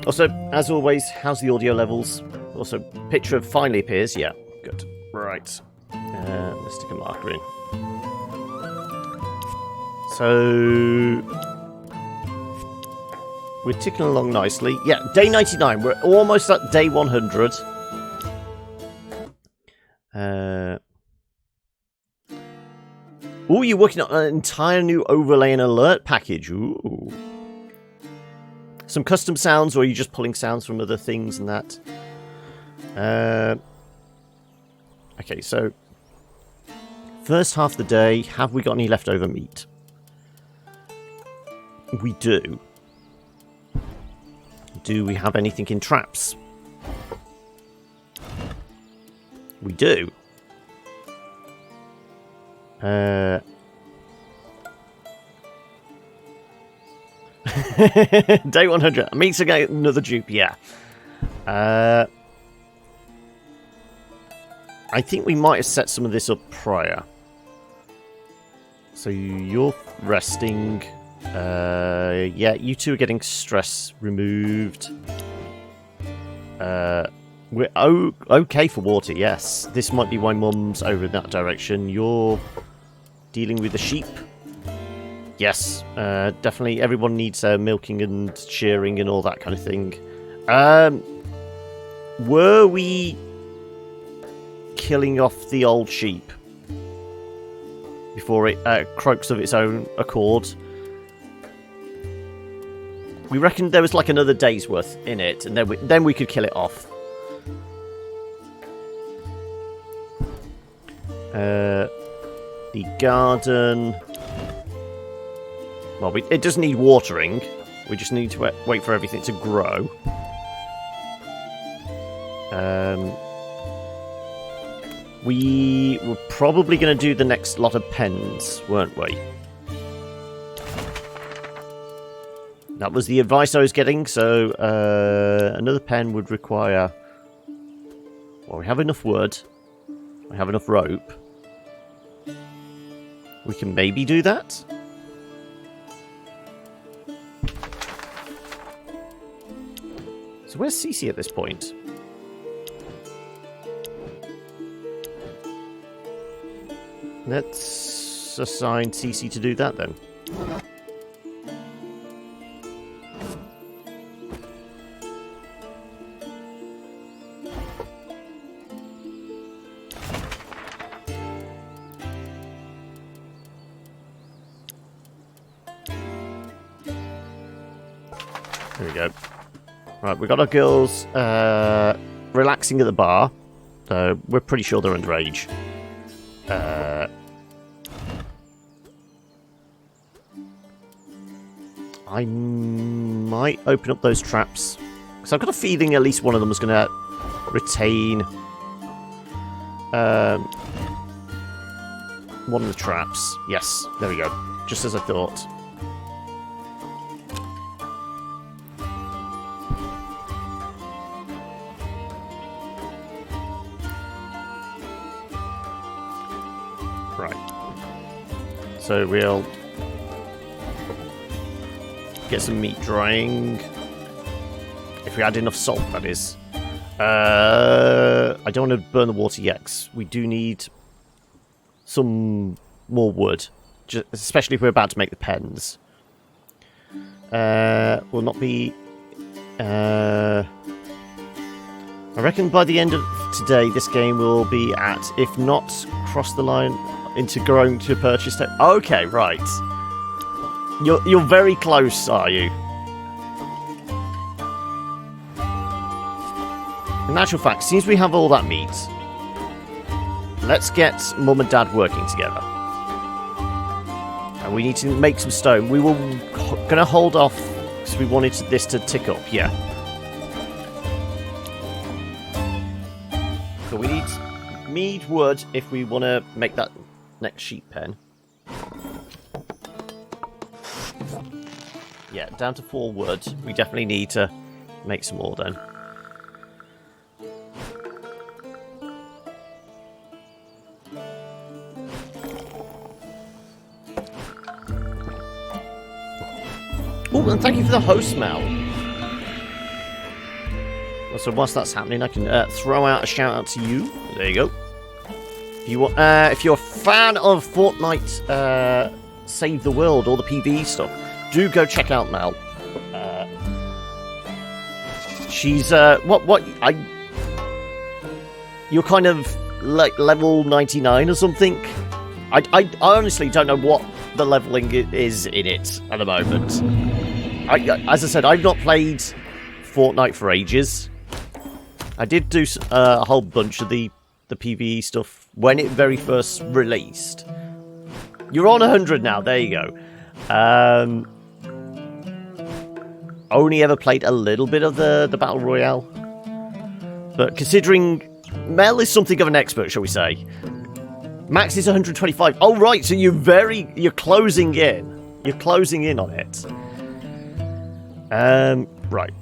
Also, as always, how's the audio levels? Also, picture of finally appears. Yeah, good. Right. Let's stick a marker in. So we're ticking along nicely. Yeah, day 99. We're almost at day 100. Oh, you're working on an entire new overlay and alert package. Ooh. Some custom sounds, or are you just pulling sounds from other things and that? Okay, so first half of the day, have we got any leftover meat? We do. Do we have anything in traps? We do. Day 100. Meat's again another dupe, yeah. I think we might have set some of this up prior. So you're resting. Yeah, you two are getting stress removed. We're okay for water, yes. This might be why Mum's over in that direction. You're dealing with the sheep. Yes, definitely everyone needs milking and shearing and all that kind of thing. Were we killing off the old sheep before it croaks of its own accord? We reckoned there was like another day's worth in it, and then we could kill it off. The garden. Well, it does need watering. We just need to wait for everything to grow. We were probably going to do the next lot of pens, weren't we? That was the advice I was getting, so another pen would require... Well, we have enough wood. We have enough rope. We can maybe do that. So where's Cece at this point? Let's assign Cece to do that then. There we go. Right, we got our girls relaxing at the bar. So we're pretty sure they're underage. I might open up those traps. Because I've got a feeling at least one of them was going to retain one of the traps. Yes, there we go. Just as I thought. So we'll get some meat drying. If we add enough salt, that is. I don't want to burn the water yet, 'cause we do need some more wood. Especially if we're about to make the pens. Will not be... I reckon by the end of today, this game will be at, if not cross the line... into growing to purchase tech. Okay, right. You're very close, are you? In actual fact, since we have all that meat, let's get Mum and Dad working together. And we need to make some stone. We were going to hold off because we wanted this to tick up, yeah. So we need wood if we want to make that next sheep pen. Yeah, down to 4 wood. We definitely need to make some more then. Oh, and thank you for the host smell. So whilst that's happening, I can throw out a shout out to you. There you go. If you're a fan of Fortnite Save the World or the PvE stuff, do go check out Mel. She's you're kind of like level 99 or something. I honestly don't know what the leveling is in it at the moment. As I said, I've not played Fortnite for ages. I did do a whole bunch of the PvE stuff when it very first released. You're on 100 now, there you go. Only ever played a little bit of the Battle Royale. But considering Mel is something of an expert, shall we say. Max is 125. Oh, right, so you're closing in. You're closing in on it. Right.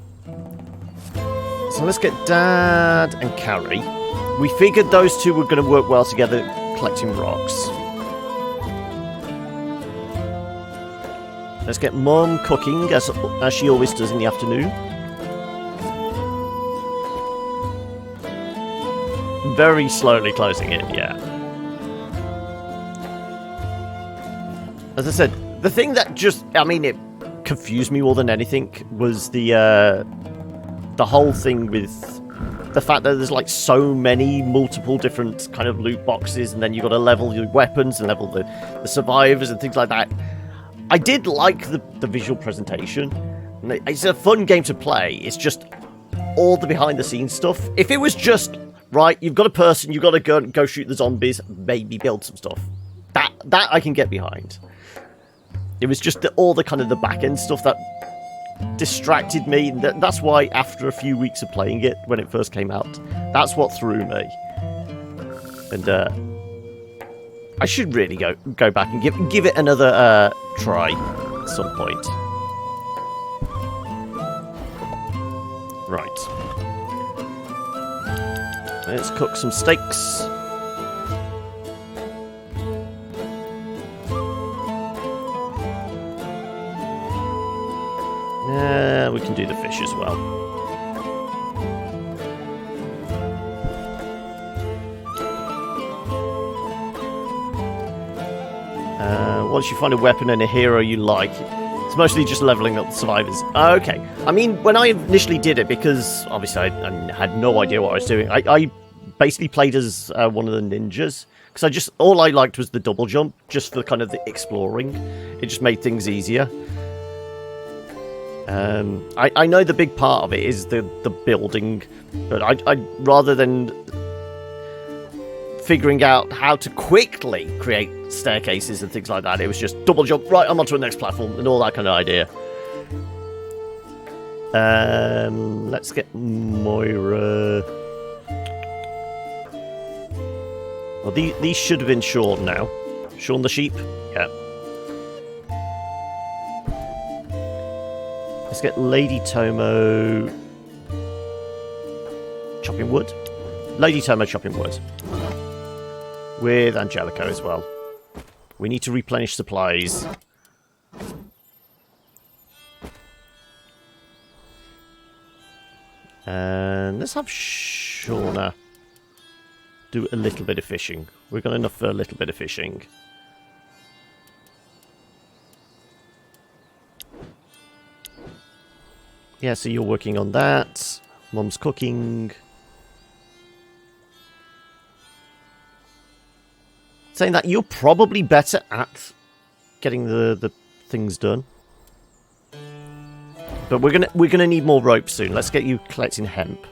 So let's get Dad and Carrie. We figured those two were going to work well together collecting rocks. Let's get Mum cooking, as she always does in the afternoon. Very slowly closing in, yeah. As I said, the thing that it confused me more than anything was the whole thing with the fact that there's like so many multiple different kind of loot boxes, and then you've got to level your weapons and level the survivors and things like that. I did like the visual presentation. It's a fun game to play. It's just all the behind-the-scenes stuff. If it was just, right, you've got a person, you've got to go shoot the zombies, maybe build some stuff. That I can get behind. It was just all the kind of the back-end stuff that distracted me. That's why after a few weeks of playing it, when it first came out, that's what threw me. And I should really go back and give it another try at some point. Right. Let's cook some steaks. We can do the fish as well. Once you find a weapon and a hero you like, it's mostly just leveling up the survivors. Okay. I mean, when I initially did it, because obviously I had no idea what I was doing, I basically played as one of the ninjas. Because all I liked was the double jump, just for kind of the exploring. It just made things easier. I know the big part of it is the building, but I rather than figuring out how to quickly create staircases and things like that, it was just double jump, right, I'm onto the next platform, and all that kind of idea. Let's get Moira. Well, these should have been shorn now. Shorn the sheep? Yeah. Let's get Lady Tomo chopping wood. Lady Tomo chopping wood. With Angelico as well. We need to replenish supplies. And let's have Shauna do a little bit of fishing. We've got enough for a little bit of fishing. Yeah, so you're working on that. Mum's cooking. Saying that, you're probably better at getting the things done. But we're gonna need more rope soon. Let's get you collecting hemp.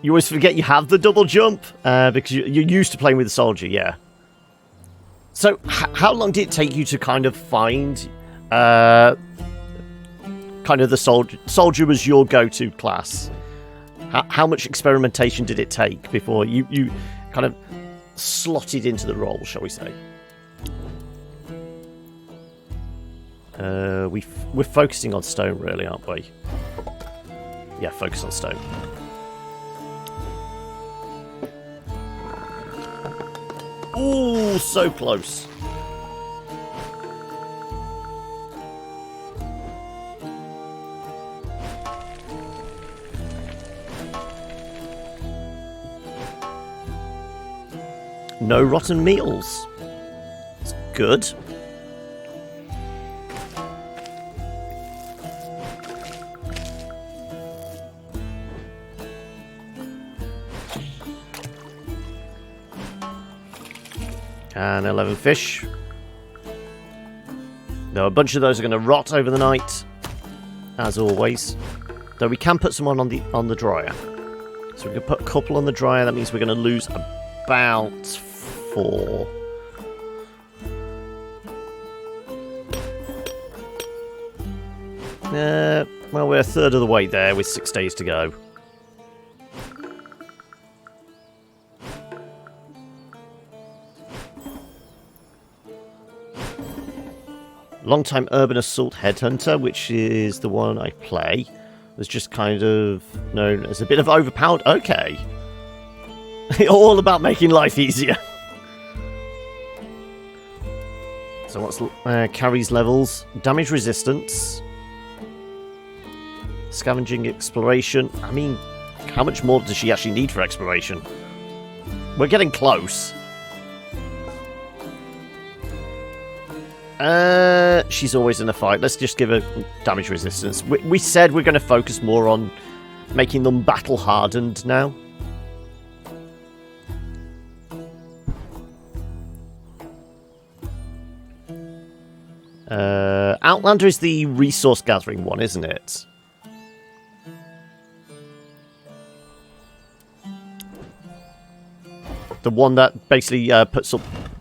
You always forget you have the double jump because you're used to playing with the soldier. Yeah. So, how long did it take you to kind of find kind of the soldier? Soldier was your go-to class. How much experimentation did it take before you kind of slotted into the role, shall we say? We're focusing on stone, really, aren't we? Yeah, focus on stone. Ooh, so close. no rotten meals. It's good. And 11 fish. Now, a bunch of those are going to rot over the night, as always. Though we can put some on the dryer. So we can put a couple on the dryer. That means we're going to lose about 4. Well, we're a third of the way there with 6 days to go. Long-time urban assault headhunter, which is the one I play, was just kind of known as a bit of overpowered. Okay. All about making life easier. So what's carries levels? Damage resistance. Scavenging exploration. I mean, how much more does she actually need for exploration? We're getting close. She's always in a fight. Let's just give her damage resistance. We said we're going to focus more on making them battle hardened now. Outlander is the resource gathering one, isn't it? The one that basically puts up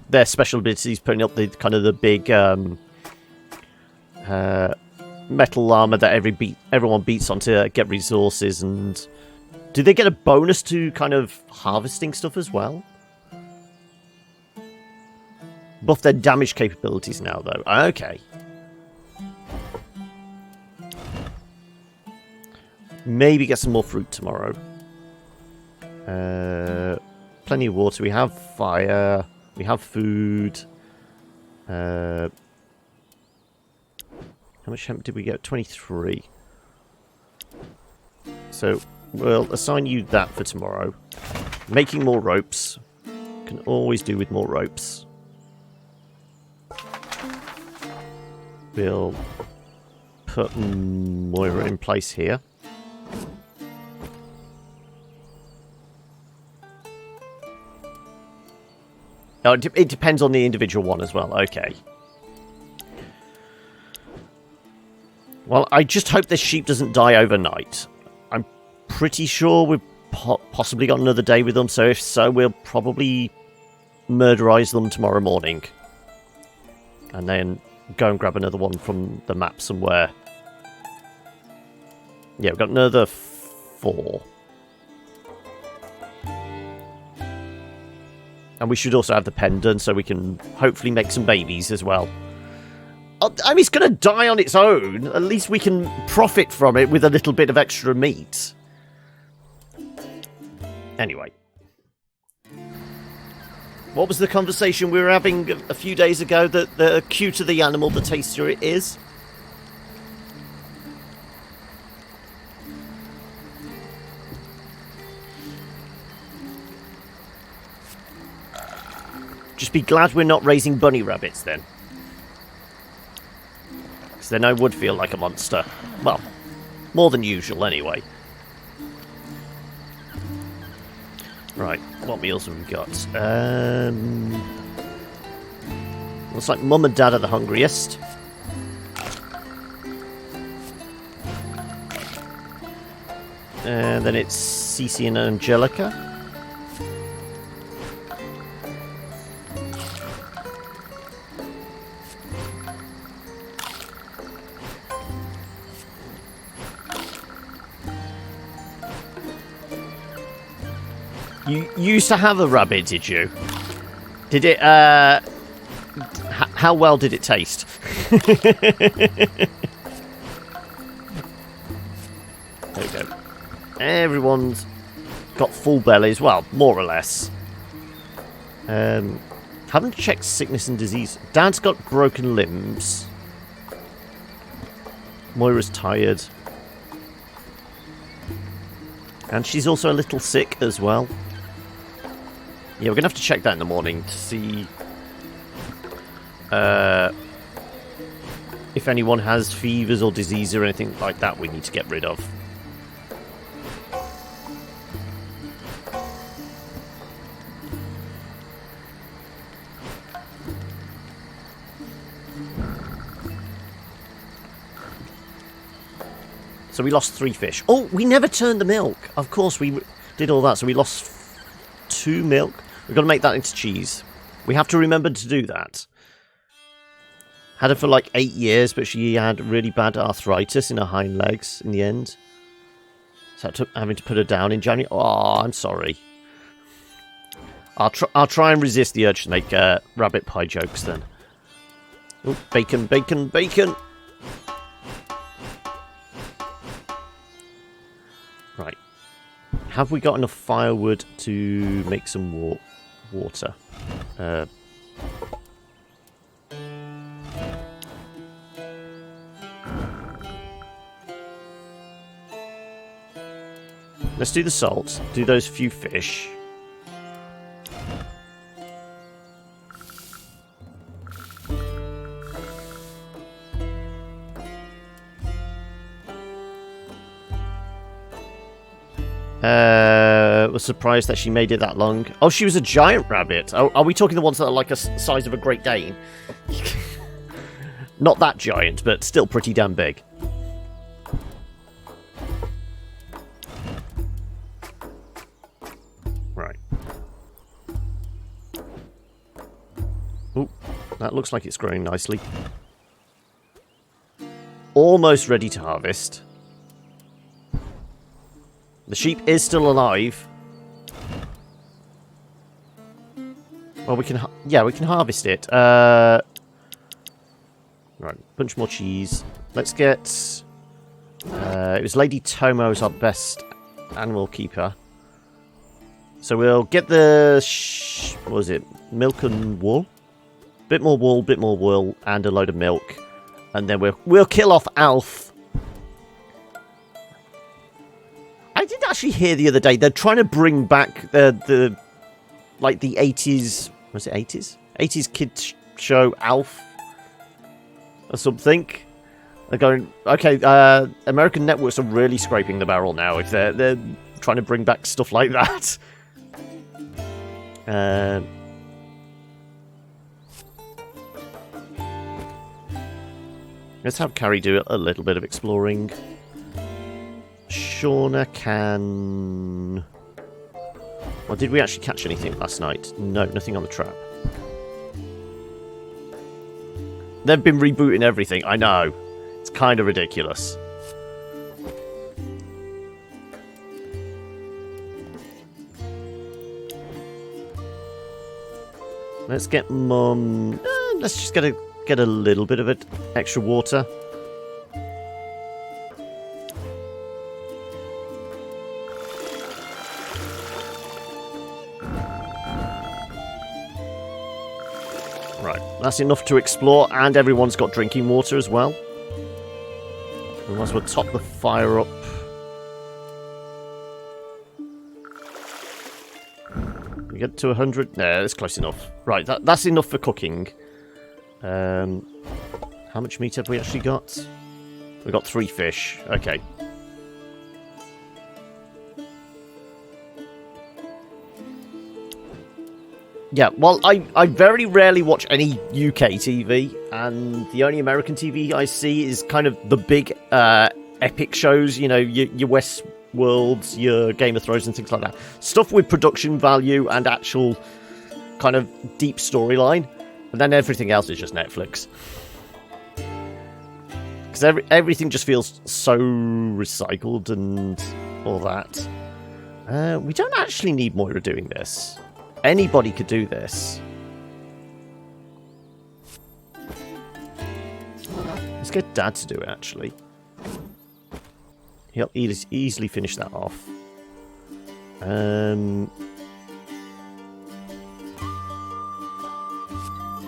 their special abilities, putting up the kind of the big metal armor that everyone beats on to get resources. And do they get a bonus to kind of harvesting stuff as well? Buff their damage capabilities now, though. Okay. Maybe get some more fruit tomorrow. Plenty of water. We have fire. We have food. How much hemp did we get? 23. So we'll assign you that for tomorrow. Making more ropes. Can always do with more ropes. We'll put Moira in place here. Oh, it depends on the individual one as well. Okay. Well, I just hope this sheep doesn't die overnight. I'm pretty sure we've possibly got another day with them, so if so, we'll probably murderize them tomorrow morning. And then go and grab another one from the map somewhere. Yeah, we've got another 4. And we should also have the pendant, so we can hopefully make some babies as well. I mean, it's going to die on its own. At least we can profit from it with a little bit of extra meat. Anyway. What was the conversation we were having a few days ago? That the cuter the animal, the tastier it is? Just be glad we're not raising bunny rabbits then. Because then I would feel like a monster. Well, more than usual anyway. Right, what meals have we got? Looks like Mum and Dad are the hungriest. And then it's Cece and Angelica. You used to have a rabbit, did you? Did it, how well did it taste? There we go. Everyone's got full bellies, well, more or less. Haven't checked sickness and disease. Dad's got broken limbs. Moira's tired. And she's also a little sick as well. Yeah, we're going to have to check that in the morning to see if anyone has fevers or disease or anything like that we need to get rid of. So we lost 3 fish. Oh, we never turned the milk. Of course, we did all that. So we lost 2 milk. We've got to make that into cheese. We have to remember to do that. Had her for like 8 years, but she had really bad arthritis in her hind legs in the end. So having to put her down in January. Oh, I'm sorry. I'll try and resist the urge to make rabbit pie jokes then. Oh, bacon, bacon, bacon. Right. Have we got enough firewood to make some water? Let's do the salt. Do those few fish. Was surprised that she made it that long. Oh, she was a giant rabbit. Oh, are we talking the ones that are like a size of a Great Dane? Not that giant, but still pretty damn big. Right. Oh, that looks like it's growing nicely. Almost ready to harvest. The sheep is still alive. Well, we can harvest it. Right, bunch more cheese. Let's get... it was Lady Tomo as our best animal keeper. So we'll get the... what was it? Milk and wool? Bit more wool, and a load of milk. And then we'll kill off Alf. I did actually hear the other day they're trying to bring back the 80s, was it 80s? 80s kids show Alf or something. They're going, okay, American networks are really scraping the barrel now if they're trying to bring back stuff like that. Let's have Carrie do a little bit of exploring. Shauna can... Well, did we actually catch anything last night? No, nothing on the trap. They've been rebooting everything, I know. It's kind of ridiculous. Let's get Mum... let's just get a little bit of it, extra water. Right, that's enough to explore, and everyone's got drinking water as well. We might as well top the fire up. We get to 100? No, that's close enough. Right, that's enough for cooking. How much meat have we actually got? We've got 3 fish. Okay. Yeah, well, I very rarely watch any UK TV, and the only American TV I see is kind of the big epic shows, you know, your Westworlds, your Game of Thrones and things like that. Stuff with production value and actual kind of deep storyline. And then everything else is just Netflix. Because everything just feels so recycled and all that. We don't actually need Moira doing this. Anybody could do this. Let's get Dad to do it, actually. He'll easily finish that off.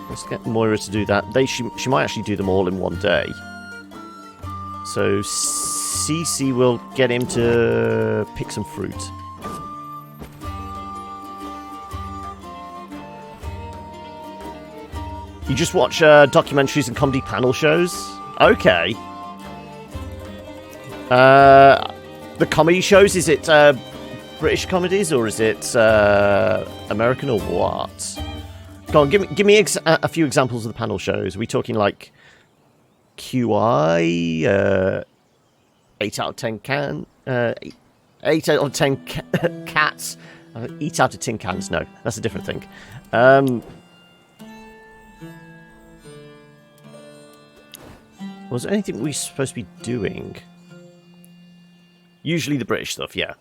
Let's get Moira to do that. She might actually do them all in one day. So Cece will get him to pick some fruit. You just watch documentaries and comedy panel shows? Okay. The comedy shows, is it British comedies or is it American or what? Go on, give me a few examples of the panel shows. Are we talking like QI, 8 out of 10 can, 8 out of 10 cats, 8 out of 10 cans? No, that's a different thing. Was there anything we were supposed to be doing? Usually the British stuff, yeah.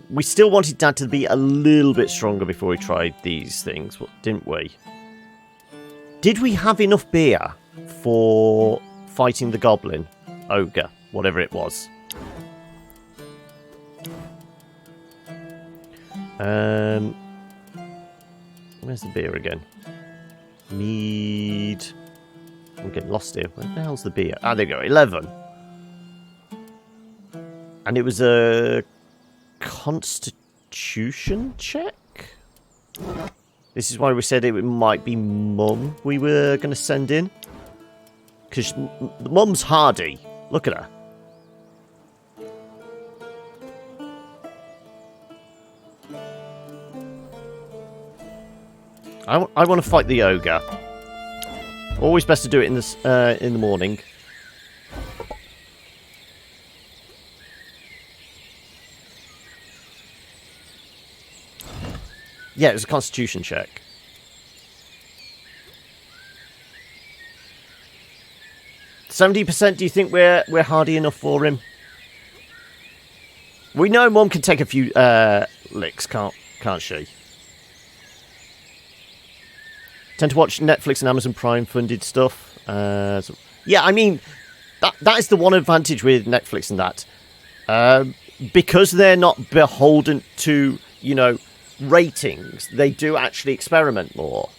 We still wanted Dad to be a little bit stronger before we tried these things, didn't we? Did we have enough beer for fighting the goblin? Ogre, whatever it was. Where's the beer again? Mead. I'm getting lost here. Where the hell's the beer? Ah, there you go. 11. And it was a constitution check? This is why we said it might be Mum we were going to send in. Because Mum's hardy. Look at her. I want to fight the ogre. Always best to do it in the morning. Yeah, it was a constitution check. %. Do you think we're hardy enough for him? We know Mum can take a few licks, can't she? Tend to watch Netflix and Amazon Prime funded stuff. Yeah, I mean, that is the one advantage with Netflix and that. Because they're not beholden to, ratings, they do actually experiment more.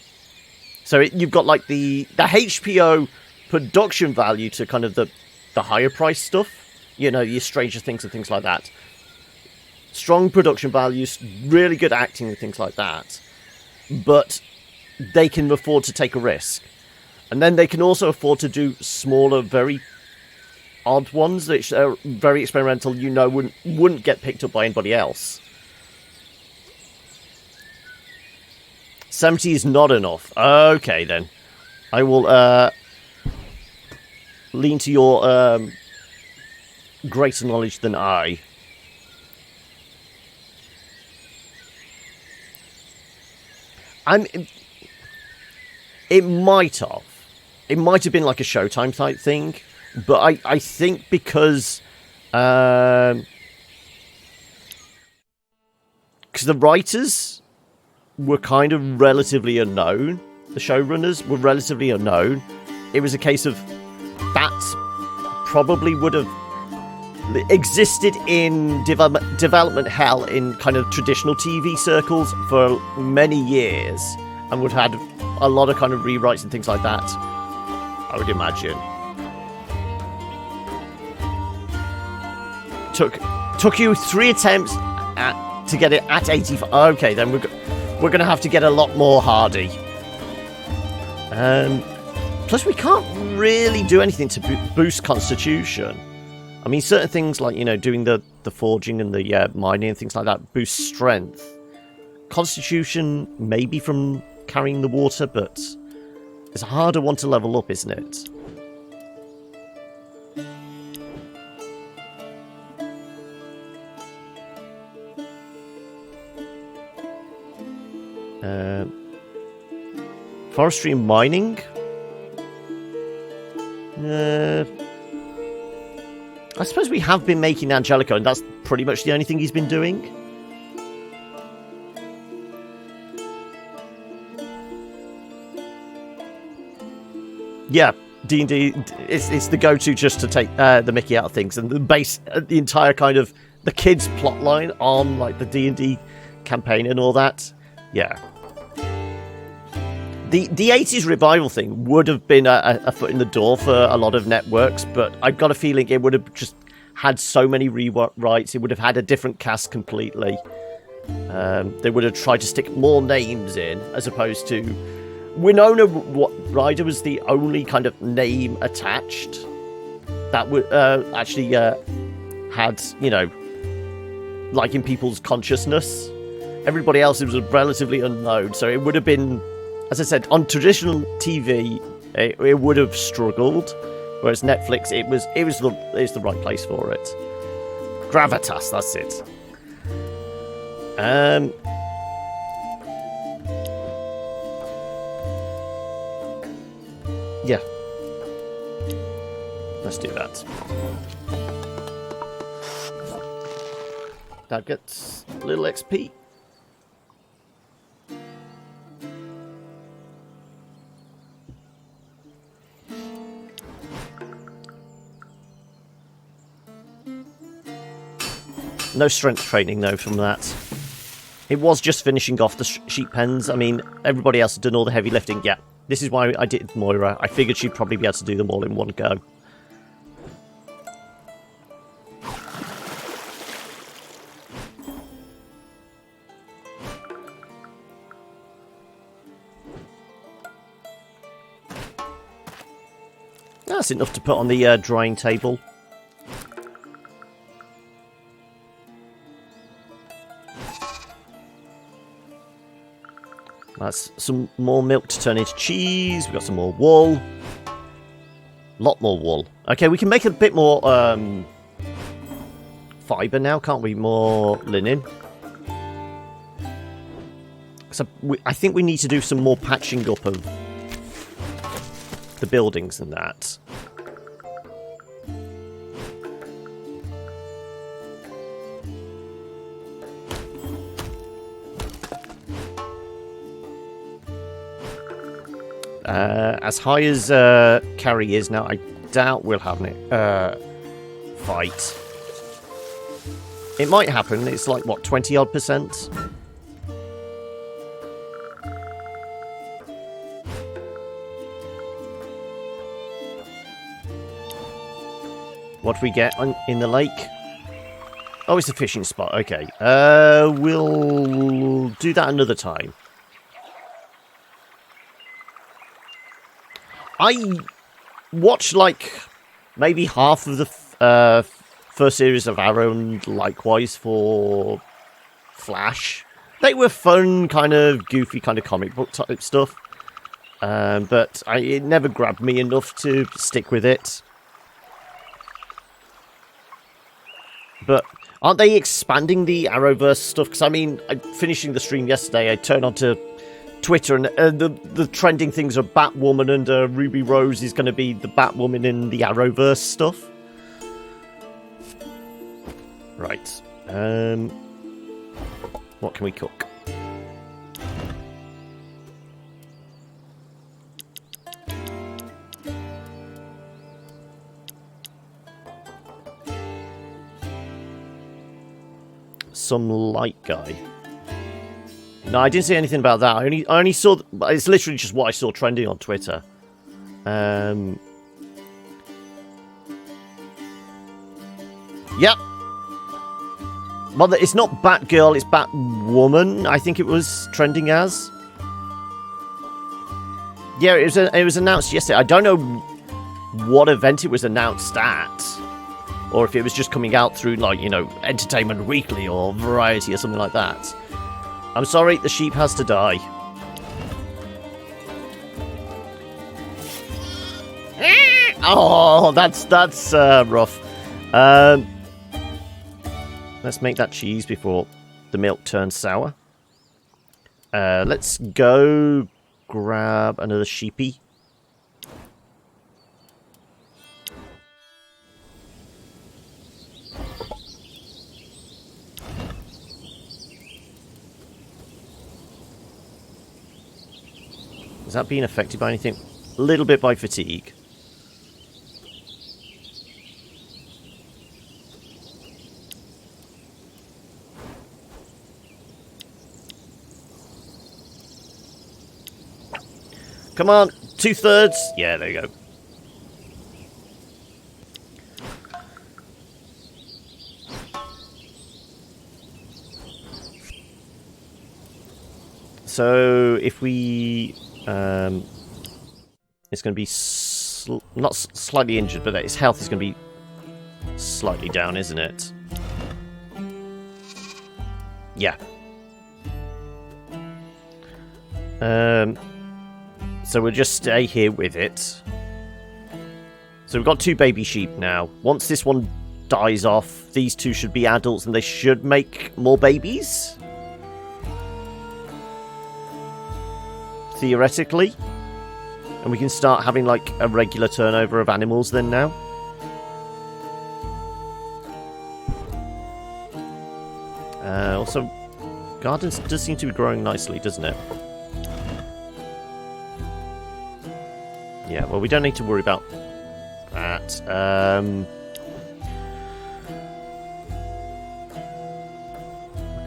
So you've got like the HBO production value to kind of the higher price stuff. Your Stranger Things and things like that. Strong production values, really good acting and things like that. But they can afford to take a risk. And then they can also afford to do smaller, very odd ones that are very experimental, wouldn't get picked up by anybody else. 70 is not enough. Okay, then. I will lean to your greater knowledge than I. It might have been like a Showtime type thing, but I think because the writers were kind of relatively unknown, the showrunners were relatively unknown, it was a case of that probably would have existed in development hell in kind of traditional TV circles for many years and would have had a lot of kind of rewrites and things like that, I would imagine. Took you 3 attempts to get it at 85. Okay, then we're going to have to get a lot more hardy. Plus, we can't really do anything to boost Constitution. I mean, certain things like, doing the forging and the mining and things like that boost strength. Constitution, maybe from carrying the water, but it's a harder one to level up, isn't it? Forestry and mining. I suppose we have been making Angelico, and that's pretty much the only thing he's been doing. Yeah, D&D, it's the go-to just to take the mickey out of things, and the entire kind of the kids' plotline on like the D&D campaign and all that. Yeah. The 80s revival thing would have been a foot in the door for a lot of networks, but I've got a feeling it would have just had so many rewrites, it would have had a different cast completely. They would have tried to stick more names in, as opposed to Winona Ryder was the only kind of name attached that would actually had, you know, like in people's consciousness. Everybody else, it was relatively unknown, so it would have been, as I said, on traditional TV, it would have struggled. Whereas Netflix, it's the right place for it. Gravitas, that's it. Yeah. Let's do that. That gets a little XP. No strength training, though, from that. It was just finishing off the sheep pens. I mean, everybody else had done all the heavy lifting. Yeah, this is why I did Moira. I figured she'd probably be able to do them all in one go. That's enough to put on the drying table. That's some more milk to turn into cheese. We've got some more wool. Lot more wool. Okay, we can make a bit more fibre now, can't we? More linen. So I think we need to do some more patching up of the buildings and that. As high as Carrie is now, I doubt we'll have a fight. It might happen. It's like, what, 20-odd%? What do we get in the lake? Oh, it's a fishing spot. Okay. We'll do that another time. I watched, like, maybe half of the first series of Arrow and likewise for Flash. They were fun, kind of goofy, kind of comic book type stuff. But it never grabbed me enough to stick with it. But aren't they expanding the Arrowverse stuff? Because, I mean, finishing the stream yesterday, I turned on to Twitter, and the trending things are Batwoman, and Ruby Rose is going to be the Batwoman in the Arrowverse stuff. Right. What can we cook? Some light guy. No, I didn't see anything about that. I only saw... It's literally just what I saw trending on Twitter. Yep. Well, it's not Batgirl, it's Batwoman, I think it was trending as. Yeah, it was announced yesterday. I don't know what event it was announced at. Or if it was just coming out through, like, you know, Entertainment Weekly or Variety or something like that. I'm sorry, the sheep has to die. Oh, that's rough. Let's make that cheese before the milk turns sour. Let's go grab another sheepy. Is that being affected by anything? A little bit by fatigue. Come on, 2/3. Yeah, there you go. So if we It's going to be not slightly injured, but its health is going to be slightly down, isn't it? Yeah. So we'll just stay here with it. So we've got 2 baby sheep now. Once this one dies off, these 2 should be adults and they should make more babies. Theoretically. And we can start having like a regular turnover of animals then now. Also, gardens does seem to be growing nicely, doesn't it? Yeah, well, we don't need to worry about that.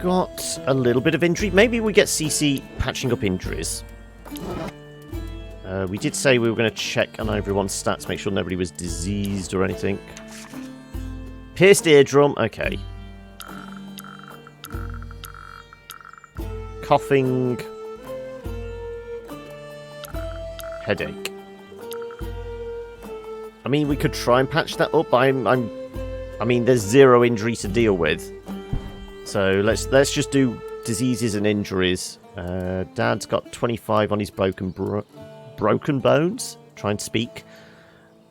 Got a little bit of injury. Maybe we get CC patching up injuries. We did say we were going to check on everyone's stats, make sure nobody was diseased or anything. Pierced eardrum, okay. Coughing. Headache. I mean, we could try and patch that up. I mean, there's 0 injury to deal with. So let's just do diseases and injuries. Dad's got 25 on his broken bones. Try and speak.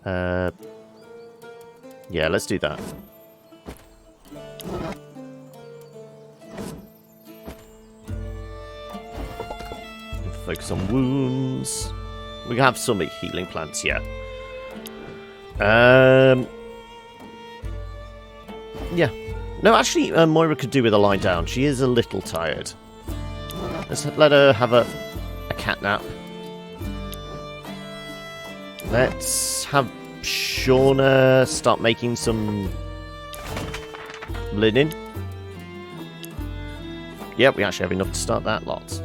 Yeah, let's do that. Focus on wounds. We have some healing plants, yeah. Yeah. No, actually, Moira could do with a lie down. She is a little tired. Let's let her have a cat nap. Let's have Shauna start making some linen. Yeah, we actually have enough to start that lot.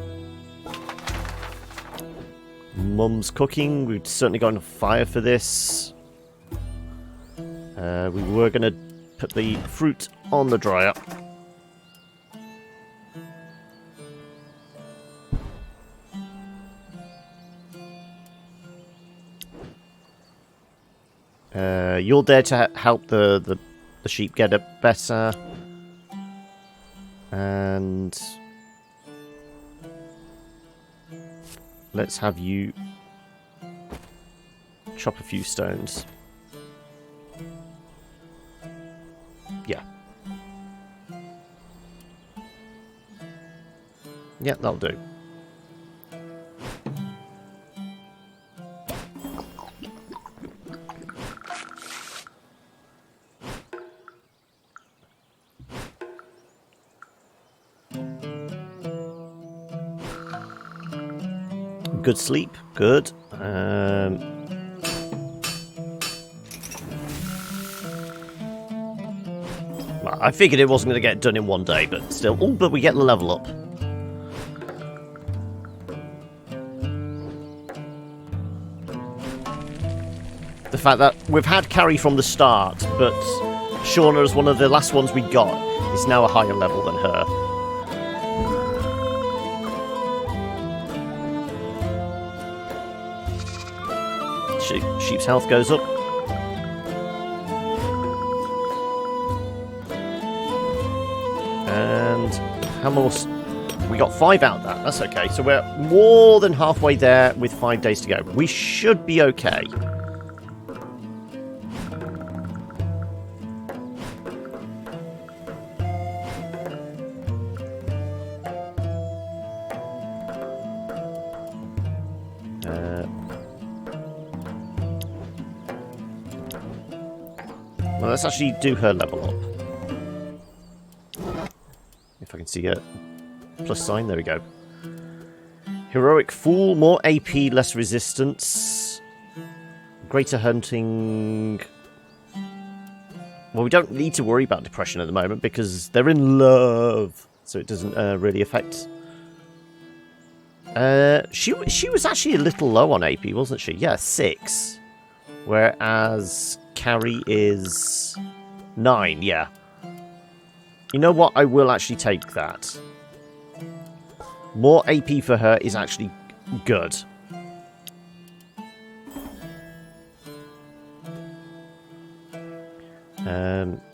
Mum's cooking. We've certainly got enough fire for this. We were going to put the fruit on the dryer. You're there to help the sheep get it better. And let's have you chop a few stones. Yeah. Yeah, that'll do. Good sleep. Good. I figured it wasn't going to get done in one day, but still. Oh, but we get the level up. The fact that we've had Carrie from the start, but Shauna, as one of the last ones we got, is now a higher level than her. Sheep's health goes up. And how more? We got 5 out of that. That's okay. So we're more than halfway there with 5 days to go. We should be okay. Well, let's actually do her level up. If I can see a plus sign, there we go. Heroic Fool, more AP, less resistance. Greater hunting. Well, we don't need to worry about depression at the moment because they're in love, so it doesn't really affect. She was actually a little low on AP, wasn't she? Yeah, 6. Whereas Carrie is 9, yeah. You know what? I will actually take that. More AP for her is actually good.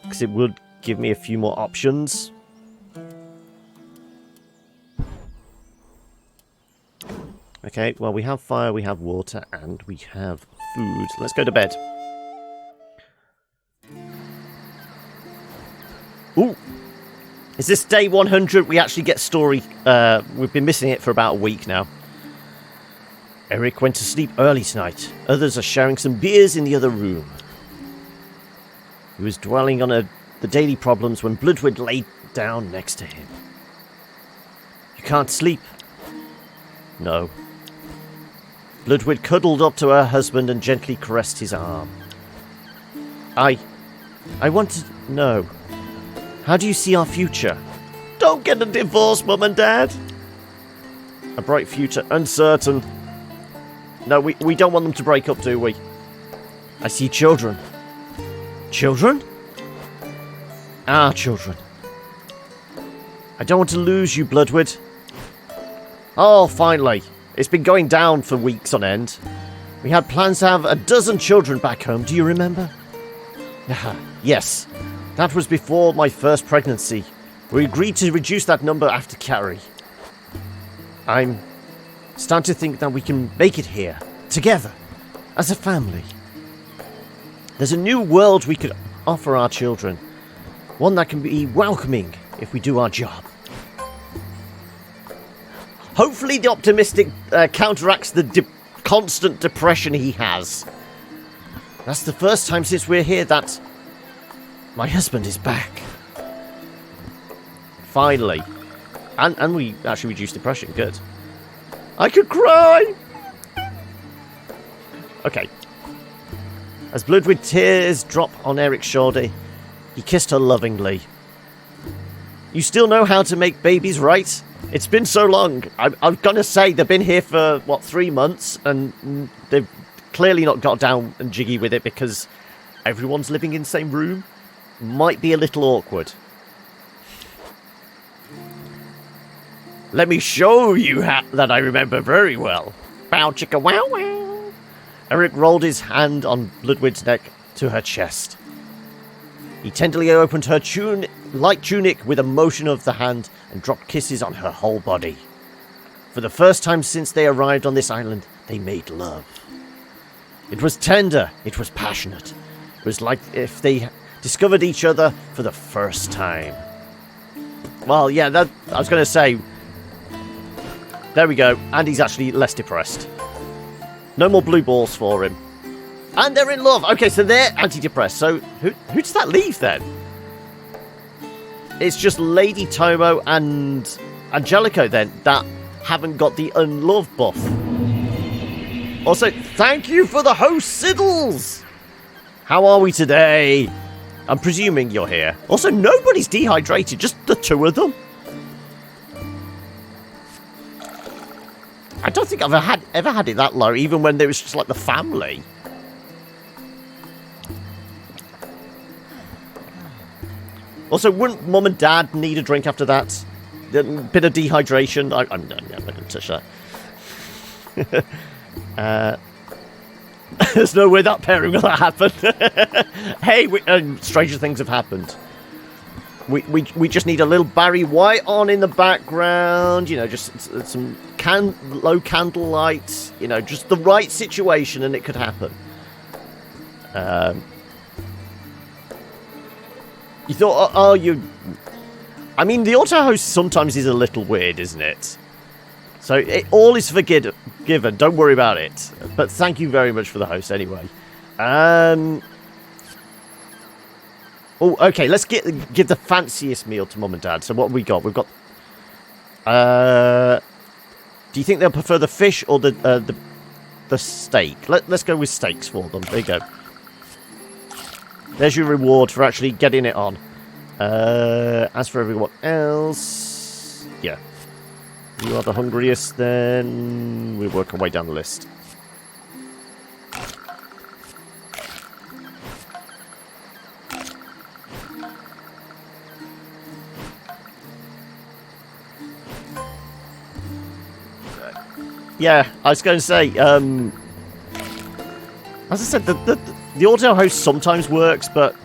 Because it would give me a few more options. Okay, well, we have fire, we have water, and we have food. Let's go to bed. Ooh! Is this day 100? We actually get story. We've been missing it for about a week now. Eirik went to sleep early tonight. Others are sharing some beers in the other room. He was dwelling on the daily problems when Blodeuwedd lay down next to him. You can't sleep. No. Blodeuwedd cuddled up to her husband and gently caressed his arm. I want to know. How do you see our future? Don't get a divorce, Mum and Dad. A bright future. Uncertain. No, we don't want them to break up, do we? I see children. Children? Our children. I don't want to lose you, Blodeuwedd. Oh, finally. It's been going down for weeks on end. We had plans to have a dozen children back home, do you remember? Yes. That was before my first pregnancy. We agreed to reduce that number after Carrie. I'm starting to think that we can make it here, together, as a family. There's a new world we could offer our children. One that can be welcoming if we do our job. Hopefully the optimistic counteracts the constant depression he has. That's the first time since we're here that my husband is back. Finally. And we actually reduced depression. Good. I could cry! Okay. As Blodeuwedd tears drop on Eirik's shoulder, he kissed her lovingly. You still know how to make babies, right? It's been so long. I'm gonna say they've been here for, 3 months, and they've clearly not got down and jiggy with it because everyone's living in the same room. Might be a little awkward. Let me show you that I remember very well. Bow chicka wow wow. Eirik rolled his hand on Blodeuwedd's neck to her chest. He tenderly opened her light tunic with a motion of the hand and dropped kisses on her whole body. For the first time since they arrived on this island, they made love. It was tender, it was passionate. It was like if they discovered each other for the first time. Well, yeah, that I was going to say. There we go. And he's actually less depressed. No more blue balls for him. And they're in love. Okay, so they're antidepressed. So who does that leave then? It's just Lady Tomo and Angelico then that haven't got the unlove buff. Also, thank you for the host, Siddles! How are we today? I'm presuming you're here. Also, nobody's dehydrated, just the two of them. I don't think I've ever had it that low, even when there was just like the family. Also, wouldn't Mum and Dad need a drink after that? A bit of dehydration. I'm not going to touch that. There's no way that pairing will happen. Hey, stranger things have happened. We just need a little Barry White on in the background. You know, just some low candle lights. You know, just the right situation, and it could happen. You thought, oh, you... I mean, the auto-host sometimes is a little weird, isn't it? So, all is forgiven. Don't worry about it. But thank you very much for the host, anyway. Oh, okay, let's give the fanciest meal to Mum and Dad. So, what have we got? We've got... do you think they'll prefer the fish or the steak? Let's go with steaks for them. There you go. There's your reward for actually getting it on. As for everyone else... Yeah. You are the hungriest, then... We'll work our way down the list. Yeah, I was going to say, as I said, the auto host sometimes works, but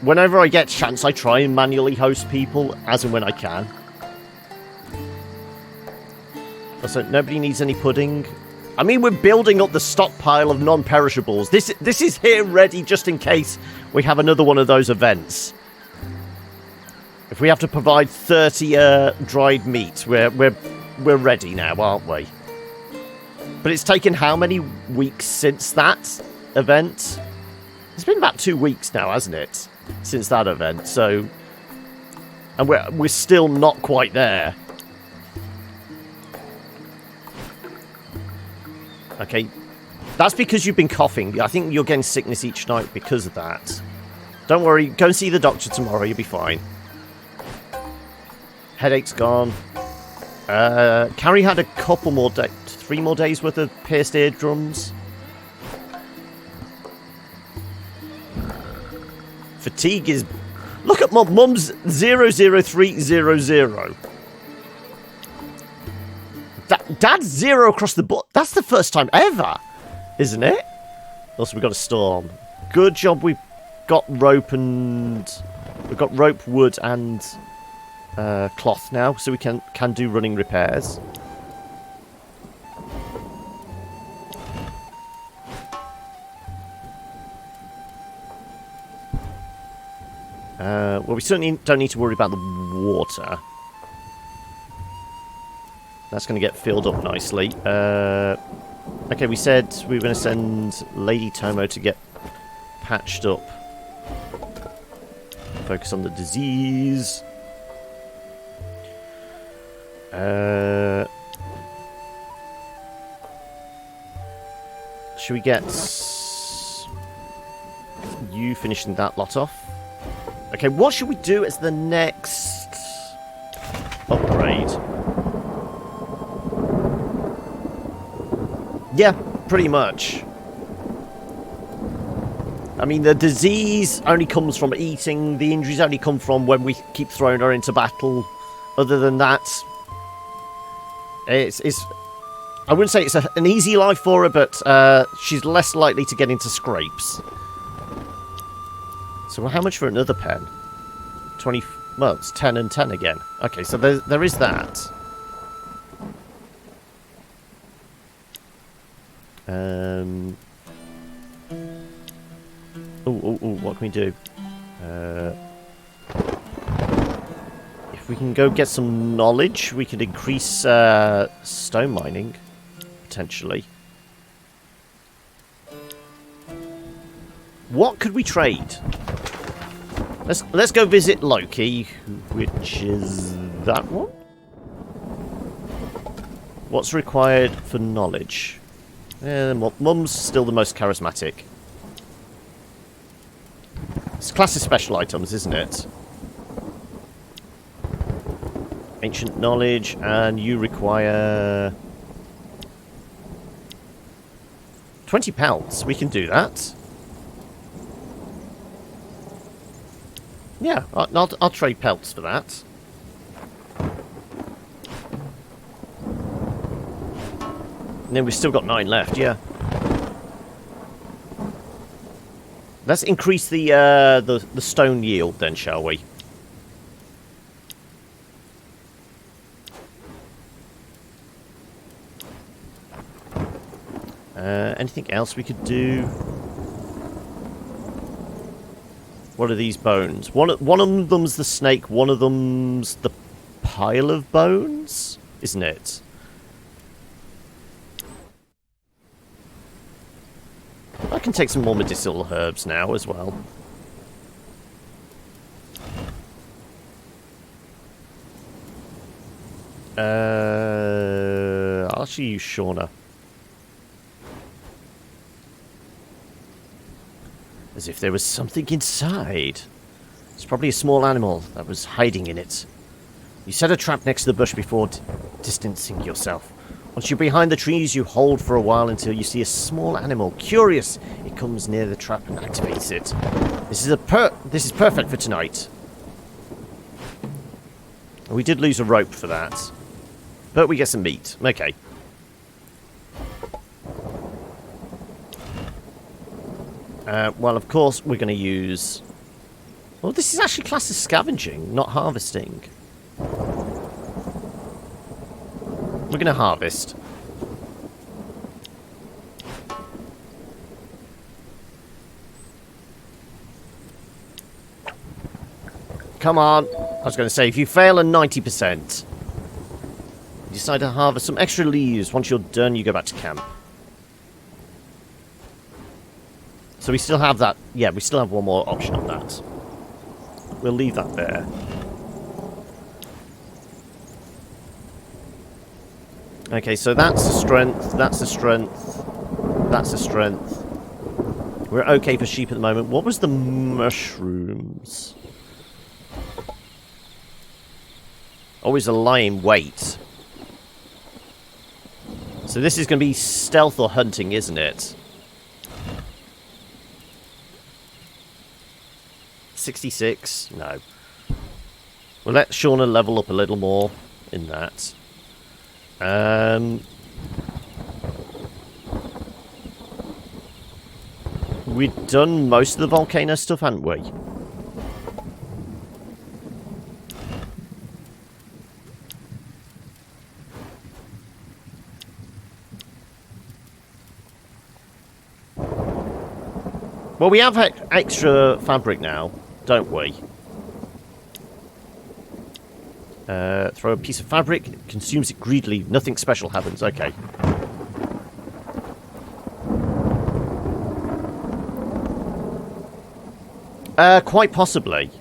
whenever I get a chance, I try and manually host people as and when I can. Also, nobody needs any pudding. I mean, we're building up the stockpile of non-perishables. This is here ready just in case we have another one of those events. If we have to provide 30 dried meat, we're ready now, aren't we? But it's taken how many weeks since that event? It's been about 2 weeks now, hasn't it? Since that event, so... And we're still not quite there. Okay, that's because you've been coughing. I think you're getting sickness each night because of that. Don't worry, go and see the doctor tomorrow, you'll be fine. Headache's gone. Carrie had a couple more days, 3 more days worth of pierced eardrums. Fatigue is... Look at Mum's 00300. Dad's 0 across the board. That's the first time ever, isn't it? Also, we've got a storm. Good job we've got rope and... We've got rope, wood, and cloth now, so we can do running repairs. Well, we certainly don't need to worry about the water. That's going to get filled up nicely. Okay, we said we were going to send Lady Tomo to get patched up. Focus on the disease. Should we get you finishing that lot off? Okay, what should we do as the next upgrade? Yeah, pretty much. I mean, the disease only comes from eating. The injuries only come from when we keep throwing her into battle. Other than that, it's I wouldn't say it's an easy life for her, but she's less likely to get into scrapes. So how much for another pen? 20... Well, it's 10 and 10 again. Okay, so there is that. What can we do? If we can go get some knowledge, we could increase stone mining, potentially. What could we trade? Let's go visit Loki, which is that one. What's required for knowledge? Mum's still the most charismatic. It's class of special items, isn't it? Ancient knowledge, and you require 20 pelts. We can do that. Yeah, I'll trade pelts for that. And then we've still got 9 left, yeah. Let's increase the stone yield then, shall we? Anything else we could do? What are these bones? One of them's the snake, one of them's the pile of bones, isn't it? I can take some more medicinal herbs now as well. I'll actually use Shauna. As if there was something inside. It's probably a small animal that was hiding in it. You set a trap next to the bush before distancing yourself. Once you're behind the trees, you hold for a while until you see a small animal. Curious, it comes near the trap and activates it. This is perfect for tonight. We did lose a rope for that, but we get some meat. Okay. Well, of course, we're going to use Well, this is actually classed as scavenging, not harvesting. We're going to harvest. Come on. I was going to say, if you fail a 90%, you decide to harvest some extra leaves. Once you're done, you go back to camp. So we still have that. Yeah, we still have one more option on that. We'll leave that there. Okay, so that's a strength, that's a strength, that's a strength. We're okay for sheep at the moment. What was the mushrooms? Always a lying wait. So this is going to be stealth or hunting, isn't it? 66? No. We'll let Shauna level up a little more in that. We've done most of the volcano stuff, haven't we? Well, we have extra fabric now, don't we? Throw a piece of fabric, consumes it greedily, nothing special happens. Okay. Quite possibly.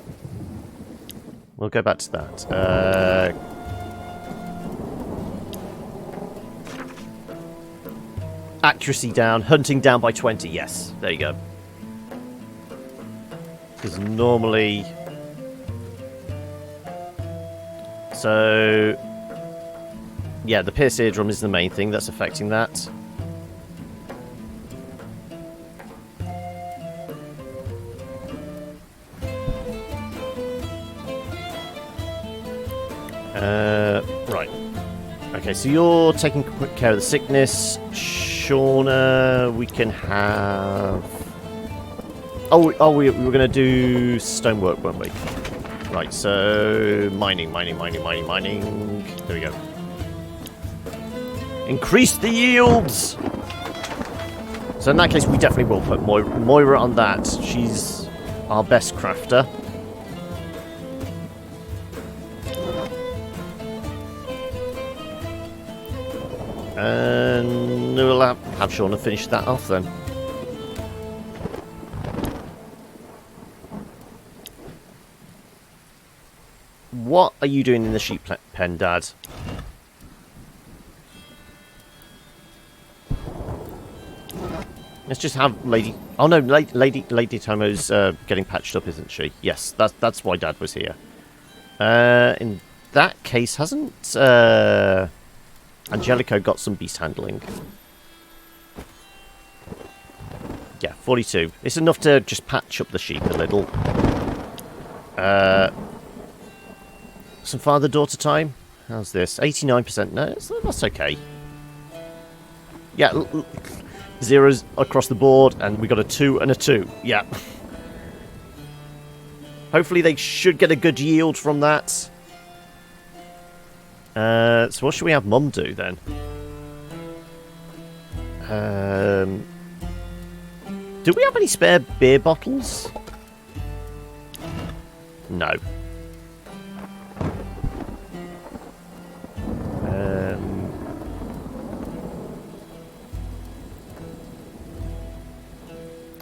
We'll go back to that. Accuracy down, hunting down by 20, yes. There you go. Because normally... So, yeah, the pierced eardrum is the main thing that's affecting that. Right. Okay, so you're taking quick care of the sickness. Shauna, we can have... we were going to do stonework, weren't we? Right, so mining. There we go. Increase the yields! So in that case, we definitely will put Moira on that. She's our best crafter. And we'll have Shauna finish that off then. What are you doing in the sheep pen, Dad? Let's just have Lady... Oh no, Lady Tomo's getting patched up, isn't she? Yes, that's why Dad was here. In that case, hasn't Angelico got some beast handling? Yeah, 42. It's enough to just patch up the sheep a little. Some father-daughter time. How's this? 89%. No, that's okay. Yeah, zeros across the board, and we got a 2 and a 2. Yeah. Hopefully they should get a good yield from that. So what should we have Mum do then? Do we have any spare beer bottles? No.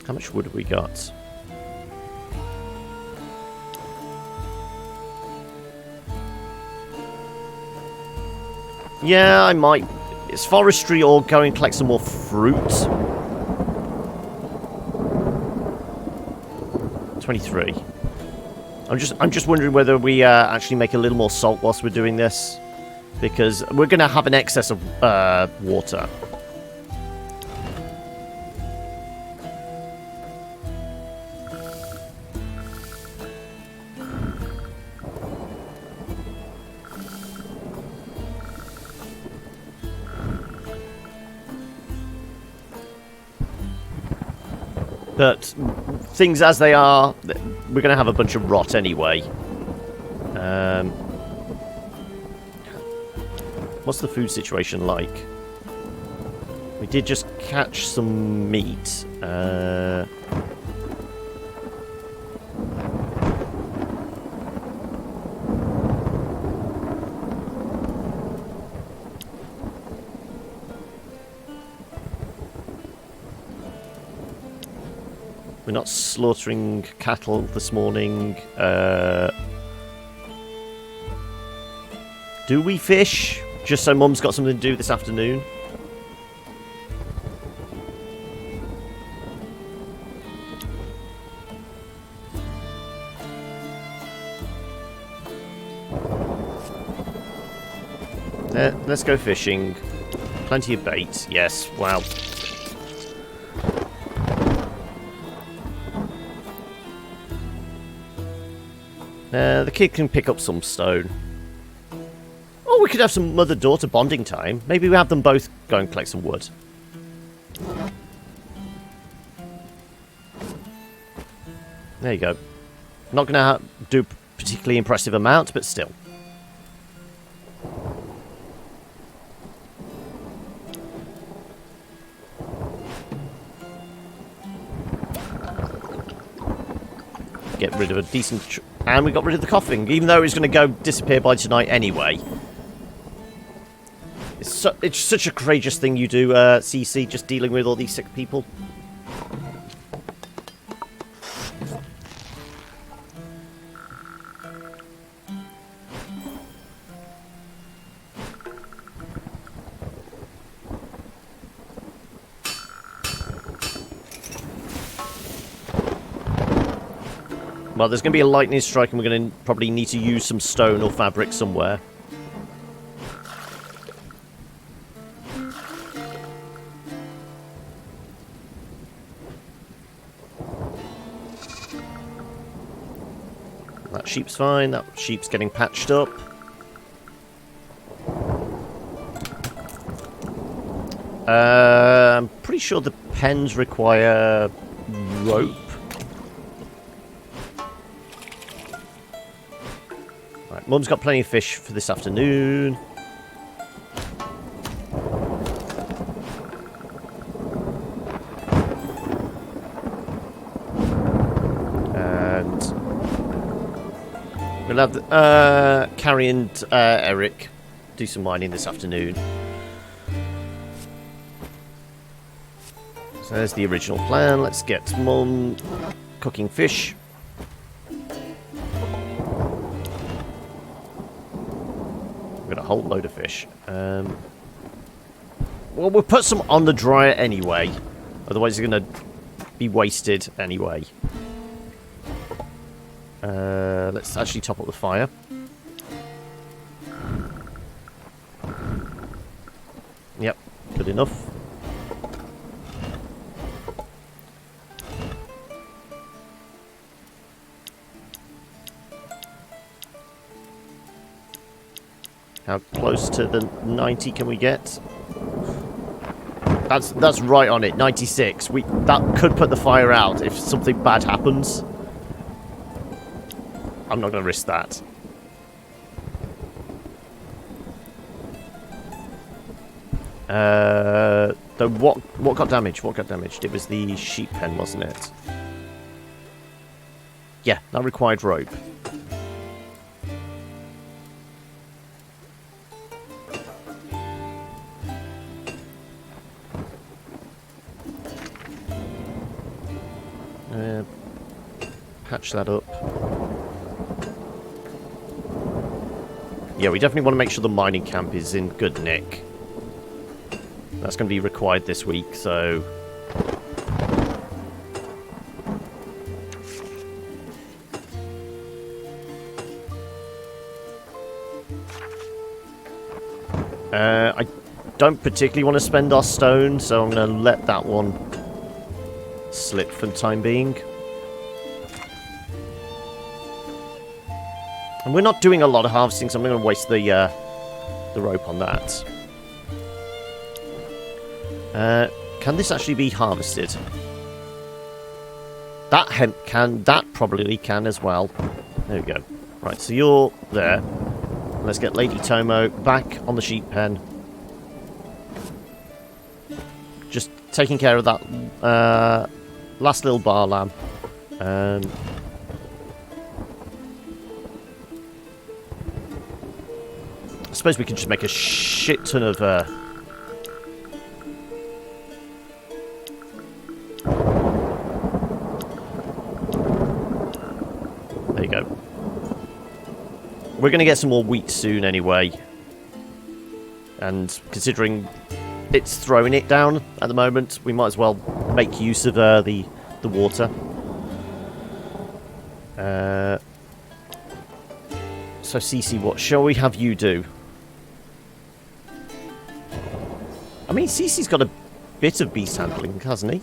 How much wood have we got? Yeah, I might. It's forestry or go and collect some more fruit. 23. I'm just wondering whether we actually make a little more salt whilst we're doing this, because we're going to have an excess of water. But things as they are, we're going to have a bunch of rot anyway. What's the food situation like? We did just catch some meat. We're not slaughtering cattle this morning. Do we fish? Just so Mum's got something to do this afternoon. Let's go fishing. Plenty of bait. Yes, wow. The kid can pick up some stone. Oh, we could have some mother-daughter bonding time. Maybe we have them both go and collect some wood. There you go. Not going to do a particularly impressive amount, but still. Get rid of a decent... And we got rid of the coughing, even though it's going to go disappear by tonight anyway. It's such a courageous thing you do, CC, just dealing with all these sick people. Well, there's going to be a lightning strike and we're going to probably need to use some stone or fabric somewhere. That sheep's fine. That sheep's getting patched up. I'm pretty sure the pens require rope. Right, Mum's got plenty of fish for this afternoon. And we'll have Carrie and Eirik do some mining this afternoon. So there's the original plan. Let's get Mum cooking fish. We've got a whole load of fish. Well, we'll put some on the dryer anyway. Otherwise, it's going to be wasted anyway. Let's actually top up the fire. Yep, good enough. How close to the 90 can we get? That's right on it, 96. That could put the fire out if something bad happens. I'm not going to risk that. What got damaged? What got damaged? It was the sheep pen, wasn't it? Yeah, that required rope. Patch that up. Yeah, we definitely want to make sure the mining camp is in good nick. That's going to be required this week, so... I don't particularly want to spend our stone, so I'm going to let that one slip for the time being. And we're not doing a lot of harvesting, so I'm going to waste the rope on that. Can this actually be harvested? That hemp can, that probably can as well. There we go. Right, so you're there. Let's get Lady Tomo back on the sheep pen. Just taking care of that last little bar lamb. I suppose we can just make a shit ton of... There you go. We're going to get some more wheat soon anyway. And considering it's throwing it down at the moment, we might as well make use of the water. So Cece, what shall we have you do? I mean, Cece's got a bit of beast handling, hasn't he?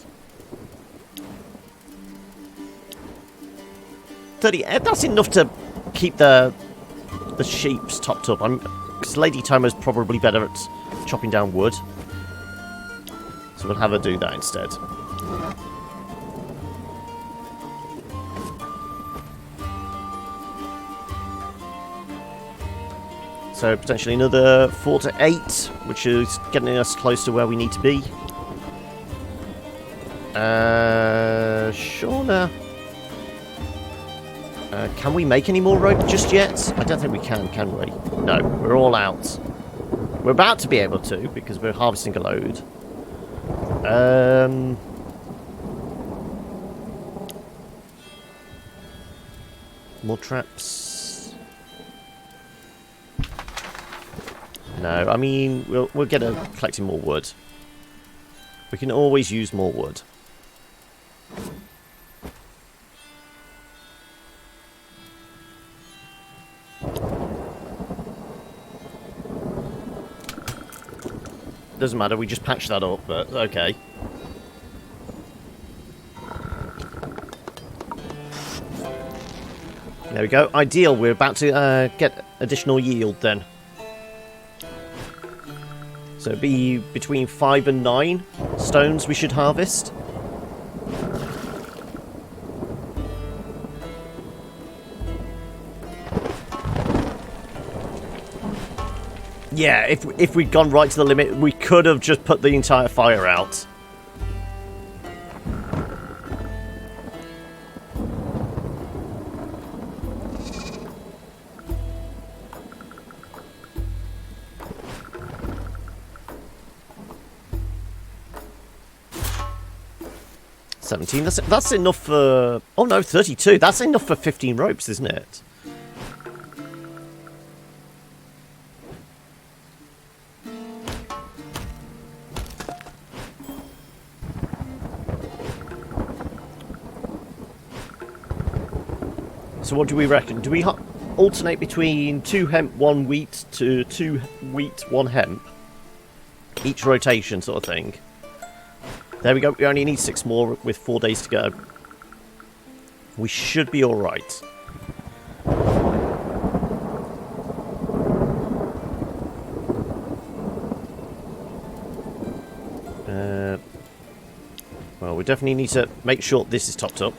30. That's enough to keep the sheeps topped up. Because Lady Tomo's probably better at chopping down wood. So we'll have her do that instead. So potentially another 4 to 8, which is getting us close to where we need to be. Sure now. Can we make any more rope just yet? I don't think we can we? No, we're all out. We're about to be able to, because we're harvesting a load. More traps. No, I mean, we'll get collecting more wood. We can always use more wood. Doesn't matter, we just patched that up, but okay. There we go. Ideal. We're about to get additional yield then. So it'd be between 5 and 9 stones we should harvest. Yeah, if we'd gone right to the limit, we could have just put the entire fire out. That's enough for... Oh no, 32. That's enough for 15 ropes, isn't it? So what do we reckon? Do we alternate between 2 hemp, 1 wheat to 2 wheat, 1 hemp? Each rotation sort of thing. There we go. We only need 6 more with 4 days to go. We should be alright. Well, we definitely need to make sure this is topped up.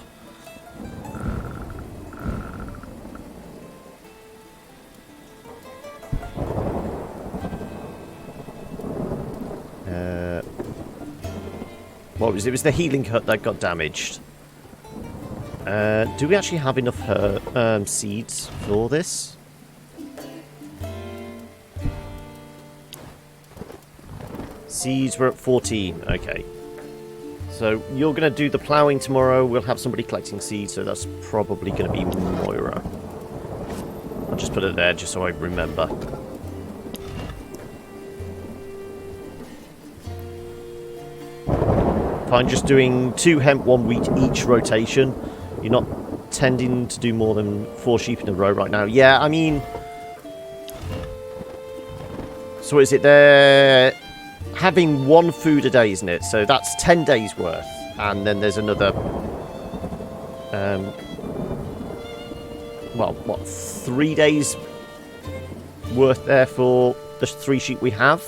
What was it? It was the healing hut that got damaged. Do we actually have enough seeds for this? Seeds were at 14. Okay. So you're going to do the ploughing tomorrow. We'll have somebody collecting seeds, so that's probably going to be Moira. I'll just put it there just so I remember. Fine, just doing 2 hemp, 1 wheat each rotation. You're not tending to do more than 4 sheep in a row right now. Yeah, I mean... So is it they're having 1 food a day, isn't it? So that's 10 days worth. And then there's another... well, what, 3 days worth there for the 3 sheep we have?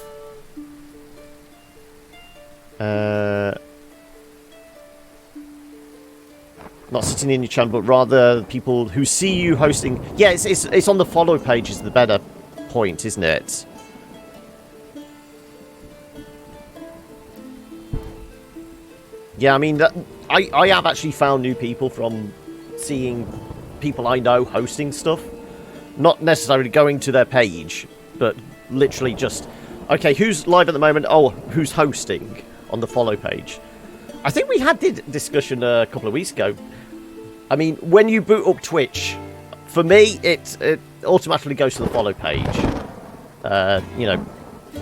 Not sitting in your channel, but rather people who see you hosting. Yeah, it's on the follow page is the better point, isn't it? Yeah, I mean, I have actually found new people from seeing people I know hosting stuff. Not necessarily going to their page, but literally just, okay, who's live at the moment? Oh, who's hosting on the follow page? I think we had this discussion a couple of weeks ago. I mean, when you boot up Twitch, for me, it automatically goes to the follow page. You know,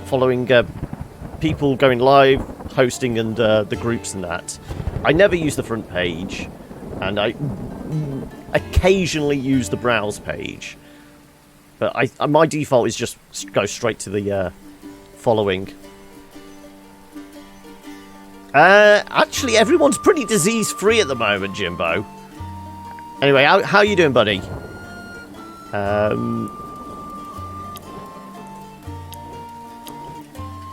following people going live, hosting, and the groups and that. I never use the front page, and I occasionally use the browse page. But my default is just go straight to the following. Actually, everyone's pretty disease-free at the moment, Jimbo. Anyway, how you doing, buddy?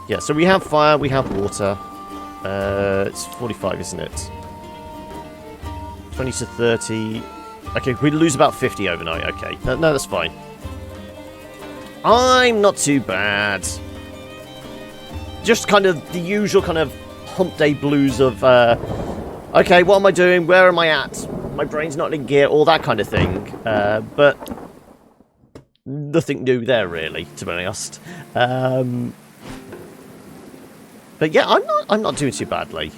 Yeah, so we have fire, we have water. It's 45, isn't it? 20 to 30. Okay, we lose about 50 overnight. Okay, no, that's fine. I'm not too bad. Just kind of the usual kind of hump day blues of, okay, what am I doing? Where am I at? My brain's not in gear, all that kind of thing. But nothing new there, really, to be honest. But yeah, I'm not doing too badly.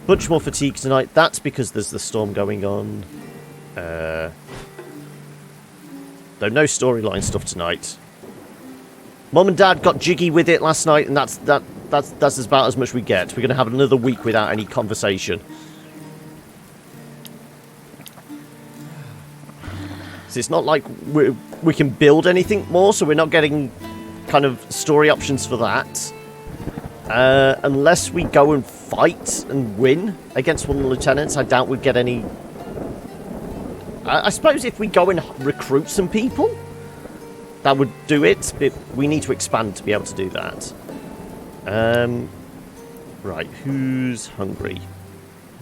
Much more fatigue tonight. That's because there's the storm going on. Though no storyline stuff tonight. Mum and Dad got jiggy with it last night, and that's about as much we get. We're going to have another week without any conversation. So it's not like we can build anything more, so we're not getting kind of story options for that. Unless we go and fight and win against one of the lieutenants, I doubt we'd get any... I suppose if we go and recruit some people, that would do it, but we need to expand to be able to do that. Right, who's hungry?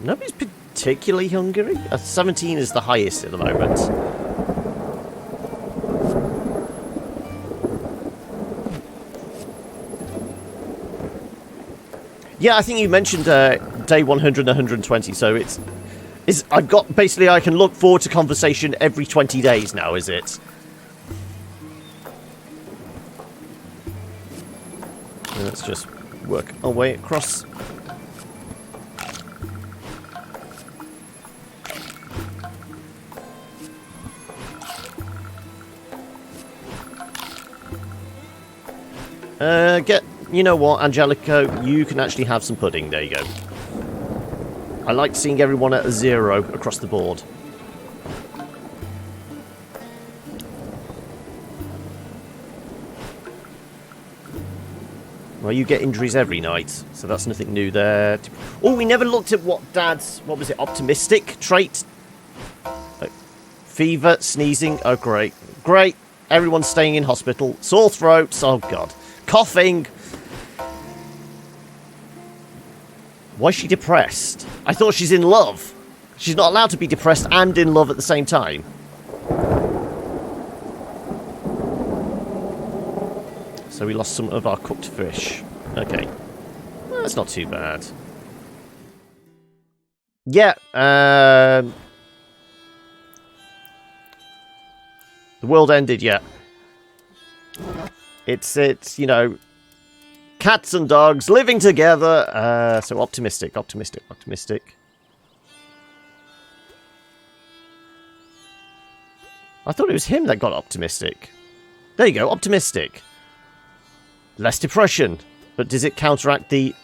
Nobody's particularly hungry. 17 is the highest at the moment. Yeah, I think you mentioned day 100 and 120, so it's I've got, basically I can look forward to conversation every 20 days now, is it? Let's just work our way across. You know what, Angelico, you can actually have some pudding. There you go. I like seeing everyone at a 0 across the board. Well, you get injuries every night, so that's nothing new there. Oh, we never looked at what Dad's, what was it, optimistic trait? Fever, sneezing, oh great. Great, everyone's staying in hospital. Sore throats, oh god. Coughing. Why is she depressed? I thought she's in love. She's not allowed to be depressed and in love at the same time. So we lost some of our cooked fish. Okay. Well, that's not too bad. Yeah, the world ended, yeah. It's, you know, cats and dogs living together. So optimistic. I thought it was him that got optimistic. There you go, optimistic. Less depression. But does it counteract the...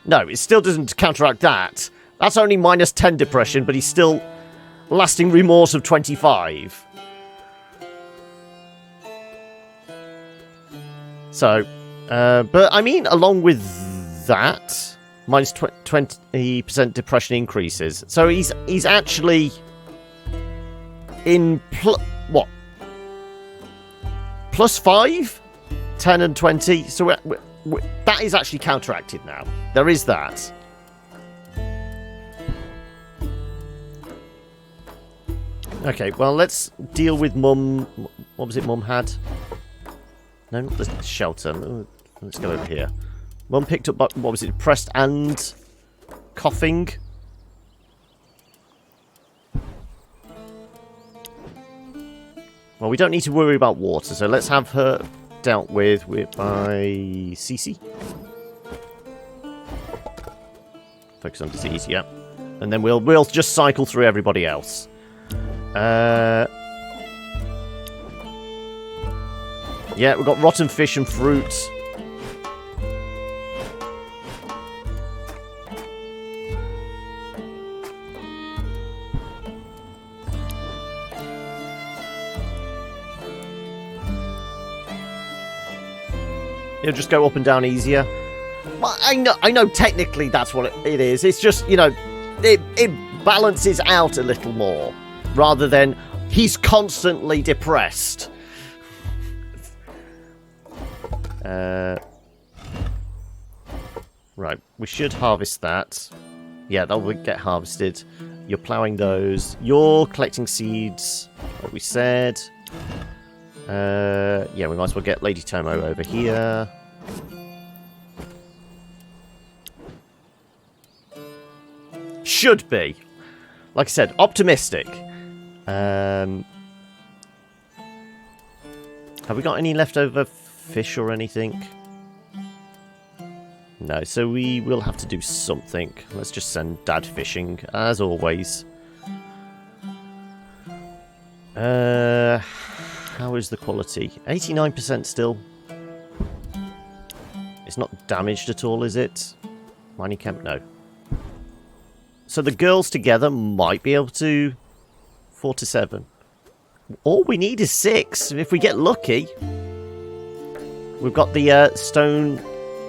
No, it still doesn't counteract that. That's only minus 10 depression, but he's still lasting remorse of 25. So, but I mean, along with that, minus 20% depression increases. So he's actually in what? Plus 5, 10 and 20. So that is actually counteracted now. There is that. Okay, well, let's deal with Mum. What was it Mum had? No, not the shelter. Let's go over here. Mum picked up, what was it, depressed and coughing? Well, we don't need to worry about water, so let's have her dealt with by Cece. Focus on disease, yeah. And then we'll just cycle through everybody else. Yeah, we've got rotten fish and fruit. It'll just go up and down easier. Well, I know technically that's what it is. It's just, you know, it balances out a little more. Rather than, he's constantly depressed. Right, we should harvest that. Yeah, that will get harvested. You're ploughing those. You're collecting seeds, like we said. Yeah, we might as well get Lady Tomo over here. Should be. Like I said, optimistic. Have we got any leftover fish or anything? No, so we will have to do something. Let's just send Dad fishing, as always. How is the quality? 89% still. It's not damaged at all, is it? Mining camp, no. So the girls together might be able to 4 to 7. All we need is 6. If we get lucky, we've got the stone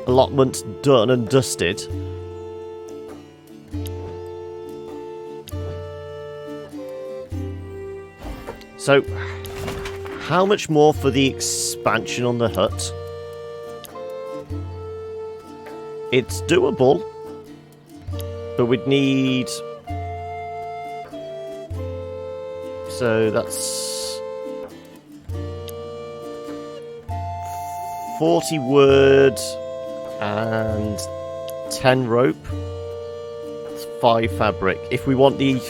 allotment done and dusted. So, how much more for the expansion on the hut? It's doable, but we'd need... So that's 40 wood and 10 rope. That's 5 fabric. If we want the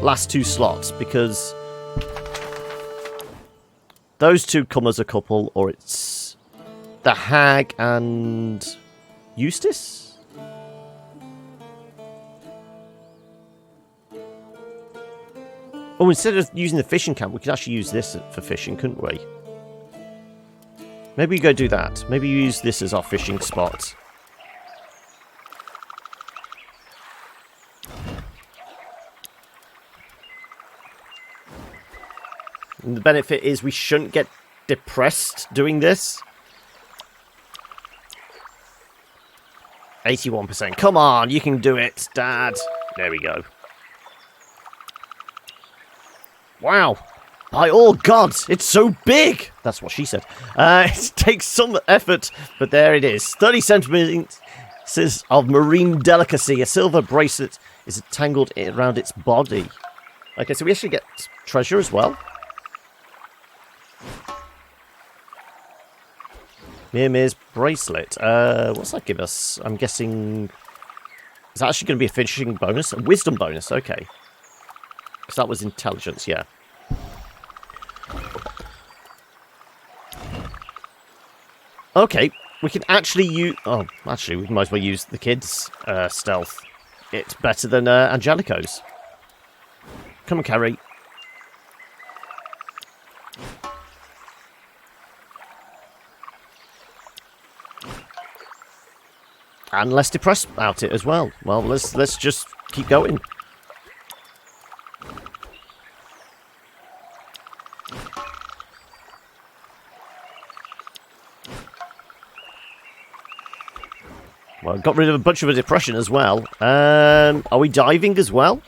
last 2 slots, because those 2 come as a couple, or it's the Hag and Eustace? Oh, instead of using the fishing camp, we could actually use this for fishing, couldn't we? Maybe we go do that. Maybe use this as our fishing spot. And the benefit is we shouldn't get depressed doing this. 81%. Come on, you can do it, Dad. There we go. Wow. By all gods, it's so big. That's what she said. It takes some effort, but there it is. 30 centimeters of marine delicacy. A silver bracelet is tangled around its body. Okay, so we actually get treasure as well. Mirmir's bracelet. What's that give us? I'm guessing... Is that actually going to be a fishing bonus? A wisdom bonus, okay. Because that was intelligence, yeah. Okay, we can actually use... Oh, actually, we might as well use the kids' stealth. It's better than Angelico's. Come on, Carrie. And less depressed about it as well. Well, let's just keep going. Well, got rid of a bunch of a depression as well. Are we diving as well?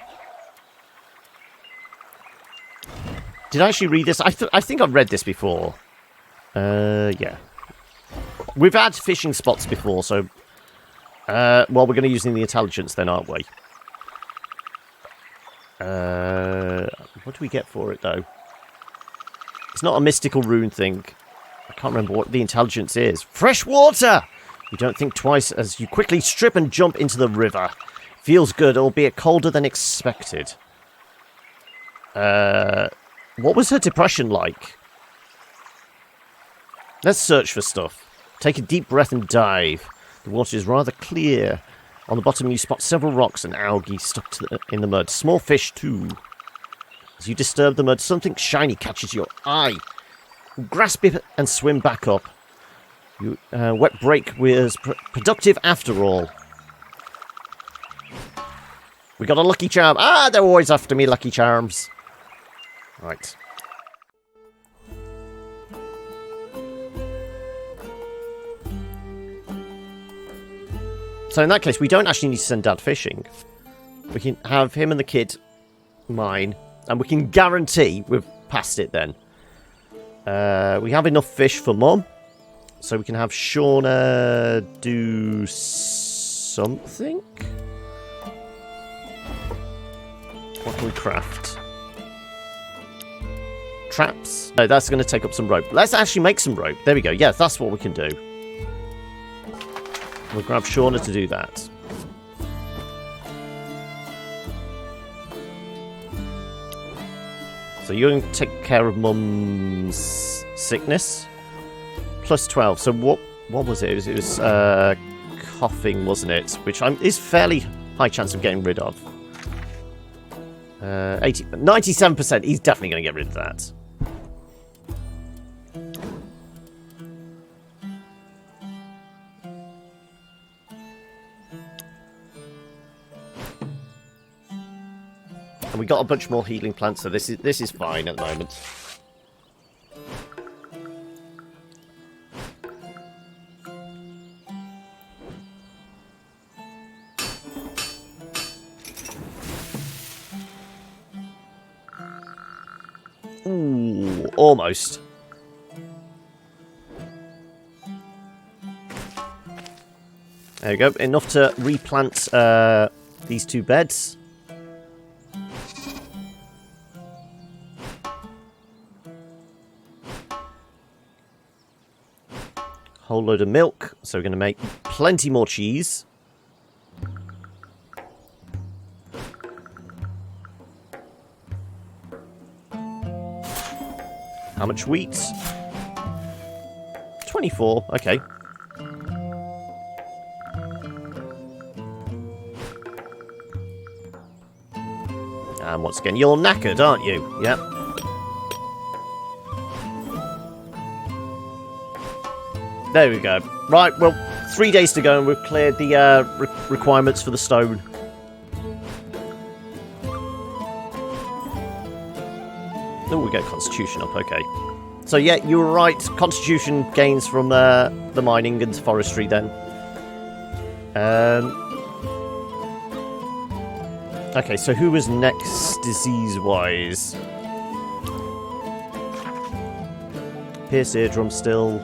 Did I actually read this? I think I've read this before. Yeah. We've had fishing spots before, so... well, we're going to use the intelligence then, aren't we? What do we get for it, though? It's not a mystical rune thing. I can't remember what the intelligence is. Fresh water! You don't think twice as you quickly strip and jump into the river. Feels good, albeit colder than expected. What was her depression like? Let's search for stuff. Take a deep breath and dive. The water is rather clear. On the bottom you spot several rocks and algae stuck in the mud. Small fish too. As you disturb the mud, something shiny catches your eye. Grasp it and swim back up. Wet break was productive after all. We got a lucky charm. Ah, they're always after me, lucky charms. Right. So in that case, we don't actually need to send Dad fishing. We can have him and the kid mine, and we can guarantee we've passed it then. We have enough fish for Mum, so we can have Shauna do something. What can we craft? Traps? No, that's going to take up some rope. Let's actually make some rope. There we go. Yeah, that's what we can do. We'll grab Shauna to do that. So you're going to take care of Mum's sickness. Plus 12. So what was it? It was coughing, wasn't it? Which is fairly high chance of getting rid of. 97%. He's definitely going to get rid of that. And we got a bunch more healing plants, so this is fine at the moment. Ooh, almost. There we go. Enough to replant these 2 beds. Whole load of milk, so we're going to make plenty more cheese. How much wheat? 24, okay. And once again, you're knackered, aren't you? Yep. There we go. Right, well, 3 days to go and we've cleared the requirements for the stone. Oh, we get Constitution up, okay. So yeah, you were right. Constitution gains from the mining and forestry then. Okay, so who was next disease-wise? Pierce eardrum still.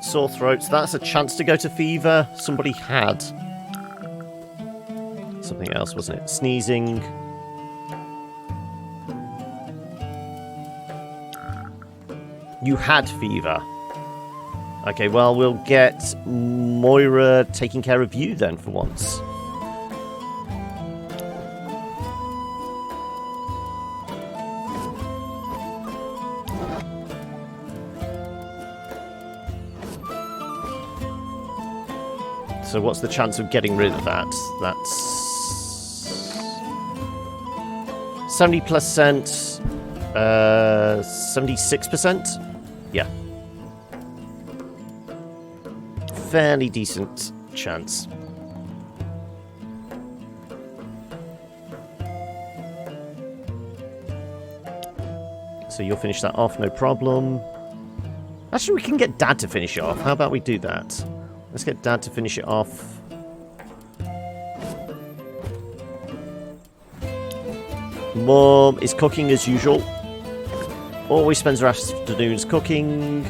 Sore throats, that's a chance to go to fever. Somebody had. Something else, wasn't it? Sneezing. You had fever. Okay, well, we'll get Moira taking care of you then for once. So what's the chance of getting rid of that? That's 70%, 76%? Yeah. Fairly decent chance. So you'll finish that off, no problem. Actually, we can get Dad to finish it off. How about we do that? Let's get Dad to finish it off. Mum is cooking as usual. Always spends her afternoons cooking.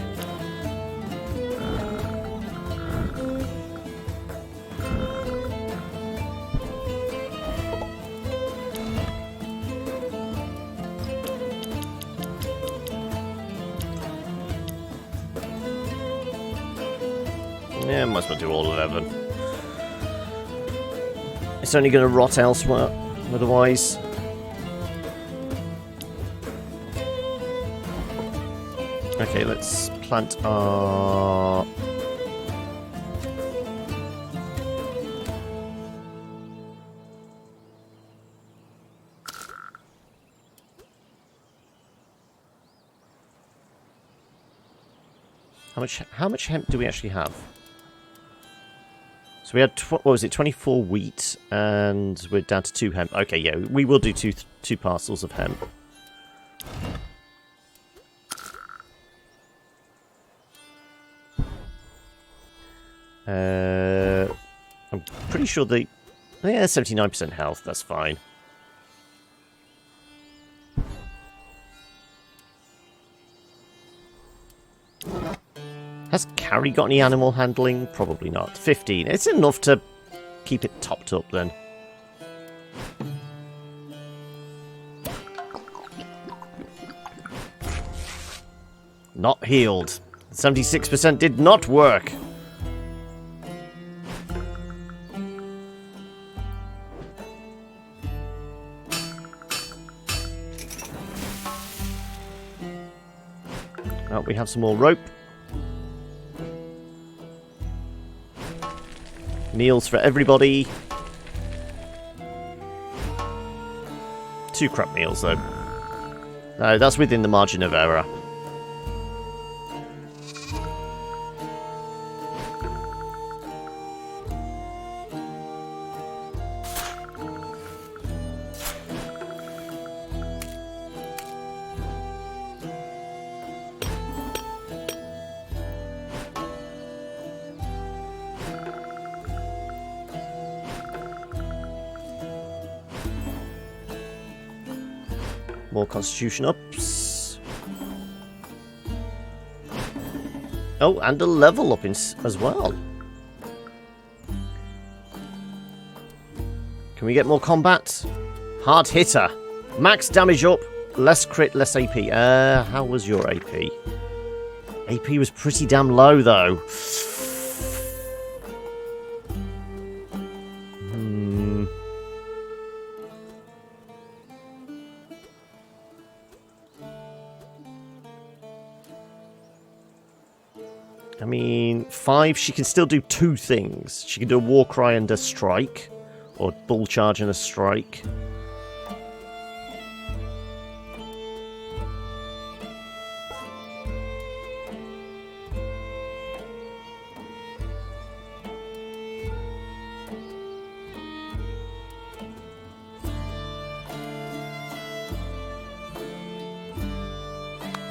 Yeah, might as well do all 11. It's only going to rot elsewhere, otherwise. Okay, let's plant our... How much hemp do we actually have? So we had, what was it, 24 wheat, and we're down to 2 hemp. Okay, yeah, we will do two parcels of hemp. I'm pretty sure yeah, 79% health, that's fine. Has Carrie got any animal handling? Probably not. 15. It's enough to keep it topped up then. Not healed. 76% did not work. Oh, we have some more rope. Meals for everybody. 2 crap meals, though. No, that's within the margin of error. More constitution ups. Oh, and a level up as well. Can we get more combat? Hard hitter. Max damage up. Less crit, less AP. How was your AP? AP was pretty damn low, though. I mean, 5, she can still do 2 things. She can do a war cry and a strike. Or bull charge and a strike.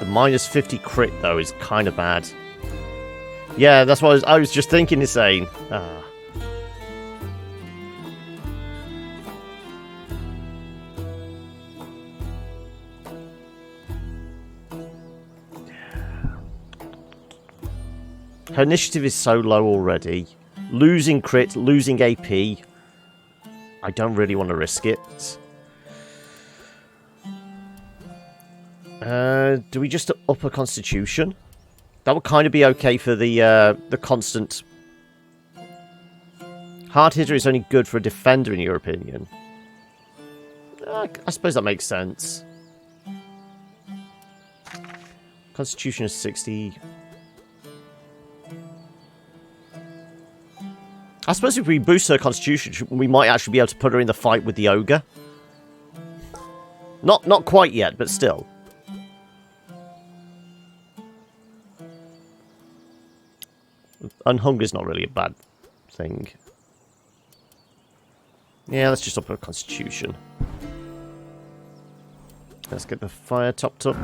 The minus 50 crit, though, is kind of bad. Yeah, that's what I was just thinking, insane. Ah. Her initiative is so low already. Losing crit, losing AP. I don't really want to risk it. Do we just up a constitution? That would kind of be okay for the constant. Hard hitter is only good for a defender, in your opinion. I suppose that makes sense. Constitution is 60. I suppose if we boost her constitution, we might actually be able to put her in the fight with the ogre. Not quite yet, but still. And hunger's not really a bad thing. Yeah, let's just up her constitution. Let's get the fire topped up.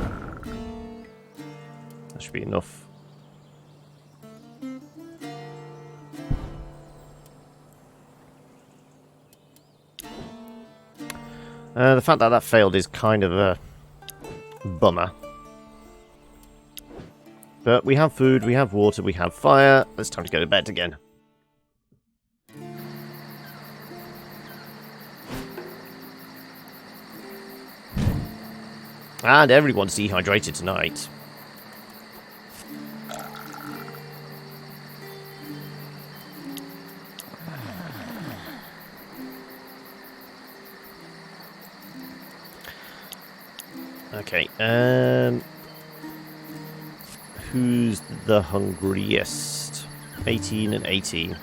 That should be enough. The fact that failed is kind of a bummer. But we have food, we have water, we have fire. It's time to go to bed again. And everyone's dehydrated tonight. Okay, who's the hungriest? 18 and 18.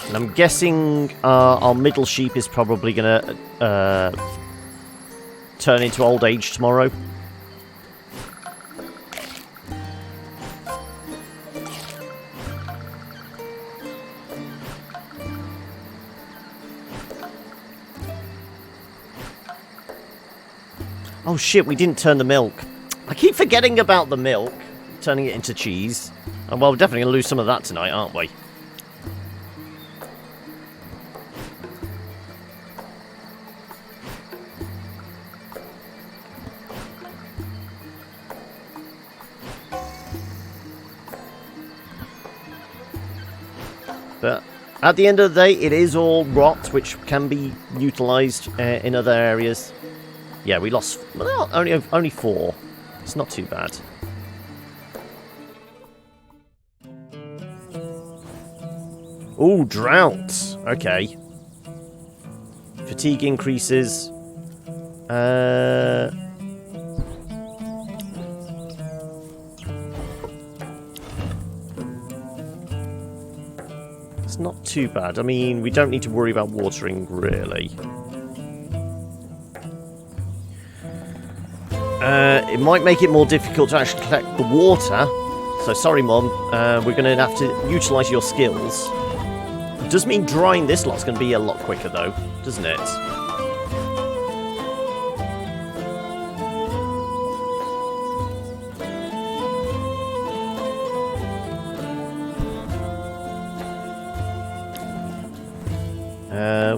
And I'm guessing our middle sheep is probably going to turn into old age tomorrow. Oh shit, we didn't turn the milk. I keep forgetting about the milk, turning it into cheese. And well, we're definitely going to lose some of that tonight, aren't we? But at the end of the day, it is all rot, which can be utilised in other areas. Yeah, we lost... Well, only 4. It's not too bad. Ooh, drought. Okay. Fatigue increases. It's not too bad. I mean, we don't need to worry about watering, really. It might make it more difficult to actually collect the water. So, sorry, Mum. We're going to have to utilise your skills. It does mean drying this lot's going to be a lot quicker, though, doesn't it?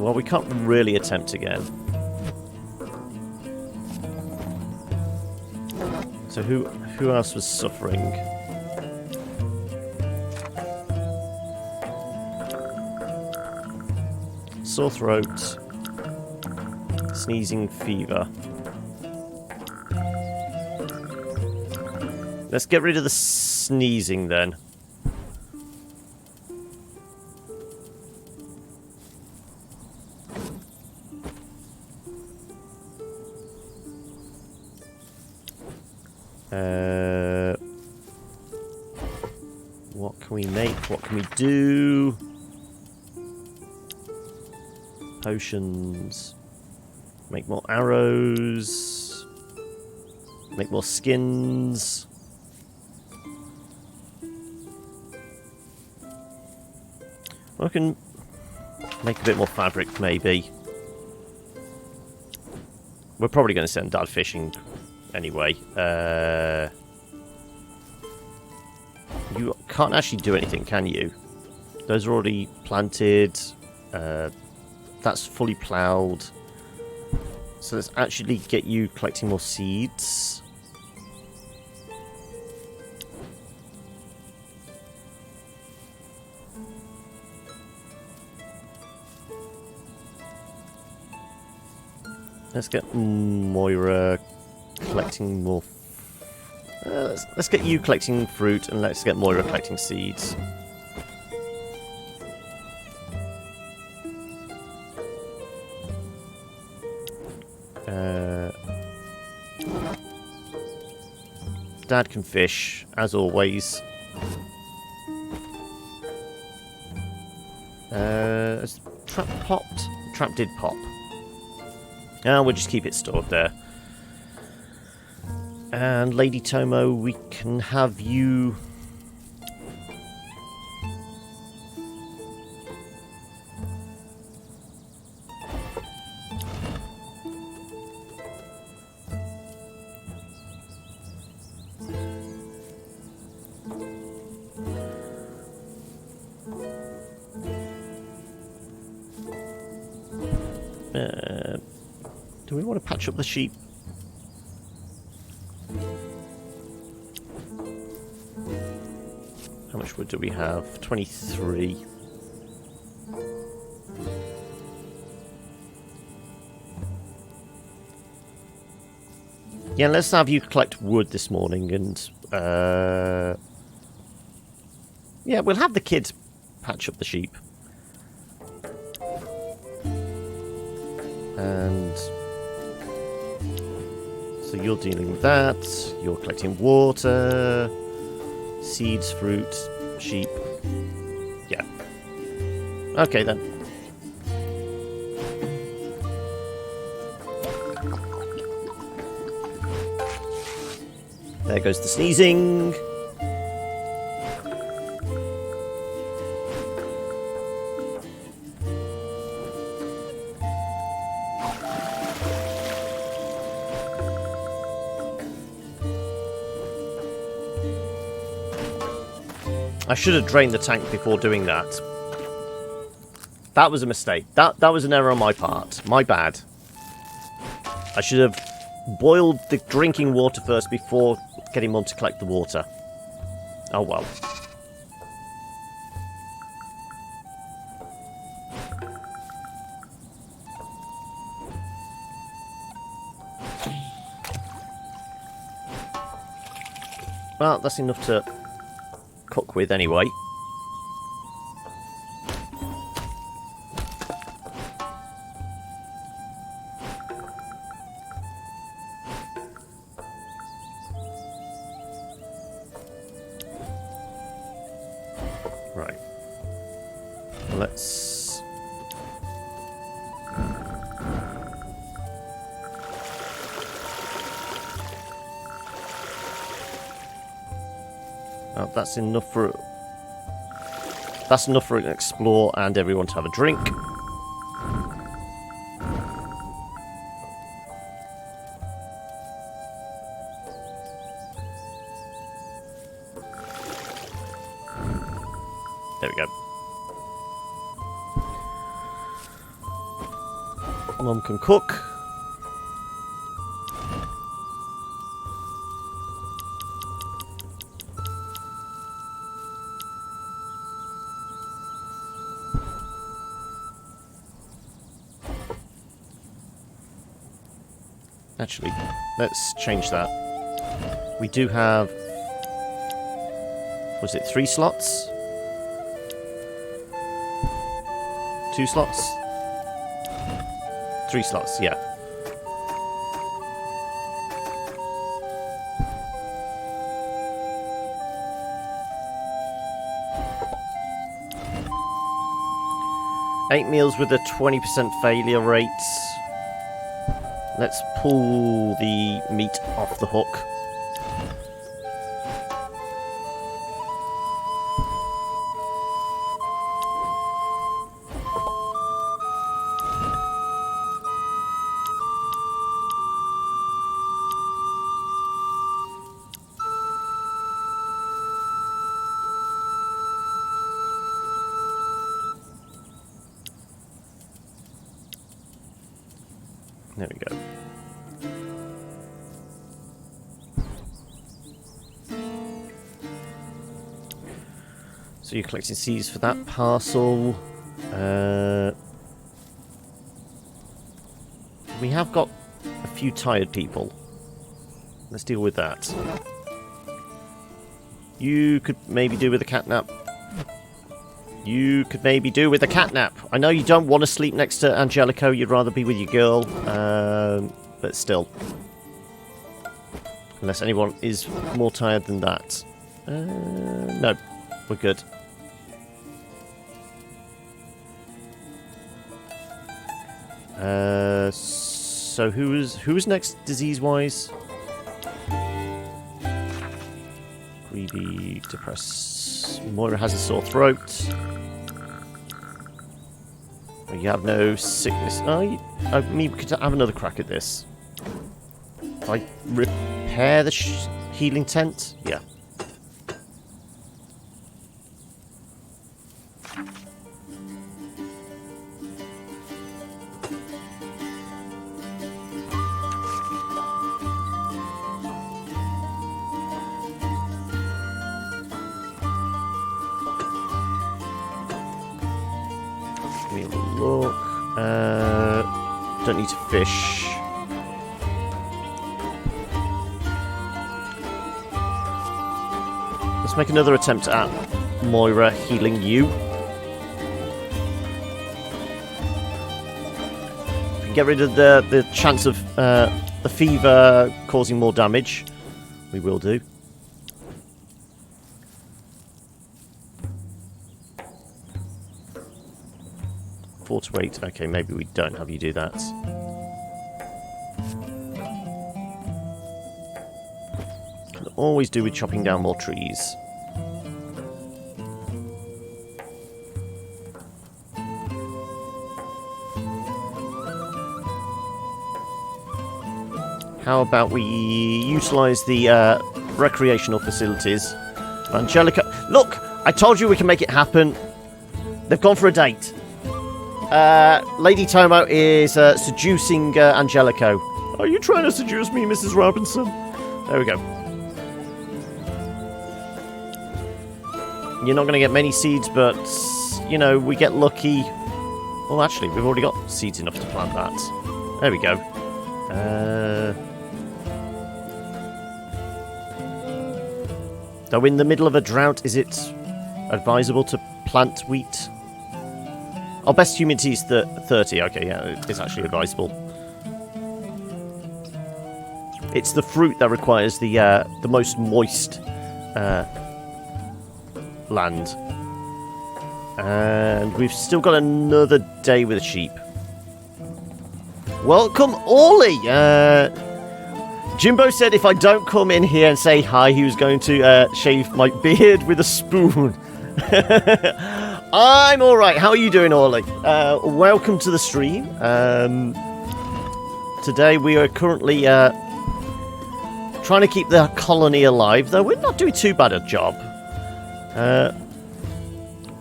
Well, we can't really attempt again. So who else was suffering? Sore throat, sneezing, fever. Let's get rid of the sneezing then. What can we make? What can we do? Potions. Make more arrows. Make more skins. I can make a bit more fabric, maybe. We're probably going to send Dad fishing anyway. You can't actually do anything, can you? Those are already planted. That's fully ploughed. So let's actually get you collecting more seeds. Let's get Moira collecting more. Let's get you collecting fruit, and let's get Moira collecting seeds. Dad can fish, as always. Has the trap popped? The trap did pop. And we'll just keep it stored there. And Lady Tomo, we can have you... do we want to patch up the sheep? How much wood do we have? 23. Yeah, let's have you collect wood this morning, and yeah, we'll have the kids patch up the sheep. And so you're dealing with that. You're collecting water, seeds, fruit, sheep. Yeah. Okay then. There goes the sneezing. I should have drained the tank before doing that. That was a mistake. That was an error on my part. My bad. I should have boiled the drinking water first before getting Mum to collect the water. Oh well. Well, that's enough to cook with anyway. Right. Let's... Oh, that's enough for... That's enough for an explore and everyone to have a drink. There we go. Mum can cook. Actually, let's change that. We do have... Was it 3 slots? 2 slots? 3 slots, yeah. Eight meals with a 20% failure rate. Let's pull the meat off the hook. There we go. So you're collecting seeds for that parcel. We have got a few tired people. Let's deal with that. You could maybe do with a catnap. You could maybe do with a catnap. I know you don't want to sleep next to Angelico. You'd rather be with your girl. But still. Unless anyone is more tired than that. No. We're good. So who's next disease-wise? Greedy, depressed. Moira has a sore throat. You have no sickness. I mean, we could have another crack at this. If I repair the healing tent? Yeah. Look, don't need to fish. make another attempt at Moira healing you. If we can get rid of the chance of the fever causing more damage, we will do. Four to 8. Okay, maybe we don't have you do that. Can always do with chopping down more trees. How about we utilise the recreational facilities? Angelica, look! I told you we can make it happen. They've gone for a date. Lady Tomo is seducing Angelico. Are you trying to seduce me, Mrs. Robinson? There we go. You're not going to get many seeds, but, you know, we get lucky. Well, actually, we've already got seeds enough to plant that. There we go. Though in the middle of a drought, is it advisable to plant wheat? Our best humidity is 30. Okay, yeah, it's actually advisable. It's the fruit that requires the most moist land. And we've still got another day with sheep. Welcome, Orly! Jimbo said if I don't come in here and say hi, he was going to shave my beard with a spoon. I'm alright. How are you doing, Orly? Welcome to the stream. Today we are currently trying to keep the colony alive, though we're not doing too bad a job.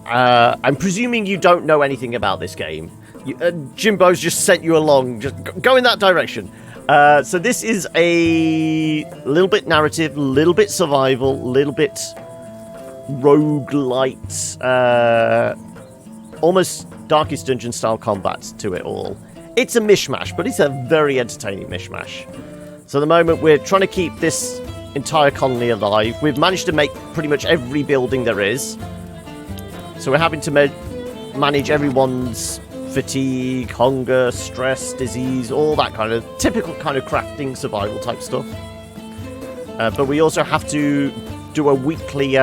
I'm presuming you don't know anything about this game. Jimbo's just sent you along. Just go in that direction. So this is a little bit narrative, a little bit survival, a little bit roguelite, almost Darkest Dungeon style combat to it all. It's a mishmash, but it's a very entertaining mishmash. So at the moment we're trying to keep this entire colony alive. We've managed to make pretty much every building there is. So we're having to manage everyone's fatigue, hunger, stress, disease, all that kind of typical kind of crafting survival type stuff. But we also have to do a weekly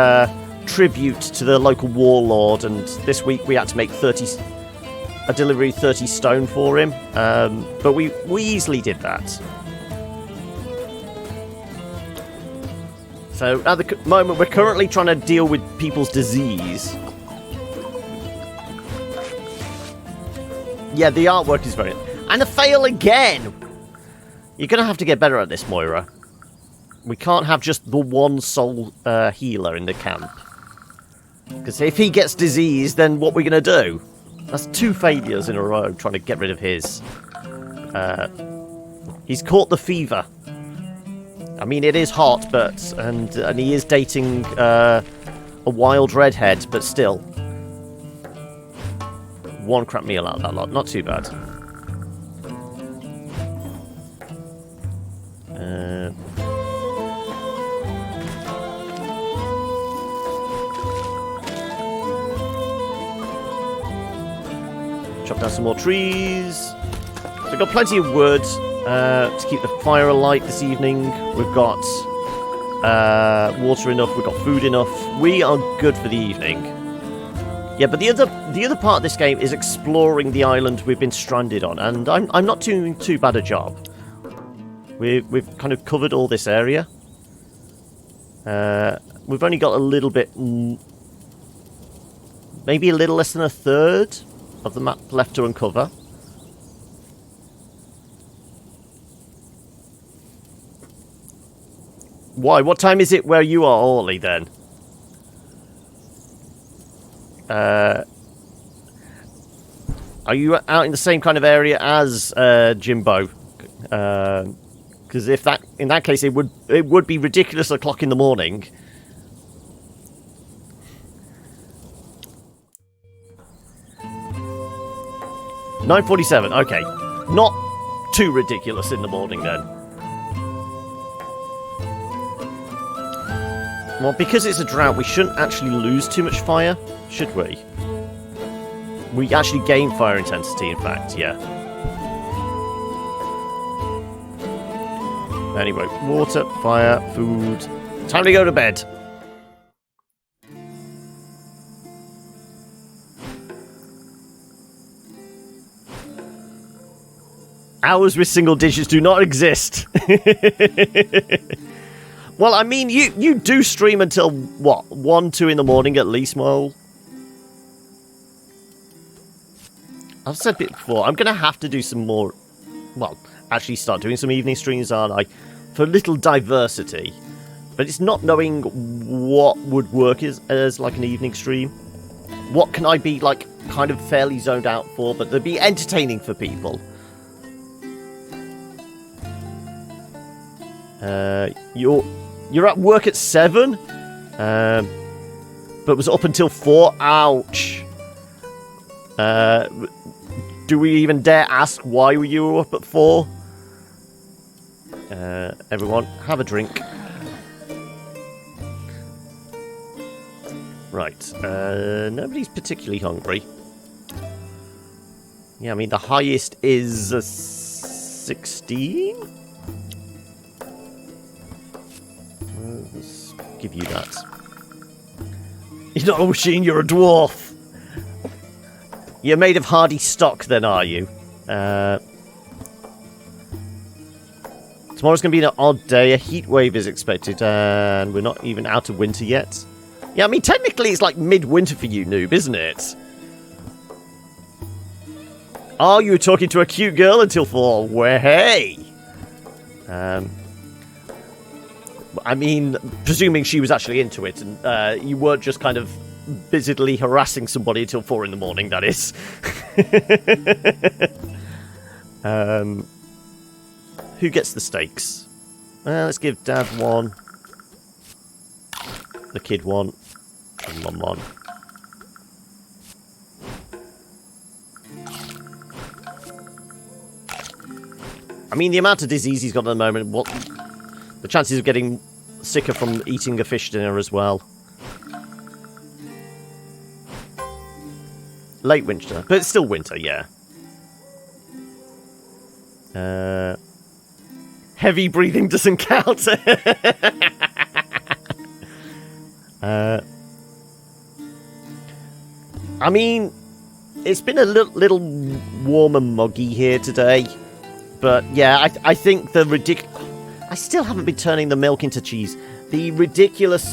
tribute to the local warlord, and this week we had to make a delivery 30 stone for him. But we easily did that. So at the moment we're currently trying to deal with people's disease. Yeah, the artwork is very... And a fail again! You're going to have to get better at this, Moira. We can't have just the one sole healer in the camp. Because if he gets disease, then what are we going to do? That's 2 failures in a row trying to get rid of his. He's caught the fever. I mean, it is hot, but... And he is dating a wild redhead, but still... 1 crap meal out of that lot. Not too bad. Chop down some more trees. So we've got plenty of wood to keep the fire alight this evening. We've got water enough. We've got food enough. We are good for the evening. Yeah, but the other part of this game is exploring the island we've been stranded on, and I'm not doing too bad a job. We've kind of covered all this area. We've only got a little bit, maybe a little less than a third of the map left to uncover. Why? What time is it where you are, Orly, then? Are you out in the same kind of area as Jimbo? Because in that case, it would be ridiculous o'clock in the morning. $9:47. Okay, not too ridiculous in the morning then. Well, because it's a drought, we shouldn't actually lose too much fire, should we? We actually gain fire intensity, in fact, yeah. Anyway, water, fire, food. Time to go to bed. Hours with single digits do not exist. Well, I mean, you do stream until, what, 1, 2 in the morning at least, Mole? I've said it before, I'm going to have to do some more, well, actually start doing some evening streams, aren't I? For a little diversity. But it's not knowing what would work as like an evening stream. What can I be, like, kind of fairly zoned out for, but they'd be entertaining for people. You're at work at 7, but was up until 4. Ouch. Do we even dare ask why you were up at 4? Everyone, have a drink. Right. Nobody's particularly hungry. Yeah, I mean the highest is 16. Let's give you that. You're not a machine, you're a dwarf. You're made of hardy stock, then, are you? Tomorrow's going to be an odd day. A heat wave is expected, and we're not even out of winter yet. Yeah, I mean, technically it's like mid-winter for you, noob, isn't it? Oh, you were talking to a cute girl until 4. Well, hey! I mean, presuming she was actually into it, and you weren't just kind of busily harassing somebody until 4 in the morning, that is. Who gets the steaks? Let's give Dad 1. The kid 1. And Mum 1. I mean, the amount of disease he's got at the moment, what... The chances of getting sicker from eating a fish dinner as well. Late winter, but it's still winter, yeah. Heavy breathing doesn't count. I mean, it's been a little warm and muggy here today. But yeah, I think the I still haven't been turning the milk into cheese. The ridiculous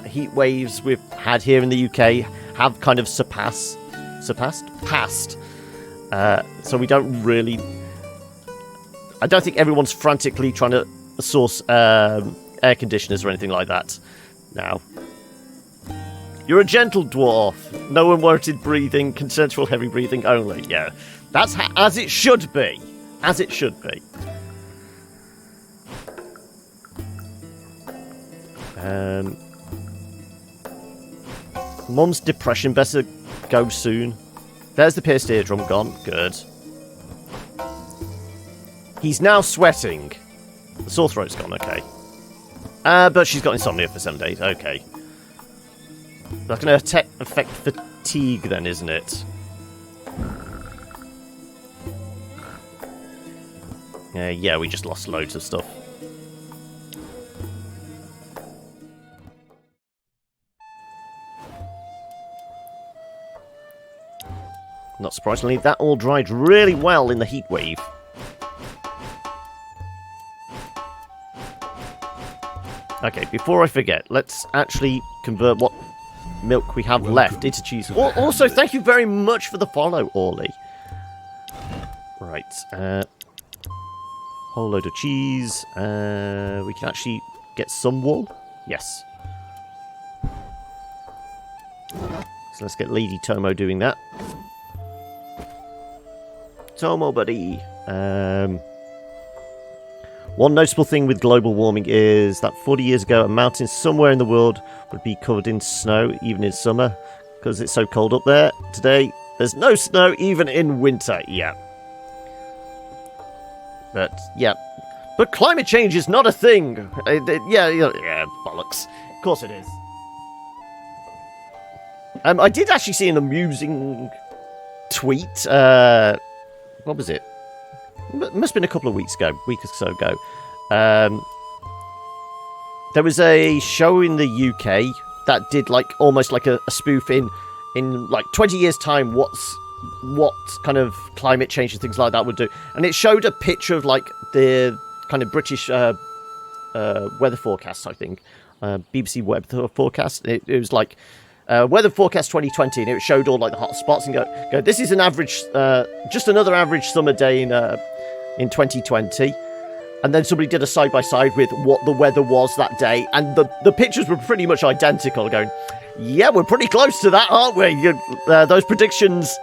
heat waves we've had here in the UK have kind of passed. So we don't really... I don't think everyone's frantically trying to source air conditioners or anything like that now. You're a gentle dwarf. No unwarranted breathing, consensual heavy breathing only. Yeah, that's as it should be. As it should be. Mum's depression better go soon. There's the pierced eardrum gone. Good. He's now sweating. The sore throat's gone, okay. But she's got insomnia for 7 days. Okay. That's going to affect fatigue then, isn't it? Yeah, we just lost loads of stuff. Not surprisingly, that all dried really well in the heat wave. Okay, before I forget, let's actually convert what milk we have left into cheese. Also, thank you very much for the follow, Orly. Right, whole load of cheese. We can actually get some wool. Yes. So let's get Lady Tomo doing that. Tomo, buddy. One noticeable thing with global warming is that 40 years ago, a mountain somewhere in the world would be covered in snow, even in summer, because it's so cold up there. Today, there's no snow, even in winter. Yeah. But, yeah. But climate change is not a thing. Yeah, bollocks. Of course it is. I did actually see an amusing tweet. What was it? It must have been a couple of weeks ago, week or so ago. There was a show in the UK that did like almost like a spoof in like 20 years' time. What kind of climate change and things like that would do, and it showed a picture of like the kind of British weather forecast. I think BBC weather forecast. It was like. Weather forecast 2020, and it showed all like the hot spots, and go. This is an average, just another average summer day in 2020, and then somebody did a side by side with what the weather was that day, and the pictures were pretty much identical. Going, yeah, we're pretty close to that, aren't we? Those predictions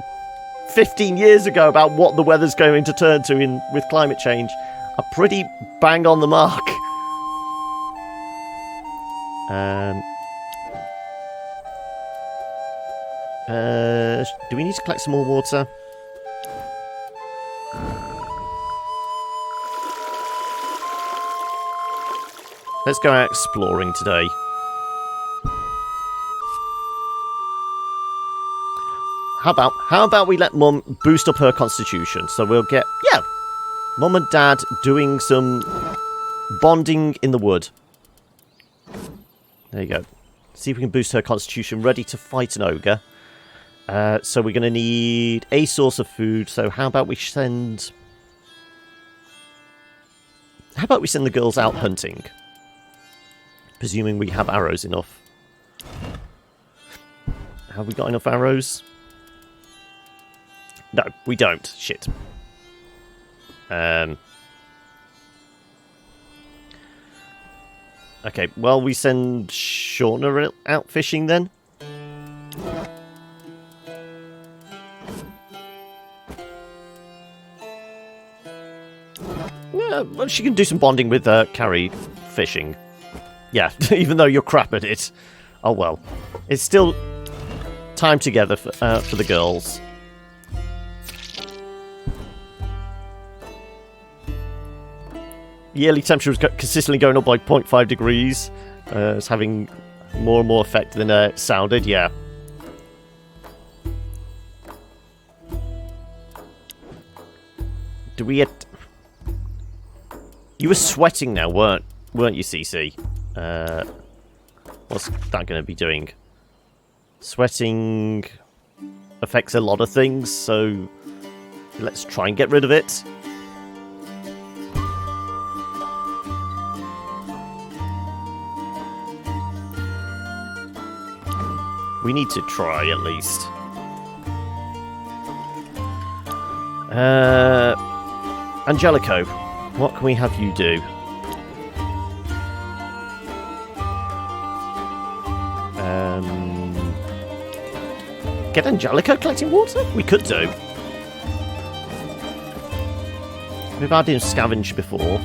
15 years ago about what the weather's going to turn to with climate change are pretty bang on the mark. Do we need to collect some more water? Let's go out exploring today. How about we let Mum boost up her constitution? So we'll get, Mum and Dad doing some bonding in the wood. There you go. See if we can boost her constitution, ready to fight an ogre. So we're going to need a source of food. So how about we send the girls out hunting? Presuming we have arrows enough. Have we got enough arrows? No, we don't. Shit. Okay, well, we send Shauna out fishing then. Yeah, well, she can do some bonding with Carrie fishing. Yeah, even though you're crap at it. Oh well. It's still time together for the girls. Yearly temperature was consistently going up by 0.5 degrees. It's having more and more effect than it sounded, yeah. Do we... You were sweating now, weren't you, CC? What's that going to be doing? Sweating affects a lot of things, so let's try and get rid of it. We need to try, at least. Angelico, what can we have you do? Get Angelico collecting water? We could do. We've had him scavenge before.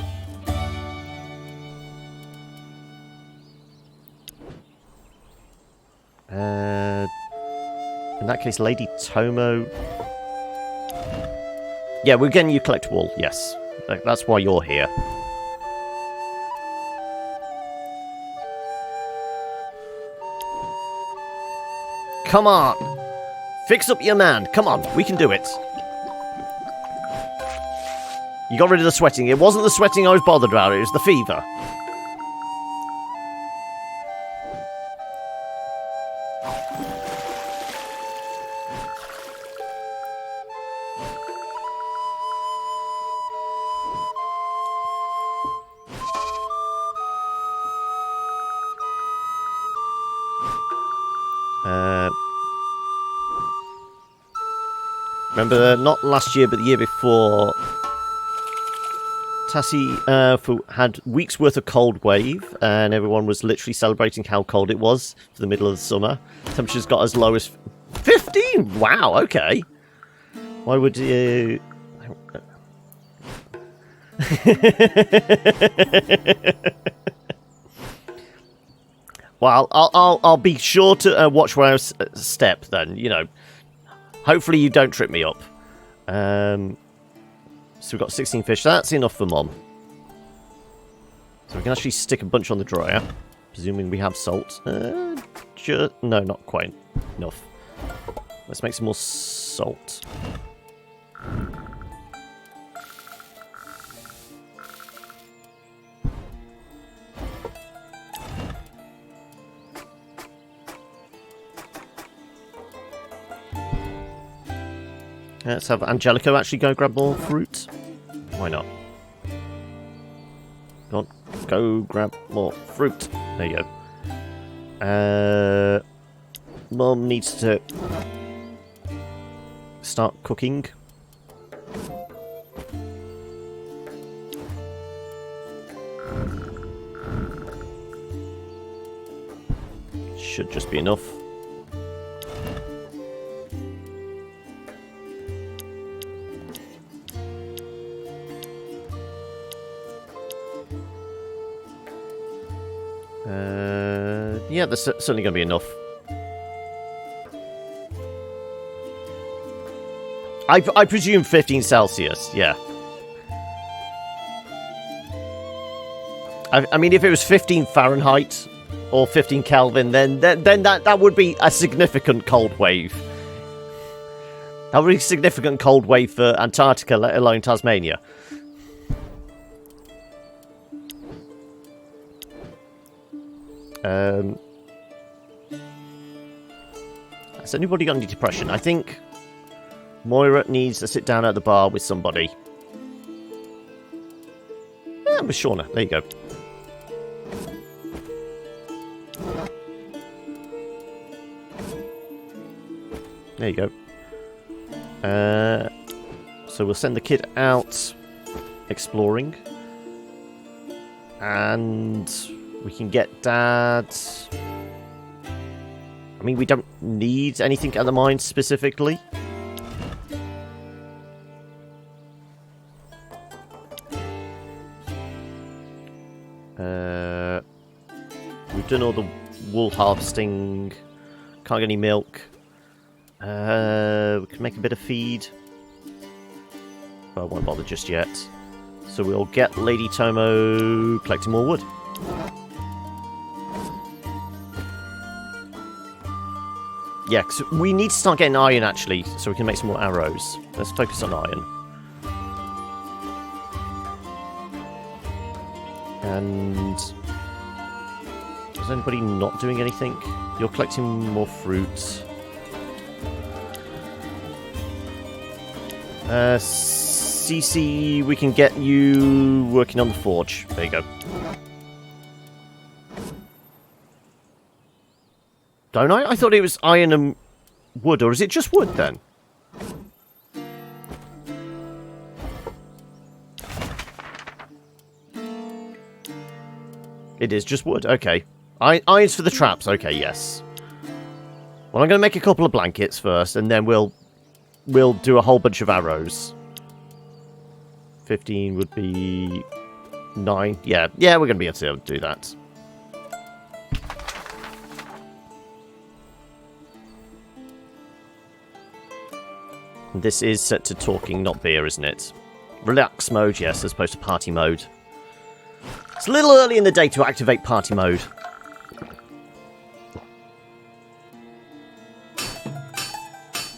In that case, Lady Tomo... Yeah, we're getting you collect wool, yes. That's why you're here. Come on! Fix up your man! Come on, we can do it. You got rid of the sweating. It wasn't the sweating I was bothered about, it was the fever. Remember, not last year, but the year before, Tassie had weeks' worth of cold wave, and everyone was literally celebrating how cold it was for the middle of the summer. Temperatures got as low as 15! Wow, okay. Why would you... Well, I'll be sure to watch where I step then, you know. Hopefully you don't trip me up. So we've got 16 fish. That's enough for Mom. So we can actually stick a bunch on the dryer. Presuming we have salt. No, not quite enough. Let's make some more salt. Let's have Angelico actually go grab more fruit. Why not? Go on, go grab more fruit. There you go. Mum needs to start cooking. Should just be enough. Yeah, there's certainly going to be enough. I presume 15 Celsius, yeah. I mean, if it was 15 Fahrenheit or 15 Kelvin, then that would be a significant cold wave. That would be a significant cold wave for Antarctica, let alone Tasmania. Has anybody got any depression? I think Moira needs to sit down at the bar with somebody. Yeah, with Shauna. There you go. There you go. So we'll send the kid out exploring. And we can get Dad... I mean, we don't need anything at the mine specifically. We've done all the wool harvesting. Can't get any milk. We can make a bit of feed. But I won't bother just yet. So we'll get Lady Tomo collecting more wood. Yeah, because we need to start getting iron, actually, so we can make some more arrows. Let's focus on iron. And... is anybody not doing anything? You're collecting more fruit. Cece, we can get you working on the forge. There you go. Don't I? I thought it was iron and wood, or is it just wood then? It is just wood, okay. Irons for the traps, okay, yes. Well, I'm going to make a couple of blankets first, and then we'll do a whole bunch of arrows. 15 would be 9. Yeah, we're going to be able to do that. This is set to talking, not beer, isn't it? Relax mode, yes, as opposed to party mode. It's a little early in the day to activate party mode.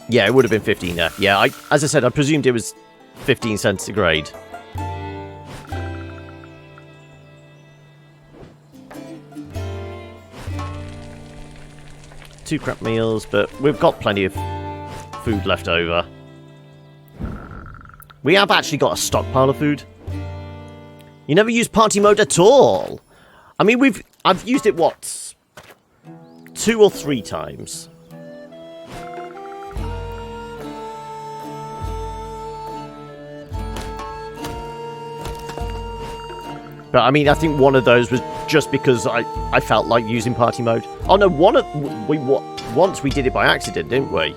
Yeah, it would have been 15 there. Yeah, as I said, I presumed it was 15 centigrade. Two crap meals, but we've got plenty of food left over. We have actually got a stockpile of food. You never use party mode at all. I mean, I've used it, what? 2 or 3 times. But I mean, I think one of those was just because I felt like using party mode. Oh no, once we did it by accident, didn't we?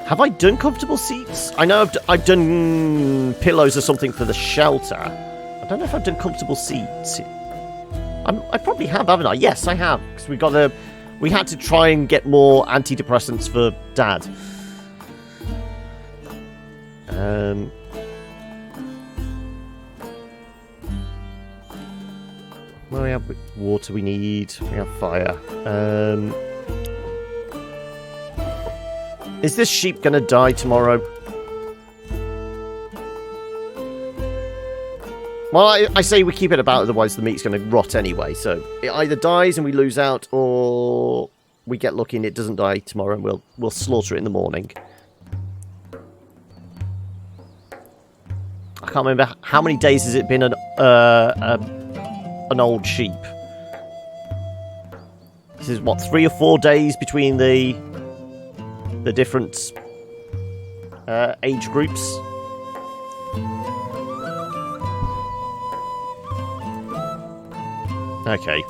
Have I done comfortable seats? I know I've done pillows or something for the shelter. I don't know if I've done comfortable seats. I probably have, haven't I? Yes, I have. Because we had to try and get more antidepressants for Dad. Well, we have water we need. We have fire. Is this sheep going to die tomorrow? Well, I say we keep it about, otherwise the meat's going to rot anyway. So it either dies and we lose out, or we get lucky and it doesn't die tomorrow and we'll slaughter it in the morning. I can't remember how many days has it been an old sheep. This is what, 3 or 4 days between the different age groups. Okay,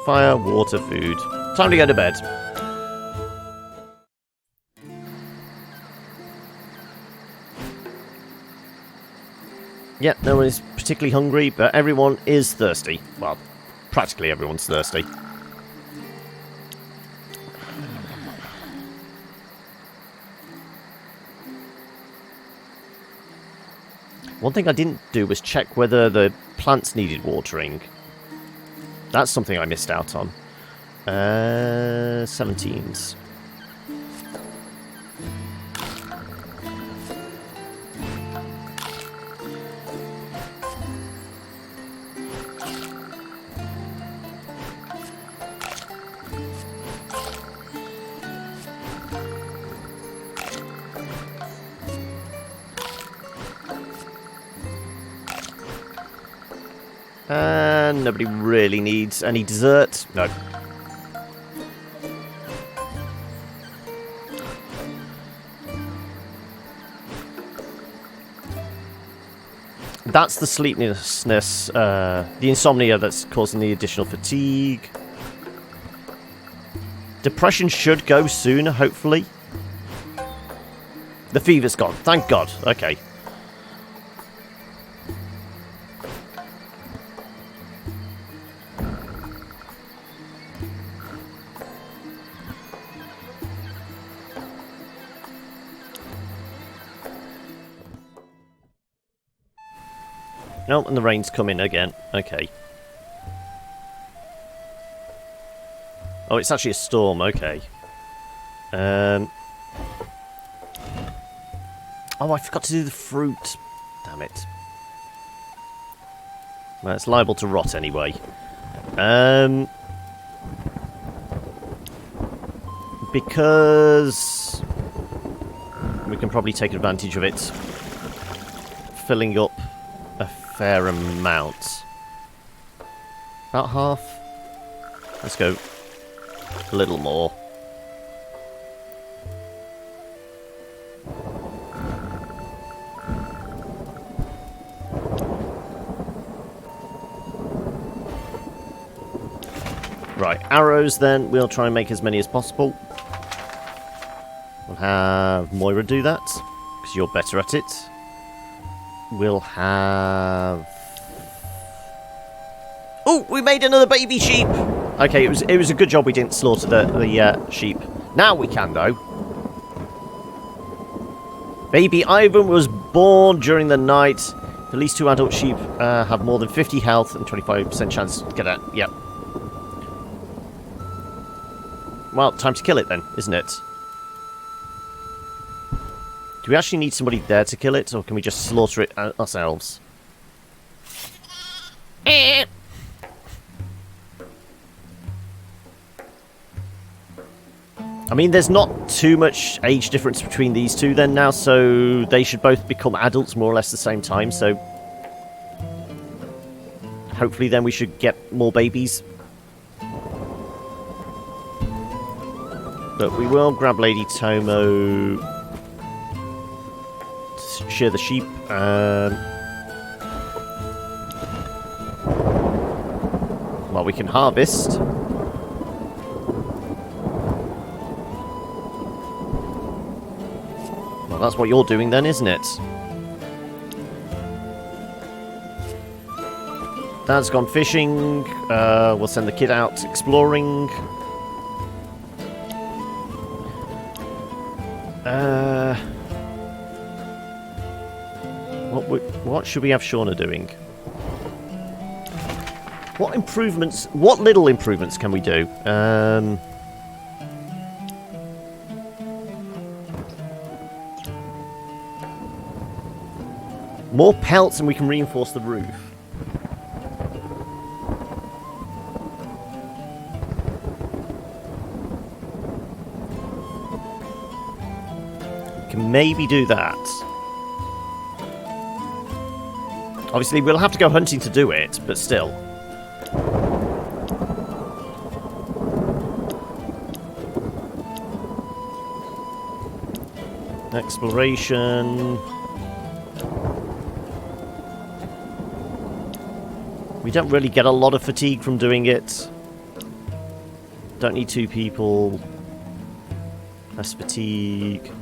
fire, water, food. Time to go to bed. Yep, no one is particularly hungry, but everyone is thirsty. Well, practically everyone's thirsty. One thing I didn't do was check whether the plants needed watering. That's something I missed out on. 17s. And nobody really needs any dessert. No. That's the sleeplessness, the insomnia that's causing the additional fatigue. Depression should go sooner, hopefully. The fever's gone. Thank God. Okay. No, and the rain's coming again. Okay. Oh, it's actually a storm. Okay. Oh, I forgot to do the fruit. Damn it. Well, it's liable to rot anyway. Because we can probably take advantage of it. Filling up a fair amount. About half. Let's go a little more. Right, arrows then. We'll try and make as many as possible. We'll have Moira do that, because you're better at it. We'll have... Oh, we made another baby sheep! Okay, it was a good job we didn't slaughter the sheep. Now we can, though. Baby Ivan was born during the night. At least 2 adult sheep have more than 50 health and 25% chance to get out. Yep. Well, time to kill it then, isn't it? Do we actually need somebody there to kill it, or can we just slaughter it ourselves? I mean, there's not too much age difference between these two then now, so they should both become adults more or less at the same time, so... Hopefully then we should get more babies. But we will grab Lady Tomo... shear the sheep. Well, we can harvest. Well, that's what you're doing then, isn't it? Dad's gone fishing. We'll send the kid out exploring. What should we have Shauna doing? What improvements... What little improvements can we do? More pelts and we can reinforce the roof. We can maybe do that. Obviously, we'll have to go hunting to do it, but still. Exploration. We don't really get a lot of fatigue from doing it. Don't need 2 people. Less fatigue.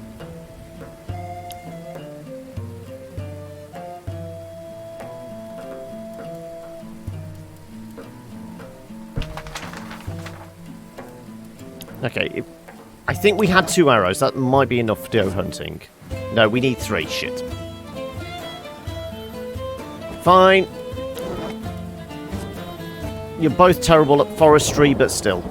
Okay, I think we had 2 arrows. That might be enough to go hunting. No, we need 3. Shit. Fine. You're both terrible at forestry, but still.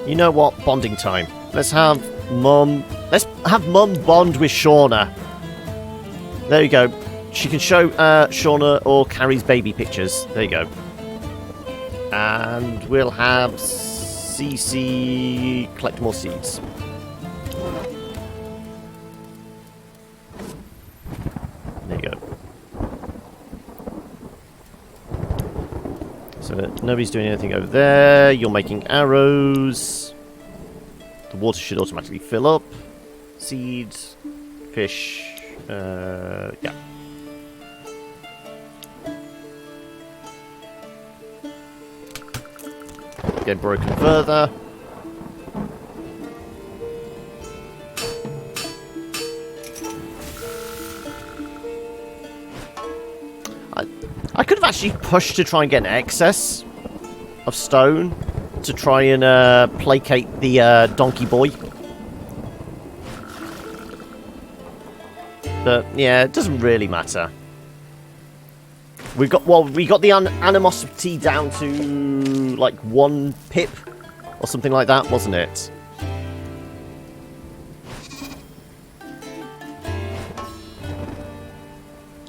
You know what? Bonding time. Let's have Mum bond with Shauna. There you go. She can show Shauna or Carrie's baby pictures. There you go. And we'll have CC collect more seeds. There you go. So nobody's doing anything over there. You're making arrows. The water should automatically fill up. Seeds, fish, yeah. Get broken further. I could have actually pushed to try and get an excess of stone to try and placate the donkey boy. But yeah, it doesn't really matter. We got the animosity down to like 1 pip or something like that, wasn't it?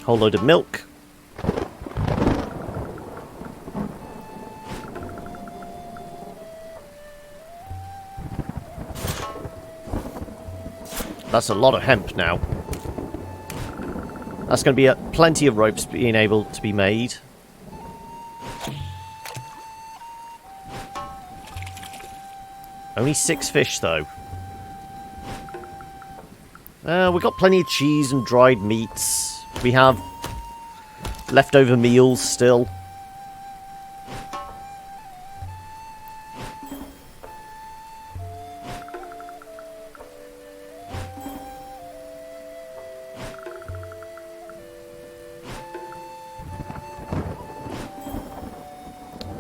Whole load of milk. That's a lot of hemp now. That's going to be plenty of ropes being able to be made. Only 6 fish, though. We've got plenty of cheese and dried meats. We have leftover meals still.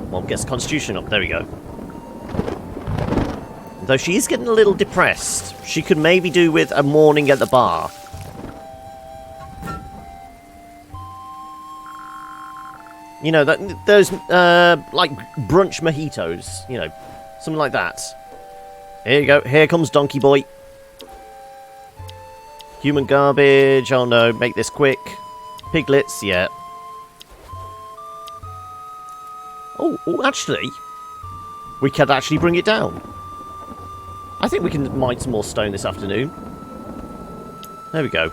Mom gets constitution up. There we go. Though she is getting a little depressed. She could maybe do with a morning at the bar. You know, those, like, brunch mojitos. You know, something like that. Here you go. Here comes Donkey Boy. Human garbage. Oh no, make this quick. Piglets, yeah. Oh, actually, we could actually bring it down. I think we can mine some more stone this afternoon. There we go.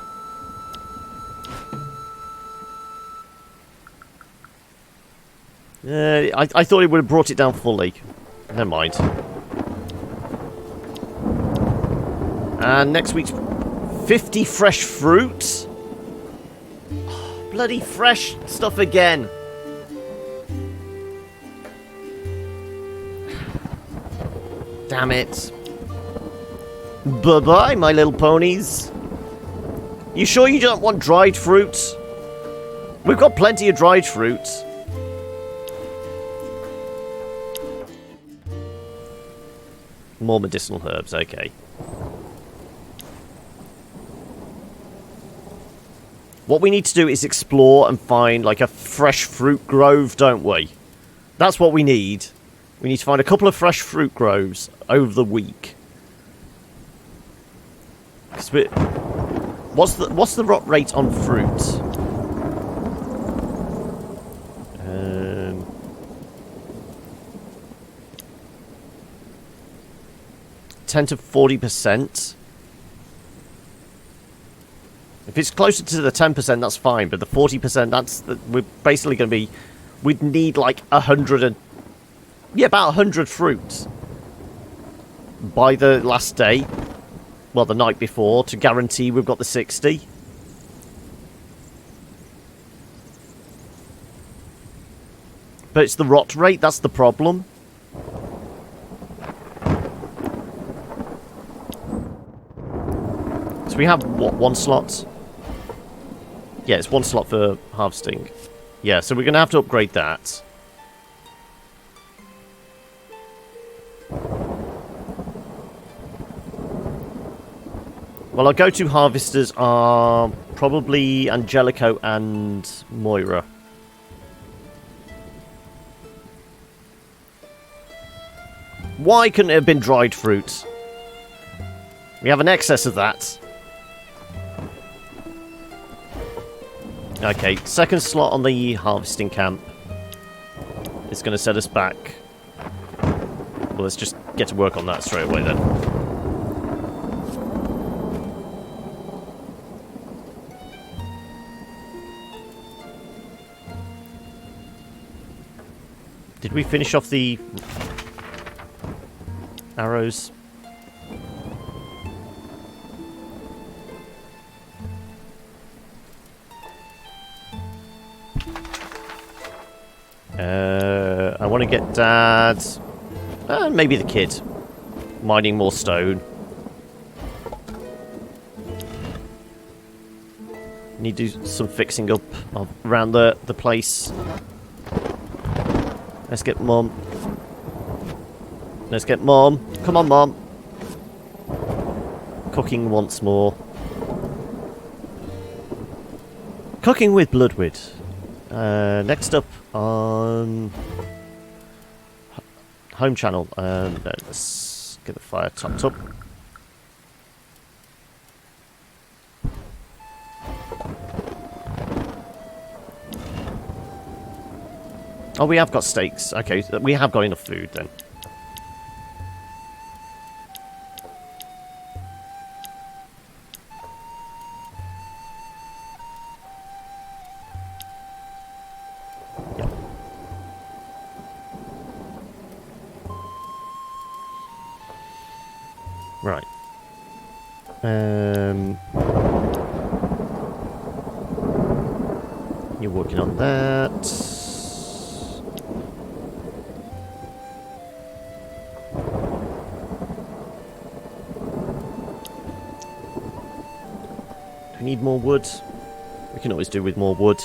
I thought it would have brought it down fully. Never mind. And next week's 50 fresh fruit. Oh, bloody fresh stuff again. Damn it. Bye-bye, my little ponies. You sure you don't want dried fruit? We've got plenty of dried fruit. More medicinal herbs, okay. What we need to do is explore and find, like, a fresh fruit grove, don't we? That's what we need. We need to find a couple of fresh fruit groves over the week. What's the rot rate on fruit? 10 to 40%. If it's closer to the 10%, that's fine. But the 40%, we're basically going to be. We'd need like 100 and about 100 fruits by the last day. Well, the night before, to guarantee we've got the 60. But it's the rot rate, that's the problem. So we have, what, one slot? Yeah, it's one slot for harvesting. Yeah, so we're going to have to upgrade that. Well, our go-to harvesters are probably Angelico and Moira. Why couldn't it have been dried fruit? We have an excess of that. Okay, second slot on the harvesting camp. It's going to set us back. Well, let's just get to work on that straight away then. Did we finish off the arrows? I want to get Dad, maybe the kid, mining more stone. Need to do some fixing up around the place. Let's get Mum. Let's get Mum. Come on, Mum. Cooking once more. Cooking with Blodeuwedd. Next up on home channel. Let's get the fire topped up. Oh, we have got steaks. Okay, we have got enough food then. Yep. Right. You're working on that. Need more wood. We can always do with more wood.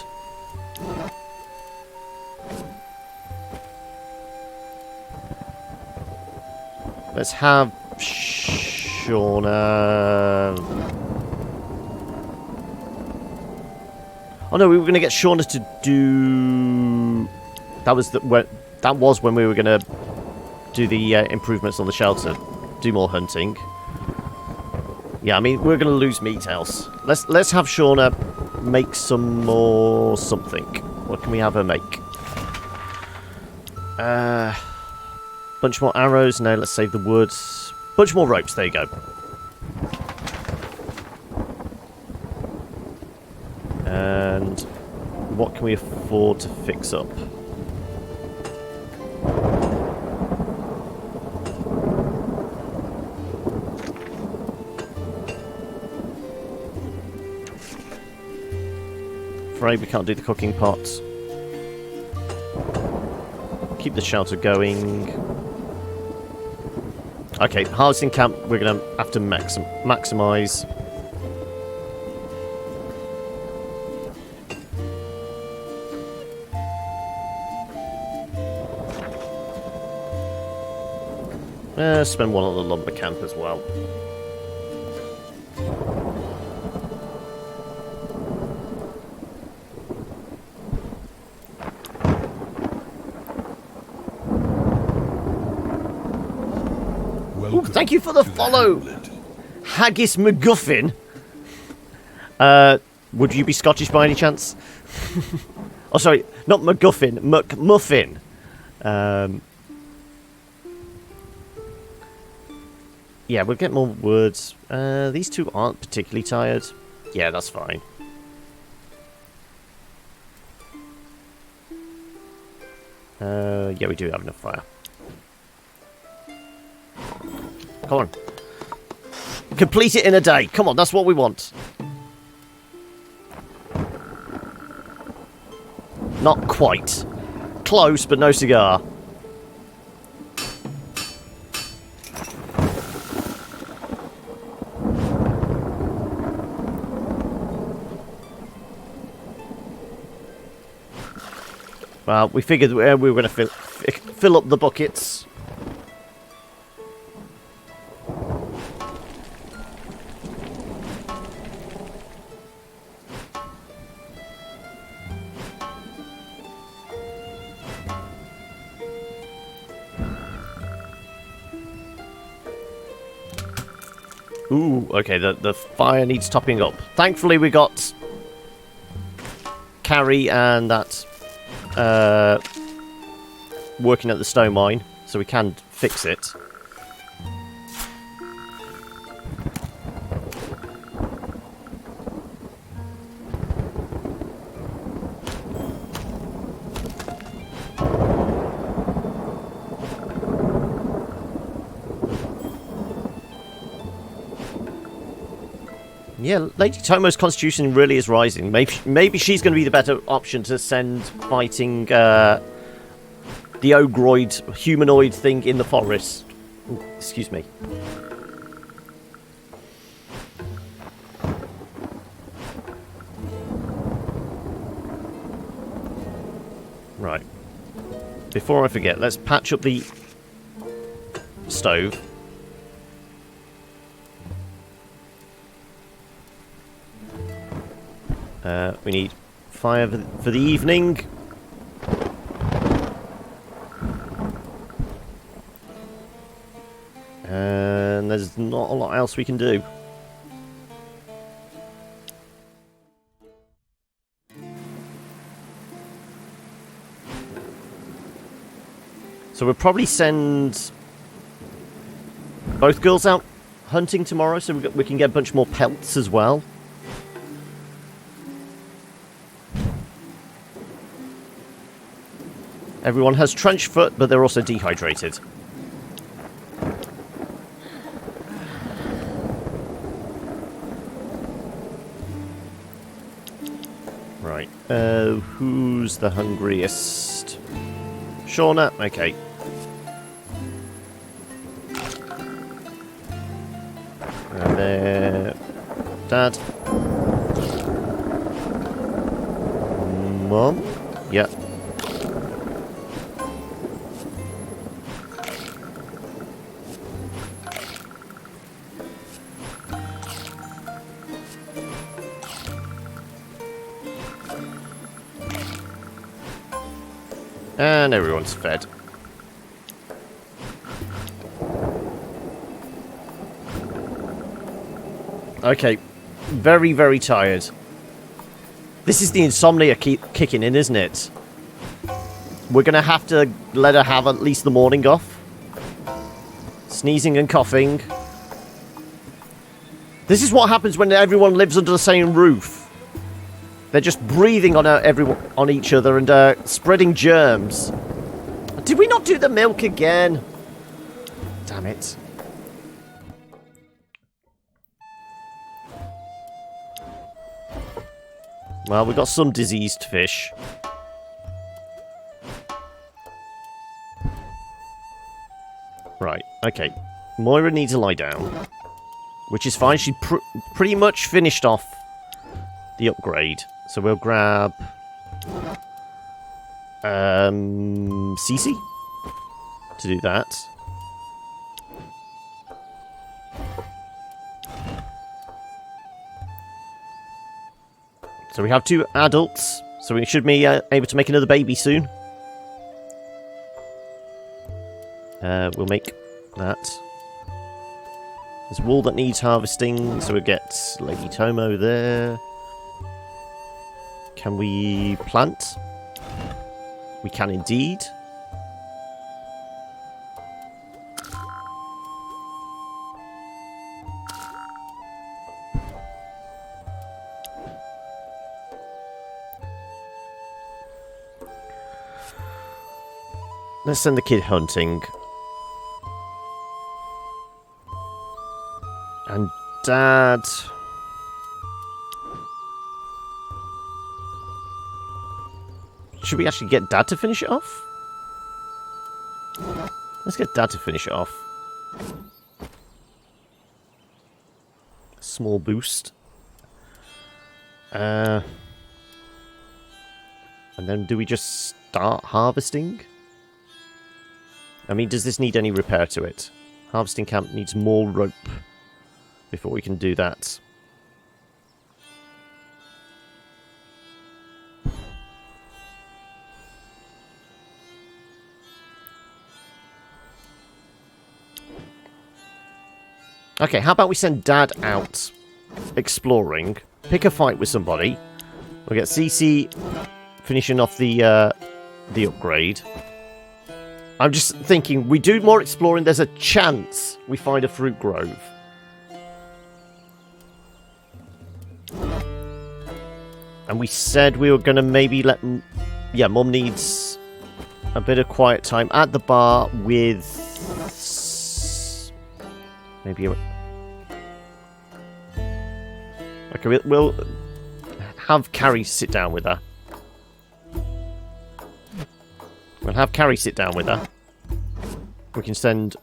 Let's have Shauna. Oh no, we were going to get Shauna to do. That was when we were going to do the improvements on the shelter, do more hunting. Yeah, I mean, we're going to lose meat else. Let's have Shauna make some more something. What can we have her make? Bunch more arrows. No, let's save the wood. Bunch more ropes. There you go. And what can we afford to fix up? Afraid we can't do the cooking pots. Keep the shelter going. Okay, harvesting camp, we're going to have to maximize. Spend one on the lumber camp as well. Ooh, thank you for the follow, Haggis McGuffin. Would you be Scottish by any chance? Oh, sorry, not McGuffin, McMuffin. Yeah, we'll get more words. These two aren't particularly tired. Yeah, that's fine. Yeah, we do have enough fire. Come on. Complete it in a day. Come on, that's what we want. Not quite. Close, but no cigar. Well, we figured we were going to fill up the buckets. Ooh, okay, the fire needs topping up. Thankfully we got Carrie and that working at the stone mine, so we can fix it. Yeah, Lady Tomo's constitution really is rising. Maybe she's going to be the better option to send fighting the ogroid humanoid thing in the forest. Ooh, excuse me. Right. Before I forget, let's patch up the stove. We need fire for the evening. And there's not a lot else we can do. So we'll probably send both girls out hunting tomorrow so we can get a bunch more pelts as well. Everyone has trench foot, but they're also dehydrated. Right. Who's the hungriest? Shauna? Okay. And there... Dad? Mom? Yep. And everyone's fed. Okay. Very, very tired. This is the insomnia kicking in, isn't it? We're going to have to let her have at least the morning off. Sneezing and coughing. This is what happens when everyone lives under the same roof. They're just breathing on on each other and spreading germs. Did we not do the milk again? Damn it. Well, we got some diseased fish. Right, okay. Moira needs to lie down. Which is fine. She pretty much finished off the upgrade. So we'll grab Cece to do that. So we have 2 adults, so we should be able to make another baby soon. We'll make that. There's wool that needs harvesting, so we'll get Lady Tomo there. Can we plant? We can indeed. Let's send the kid hunting. And Dad... Should we actually get Dad to finish it off? Let's get Dad to finish it off. Small boost. And then do we just start harvesting? I mean, does this need any repair to it? Harvesting camp needs more rope before we can do that. Okay, how about we send Dad out exploring, pick a fight with somebody. We'll get CC finishing off the upgrade. I'm just thinking, we do more exploring, there's a chance we find a fruit grove. And we said we were going to maybe let... Yeah, Mum needs a bit of quiet time at the bar with... Maybe... Okay, we'll have Carrie sit down with her. We'll have Carrie sit down with her. We can send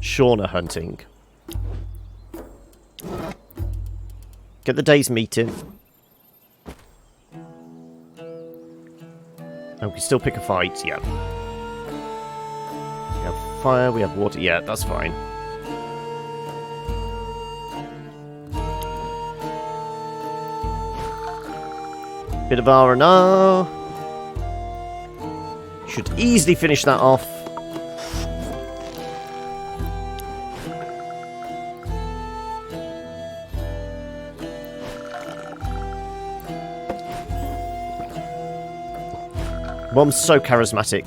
Shauna hunting. Get the day's meeting. And we can still pick a fight, yeah. We have fire, we have water, yeah, that's fine. Bit of R&R. Should easily finish that off. Mum's so charismatic.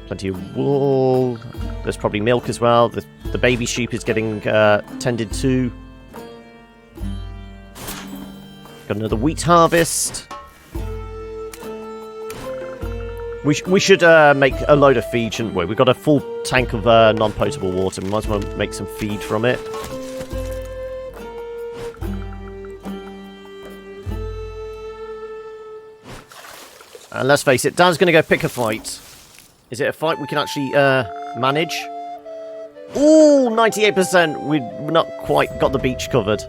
Plenty of wool. There's probably milk as well. The baby sheep is getting tended to. Got another wheat harvest. We should make a load of feed, shouldn't we? We've got a full tank of non-potable water. We might as well make some feed from it. And let's face it, Dan's going to go pick a fight. Is it a fight we can actually manage? Ooh, 98%. We've not quite got the beach covered.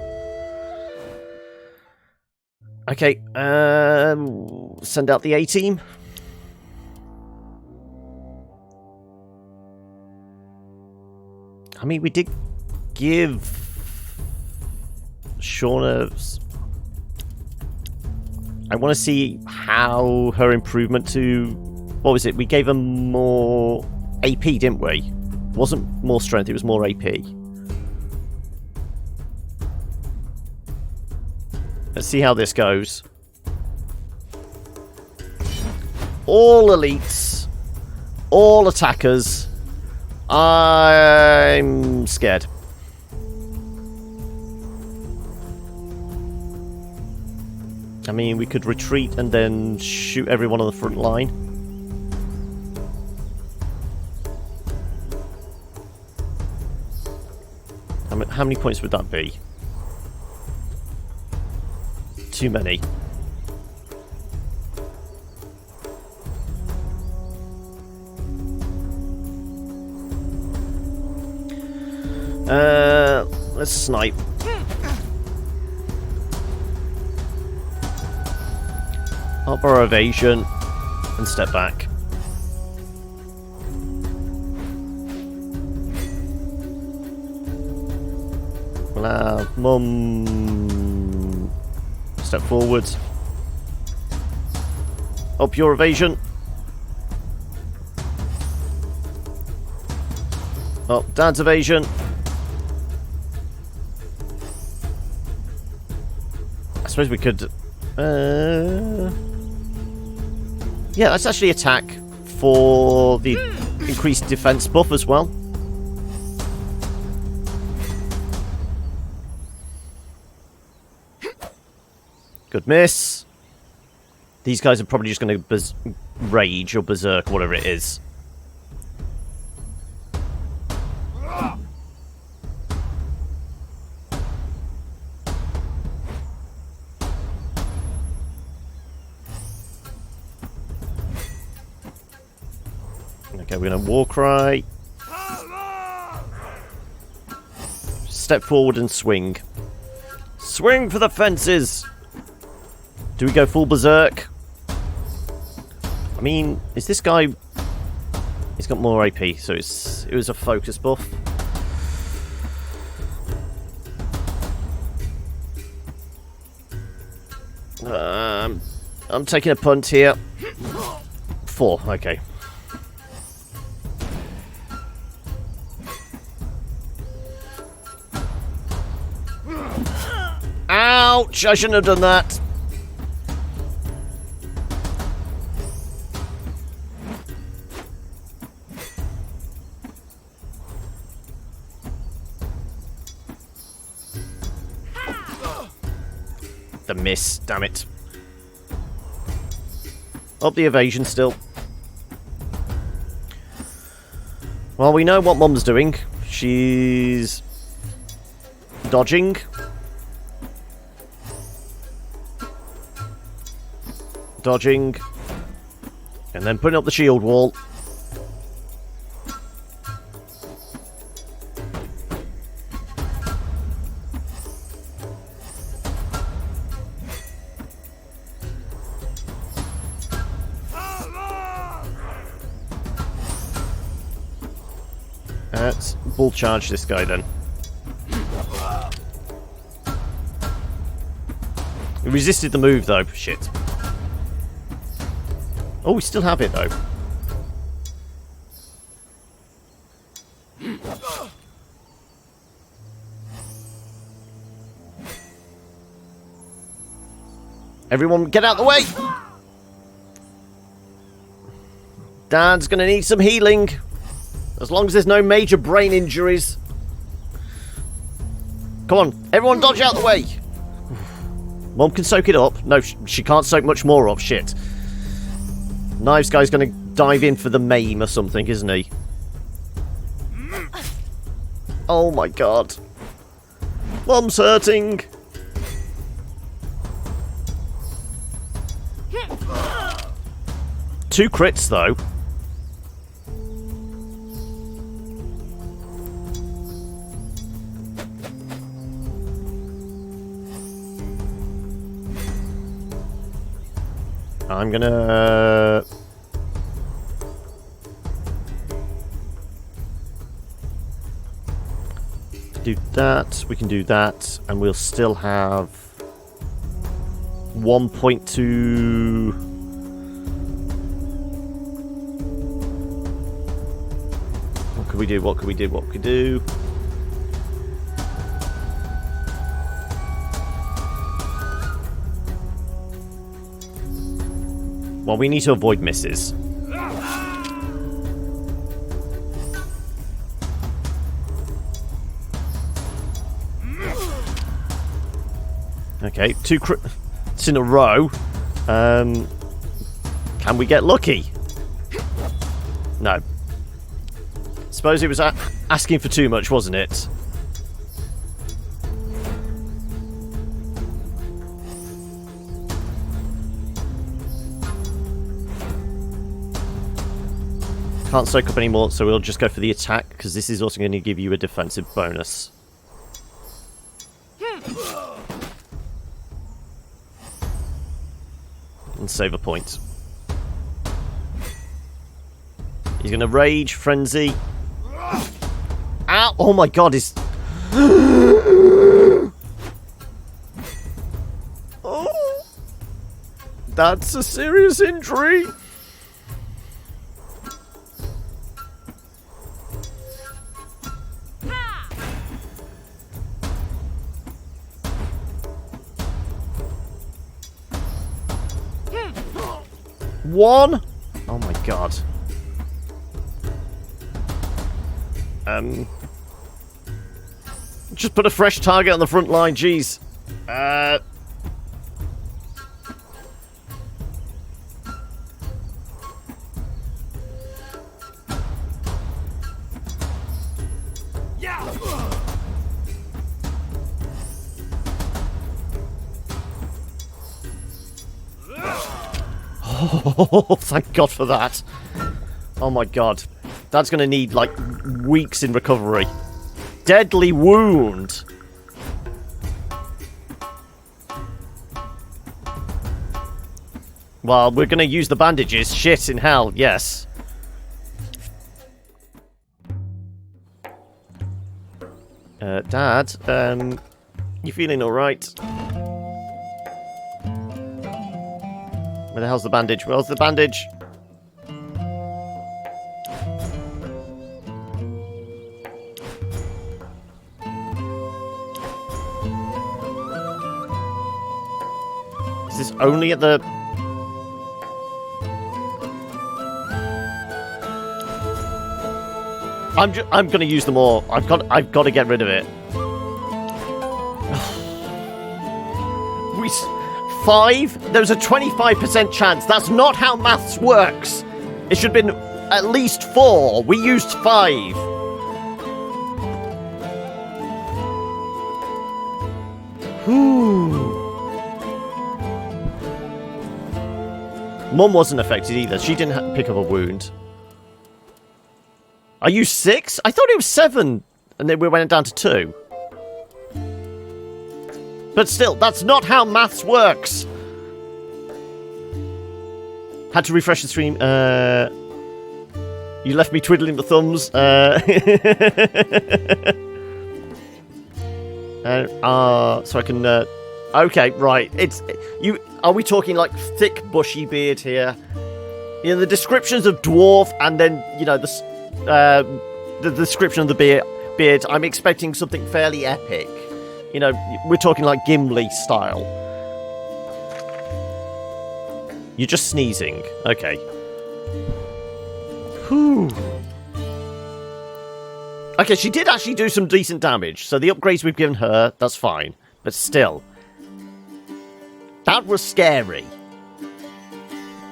Okay, send out the A-team. I mean, we did give Shauna's... I want to see how her improvement to... What was it? We gave her more AP, didn't we? It wasn't more strength, it was more AP. Let's see how this goes. All elites. All attackers. I'm scared. I mean, we could retreat and then shoot everyone on the front line. How many points would that be? Too many. Let's snipe. Up our evasion and step back. We'll have Mum step forward. Up your evasion. Up Dad's evasion. I suppose we could... yeah, let's actually attack for the increased defense buff as well. Good miss. These guys are probably just going to rage or berserk, whatever it is. Okay, we're going to war cry. Step forward and swing. Swing for the fences! Do we go full berserk? I mean, is this guy... He's got more AP, so it was a focus buff. I'm taking a punt here. 4, okay. Ouch! I shouldn't have done that. The miss, damn it. Up the evasion still. Well, we know what Mum's doing. She's dodging. Dodging. And then putting up the shield wall. Let's bull charge this guy then. He resisted the move though. Shit. Oh, we still have it though. Everyone get out of the way! Dad's gonna need some healing. As long as there's no major brain injuries. Come on, everyone dodge out the way! Mum can soak it up. No, she can't soak much more up. Shit. Knives guy's gonna dive in for the maim or something, isn't he? Oh my god. Mum's hurting. Two crits though. I'm gonna... do that, we can do that, and we'll still have 1.2... What could we do, what could we do, what could we do? Well, we need to avoid misses. Okay, 2 crits in a row. Can we get lucky? No. Suppose it was asking for too much, wasn't it? Can't soak up anymore, so we'll just go for the attack, because this is also going to give you a defensive bonus. And save a point. He's going to rage, frenzy. Ow! Oh my god, he's... That's a serious injury. One. Oh my god. Just put a fresh target on the front line, jeez. Oh, thank God for that. Oh my god. That's going to need, like, weeks in recovery. Deadly wound. Well, we're going to use the bandages. Shit in hell, yes. Dad, you feeling alright? Where the hell's the bandage? Where's the bandage? Is this only at the... I'm gonna use them all. I've got to get rid of it. We 5? There's a 25% chance. That's not how maths works. It should have been at least 4. We used 5. Whew. Mum wasn't affected either. She didn't pick up a wound. Are you 6? I thought it was 7, and then we went down to 2. But still, that's not how maths works. Had to refresh the stream. You left me twiddling the thumbs. So I can. Okay, right. It's you. Are we talking like thick, bushy beard here? You know, the descriptions of dwarf, and then the description of the beard. I'm expecting something fairly epic. You know, we're talking like Gimli style. You're just sneezing. Okay. Whew. Okay, she did actually do some decent damage. So the upgrades we've given her, that's fine. But still. That was scary.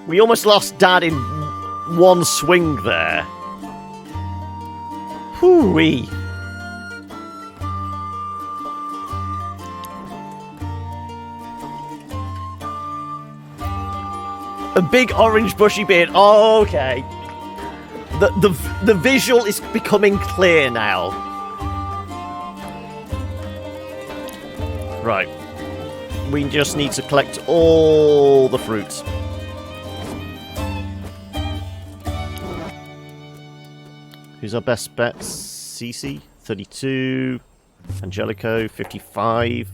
We almost lost Dad in one swing there. Whoo-wee. A big orange bushy beard. Oh, okay. The visual is becoming clear now. Right. We just need to collect all the fruits. Who's our best bet? Cece, 32. Angelico, 55.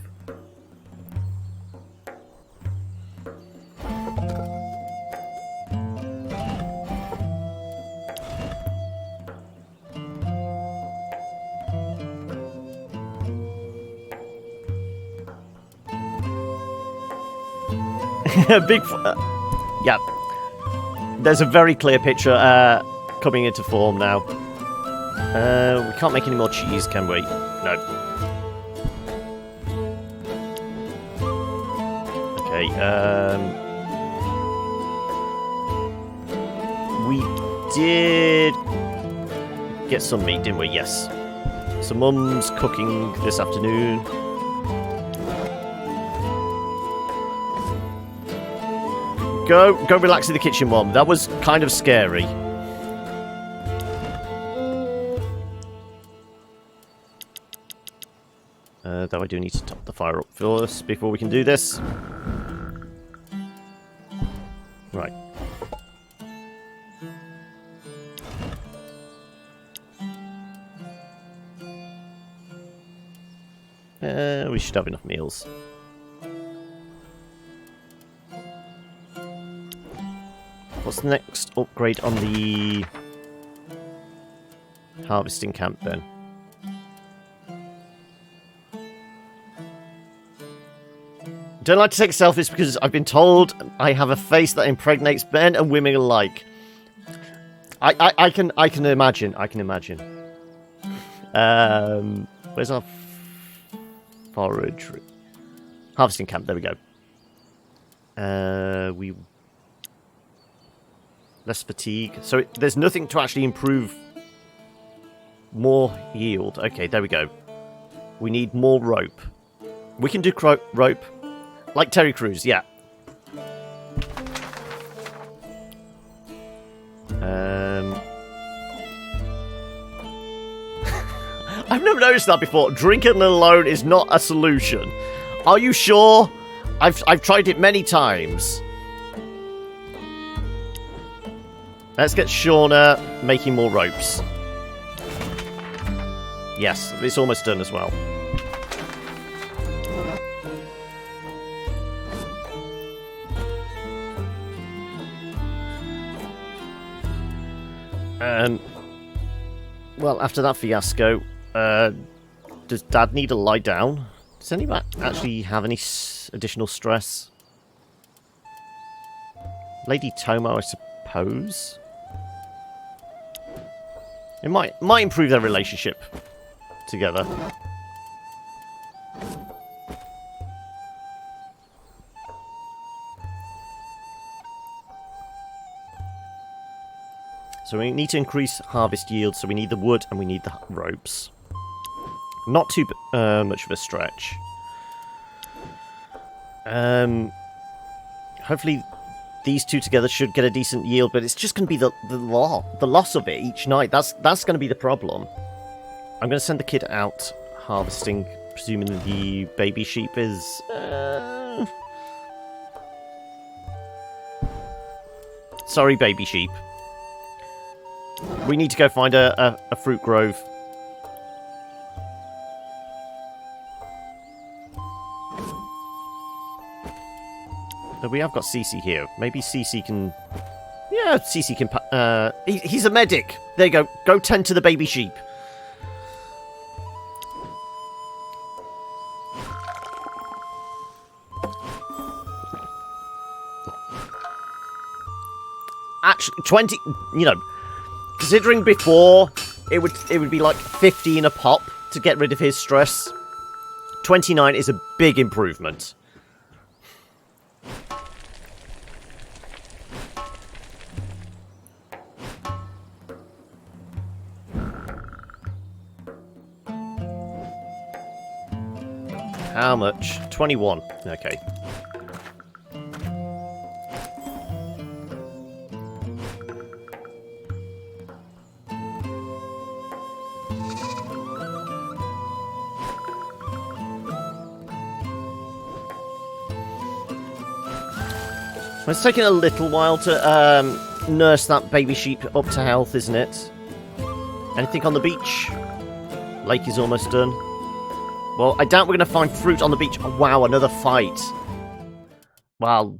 Big, yeah. There's a very clear picture coming into form now. We can't make any more cheese, can we? No. Okay. We did get some meat, didn't we? Yes. So Mum's cooking this afternoon. Go relax in the kitchen, Mum. That was kind of scary. Though I do need to top the fire up first before we can do this. Right. We should have enough meals. What's the next upgrade on the harvesting camp then? Don't like to take selfies because I've been told I have a face that impregnates men and women alike. I can imagine. I can imagine. Where's our forage? Harvesting camp. There we go. Less fatigue. So there's nothing to actually improve more yield. Okay, there we go. We need more rope. We can do rope. Like Terry Crews, yeah. I've never noticed that before. Drinking alone is not a solution. Are you sure? I've tried it many times. Let's get Shauna making more ropes. Yes, it's almost done as well. Well, after that fiasco, does Dad need to lie down? Does anybody actually have any additional stress? Lady Tomo, I suppose? It might improve their relationship together. So we need to increase harvest yield, so we need the wood and we need the ropes. Not too much of a stretch. Hopefully these two together should get a decent yield, but it's just going to be the loss of it each night. That's going to be the problem. I'm going to send the kid out harvesting, presuming the baby sheep is... Sorry, baby sheep. We need to go find a fruit grove. But we have got Cece here. Maybe Cece can... Yeah, Cece can... he's a medic. There you go. Go tend to the baby sheep. Actually, 20... You know... Considering before, it would be like 15 a pop to get rid of his stress. 29 is a big improvement. How much? 21. Okay. It's taking a little while to nurse that baby sheep up to health, isn't it? Anything on the beach? Lake is almost done. Well, I doubt we're going to find fruit on the beach. Oh, wow, another fight. Well,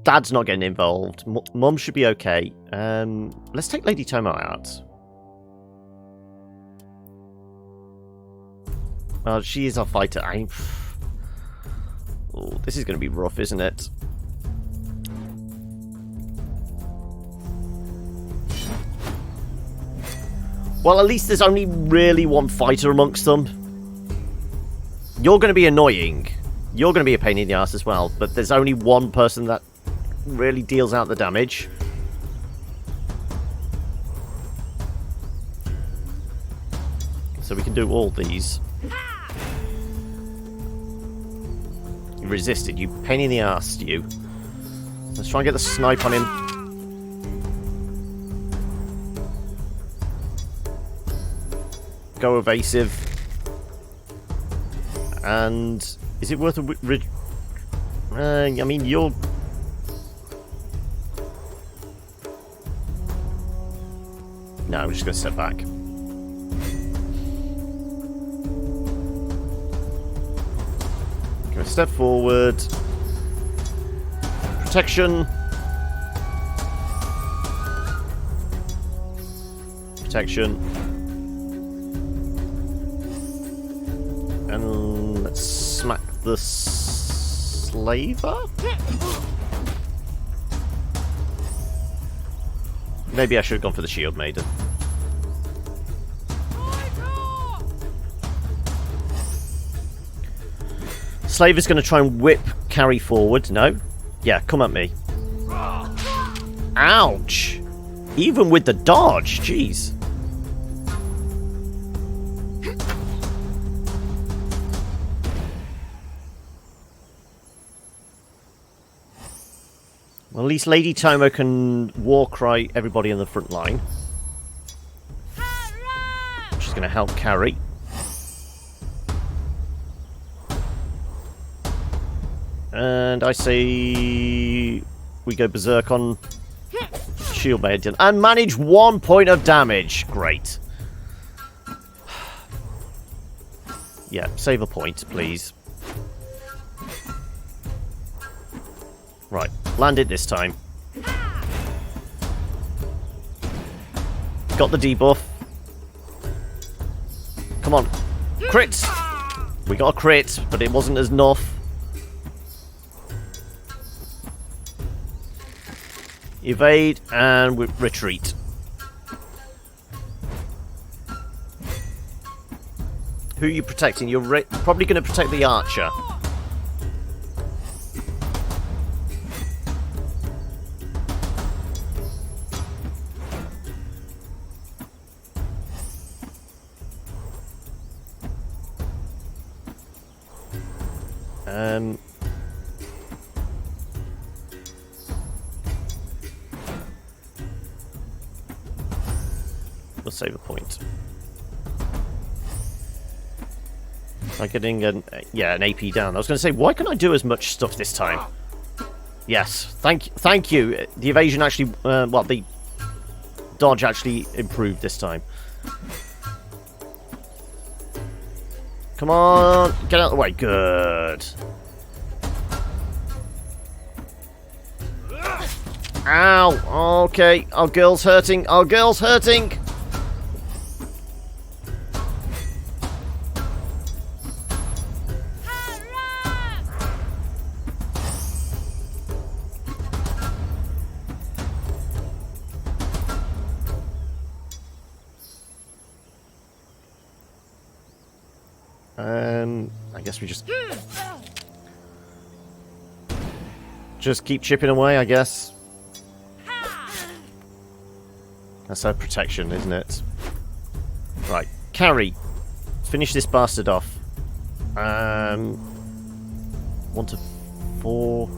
Dad's not getting involved. Mum should be okay. Let's take Lady Tomo out. Well, she is our fighter. Oh, this is going to be rough, isn't it? Well, at least there's only really one fighter amongst them. You're going to be annoying. You're going to be a pain in the ass as well. But there's only one person that really deals out the damage. So we can do all these. You resisted, you pain in the ass, you. Let's try and get the snipe on him. Go evasive. And is it worth a... I mean, you're... No, I'm just going to step back. Going to step forward. Protection. protection. And let's smack the slaver? Maybe I should have gone for the shield maiden. Slaver's going to try and whip carry forward. No? Yeah, come at me. Ouch! Even with the dodge, jeez. Well, at least Lady Tomo can war cry everybody in the front line. She's going to help carry. And I say we go berserk on shield maiden and manage 1 point of damage. Great. Yeah, save a point, please. Right, land it this time. Got the debuff. Come on. Crit! We got a crit, but it wasn't enough. Evade and retreat. Who are you protecting? You're probably going to protect the archer. We'll save a point. By getting an AP down. I was going to say, why can I do as much stuff this time? Yes, thank you. The evasion actually, well, the dodge actually improved this time. Come on, get out of the way. Good. Ow. Okay, our girl's hurting. Our girl's hurting. I guess we just keep chipping away, I guess. That's our protection, isn't it? Right, carry. Finish this bastard off. 1 to 4.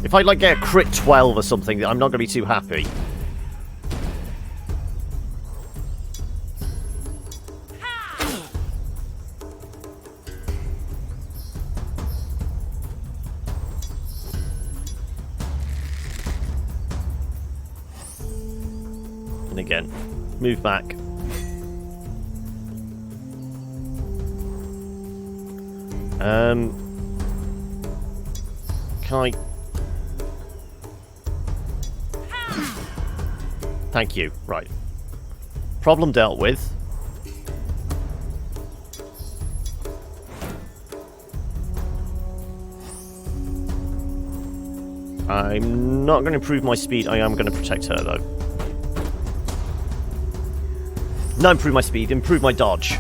If I like get a crit 12 or something, I'm not going to be too happy. And again, move back. Can I... Thank you. Right. Problem dealt with. I'm not going to improve my speed. I am going to protect her, though. Not improve my speed, improve my dodge.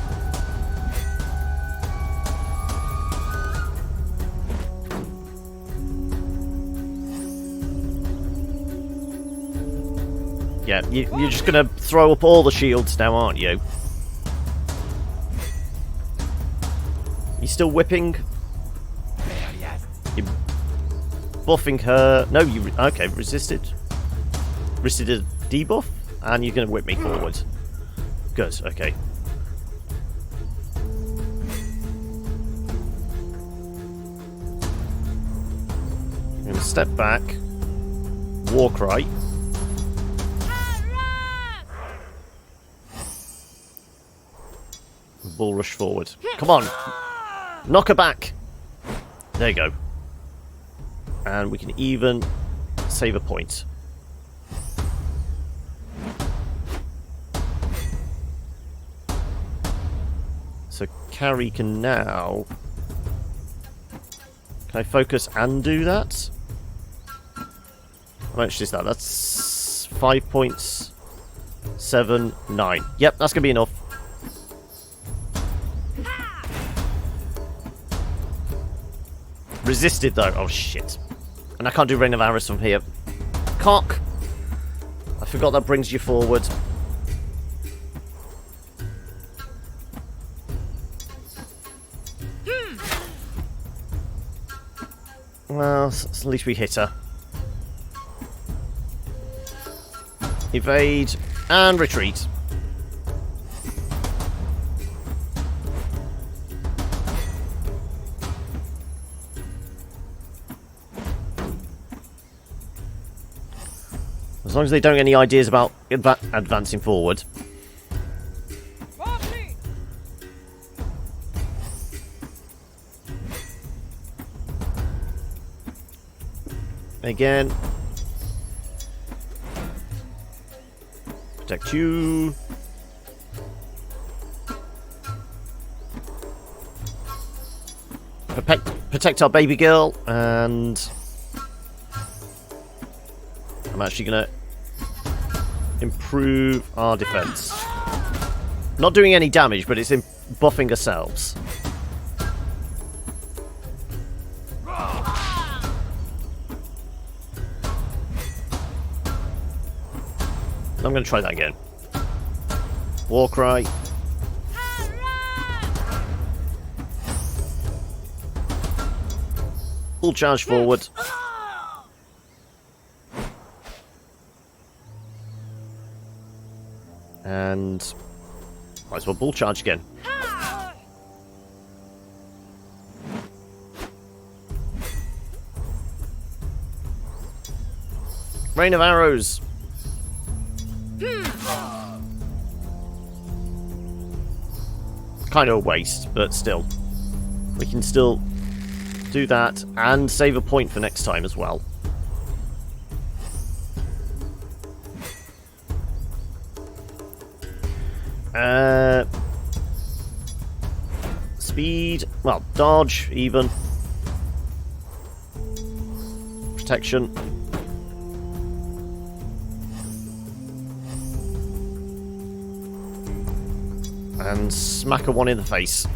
Yeah, you're just going to throw up all the shields now, aren't you? You still whipping? You're buffing her. No, you... Okay, resisted. Resisted a debuff, and you're going to whip me forward. Good, okay. I'm going to step back. War cry. Bull rush forward. Come on! Knock her back! There you go. And we can even save a point. So carry can now... Can I focus and do that? How much is that? That's 5 points. 7, 9. Yep, that's going to be enough. Resisted, though. Oh, shit. And I can't do Rain of Arrows from here. Cock! I forgot that brings you forward. Well, at least we hit her. Evade and retreat. As long as they don't get any ideas about advancing forward. Again. Protect you. Protect our baby girl, and I'm actually gonna improve our defense. Not doing any damage, but it's buffing ourselves. I'm going to try that again. War cry. Full charge forward. And might as well bull charge again. Rain of arrows. Kind of a waste, but still. We can still do that and save a point for next time as well. Speed, well, dodge even. Protection. And smack her one in the face.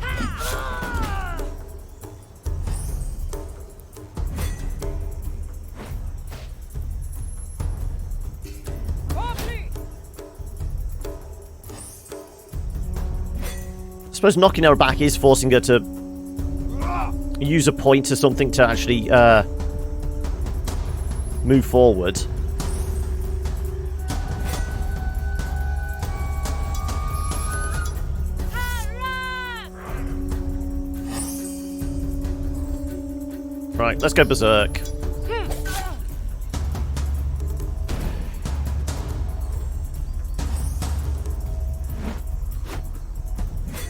I suppose knocking her back is forcing her to use a point or something to actually move forward. Right, let's go berserk.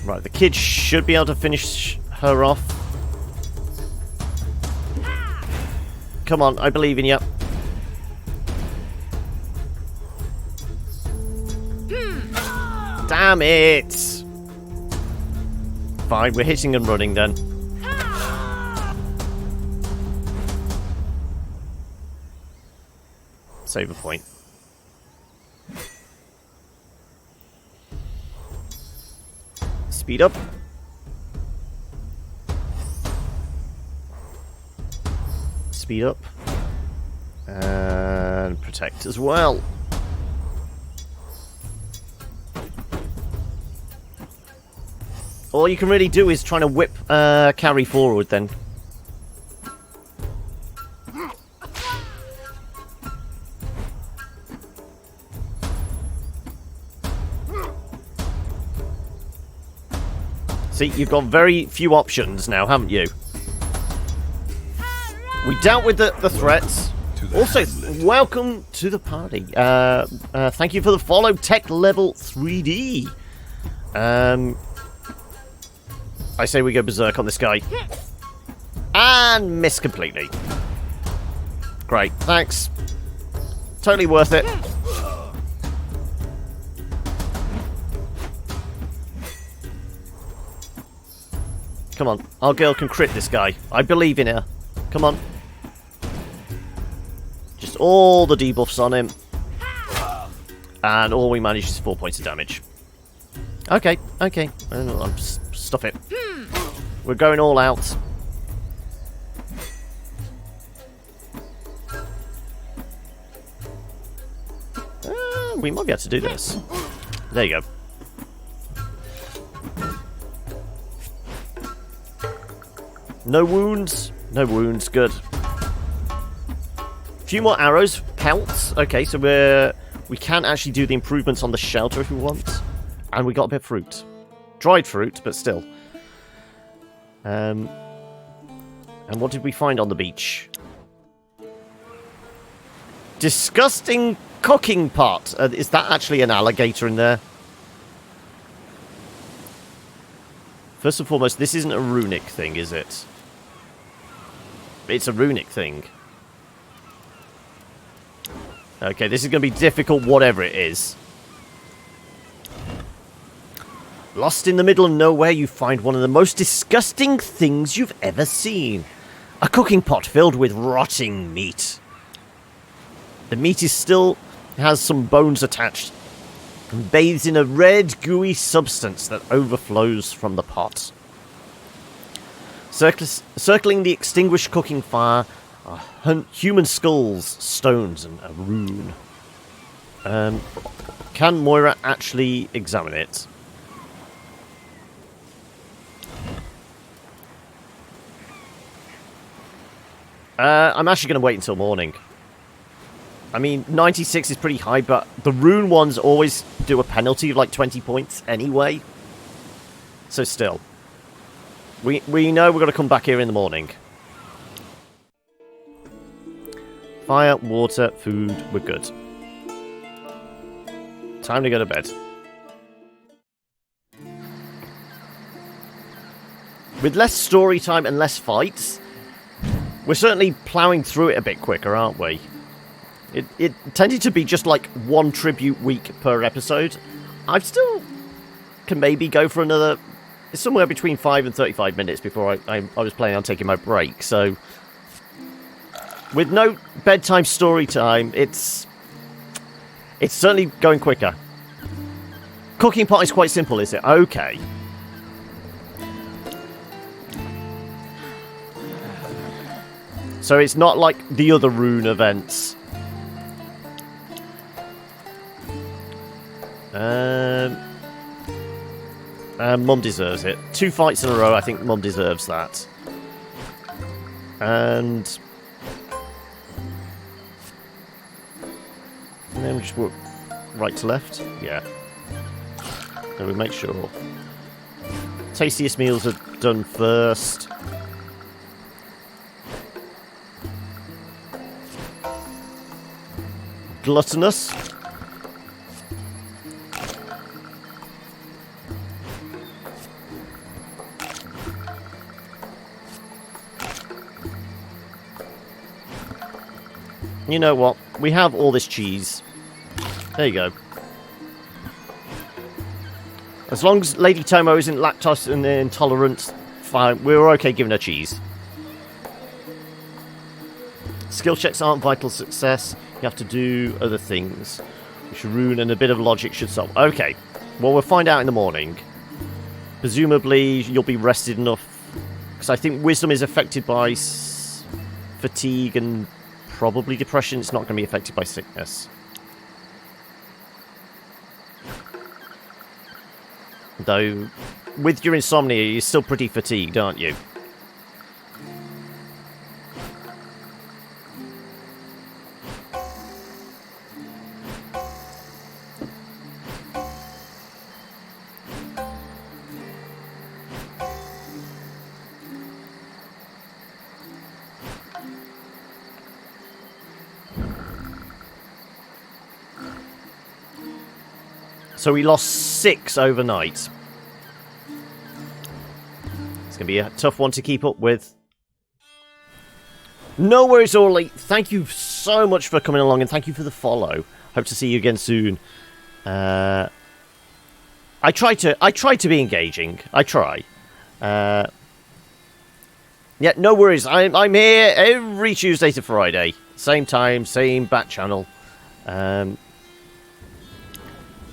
Right, the kid should be able to finish her off. Come on, I believe in you. Damn it! Fine, we're hitting and running then. Save a point. Speed up. Speed up. And protect as well. All you can really do is try to whip carry forward then. See, you've got very few options now, haven't you? We dealt with the threats. Also, welcome to the party. Thank you for the follow, Tech Level 3D. I say we go berserk on this guy. And miss completely. Great, thanks. Totally worth it. Come on. Our girl can crit this guy. I believe in her. Come on. Just all the debuffs on him. And all we manage is 4 points of damage. Okay, okay. Stuff it. We're going all out. We might be able to do this. There you go. No wounds. No wounds. Good. A few more arrows counts. Okay, so we can actually do the improvements on the shelter if we want. And we got a bit of fruit. Dried fruit, but still. And what did we find on the beach? Disgusting cooking pot. Is that actually an alligator in there? First and foremost, this isn't a runic thing, is it? It's a runic thing. Okay, this is going to be difficult, whatever it is. Lost in the middle of nowhere, you find one of the most disgusting things you've ever seen. A cooking pot filled with rotting meat. The meat is still has some bones attached and bathes in a red, gooey substance that overflows from the pot. Circling the extinguished cooking fire are human skulls, stones, and a rune. Can Moira actually examine it? I'm actually going to wait until morning. I mean, 96 is pretty high, but the rune ones always do a penalty of like 20 points anyway. So still. We know we're going to come back here in the morning. Fire, water, food, we're good. Time to go to bed. With less story time and less fights, we're certainly ploughing through it a bit quicker, aren't we? It tended to be just like one tribute week per episode. I still can maybe go for another... It's somewhere between 5 and 35 minutes before I was planning on taking my break, so... With no bedtime story time, it's certainly going quicker. Cooking pot is quite simple, is it? Okay. So it's not like the other rune events. Mum deserves it. 2 fights in a row, I think Mum deserves that. And then we just walk right to left. Yeah. So we make sure. Tastiest meals are done first. Gluttonous. You know what? We have all this cheese. There you go. As long as Lady Tomo isn't lactose intolerant, fine. We're okay giving her cheese. Skill checks aren't vital success. You have to do other things. Which rune and a bit of logic should solve. Okay. Well, we'll find out in the morning. Presumably, you'll be rested enough. Because I think wisdom is affected by fatigue and probably depression. It's not going to be affected by sickness. Though, with your insomnia, you're still pretty fatigued, aren't you? So we lost 6 overnight. It's going to be a tough one to keep up with. No worries, Orly. Thank you so much for coming along and thank you for the follow. Hope to see you again soon. I try to be engaging. I try. Yeah, no worries. I'm here every Tuesday to Friday. Same time, same back channel. We're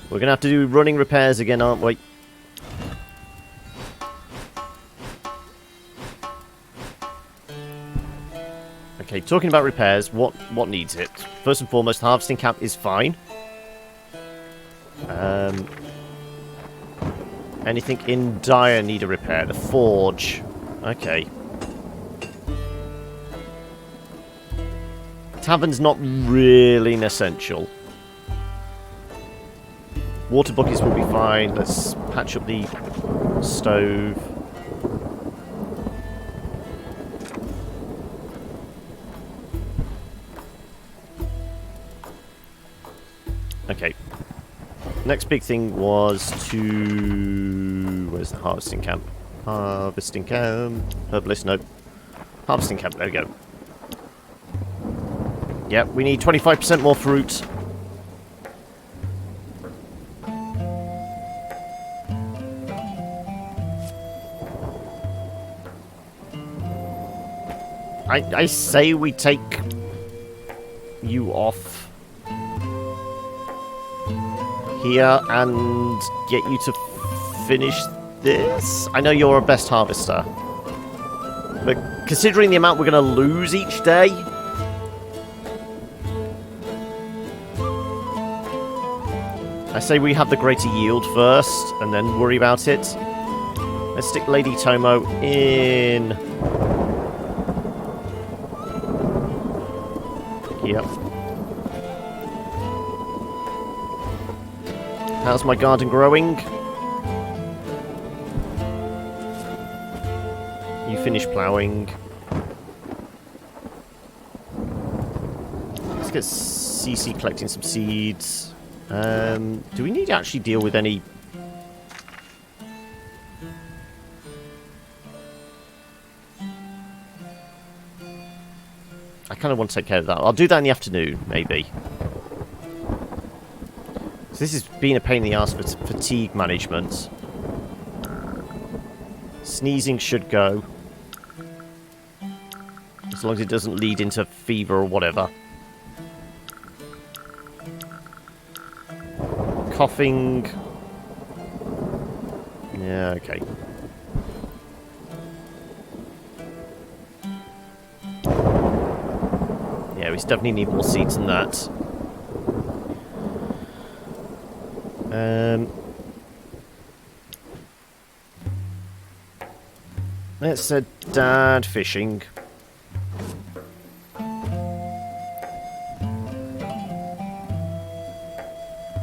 going to have to do running repairs again, aren't we? Okay, talking about repairs, what needs it? First and foremost, the harvesting camp is fine. Anything in dire need a repair? The forge. Okay. Tavern's not really an essential. Water buckets will be fine. Let's patch up the stove. Okay. Next big thing was to... Where's the harvesting camp? Harvesting camp. Herbalist, no. Harvesting camp, there we go. Yep, we need 25% more fruit. I say we take you off here and get you to finish this. I know you're our best harvester, but considering the amount we're going to lose each day, I say we have the greater yield first and then worry about it. Let's stick Lady Tomo in. Yep. How's my garden growing? You finish ploughing. Let's get CC collecting some seeds. Do we need to actually deal with any... I kind of want to take care of that. I'll do that in the afternoon, maybe. So this has been a pain in the ass for fatigue management. Sneezing should go. As long as it doesn't lead into fever or whatever. Coughing. Yeah, okay. Yeah, we definitely need more seeds than that. Let's Dad fishing.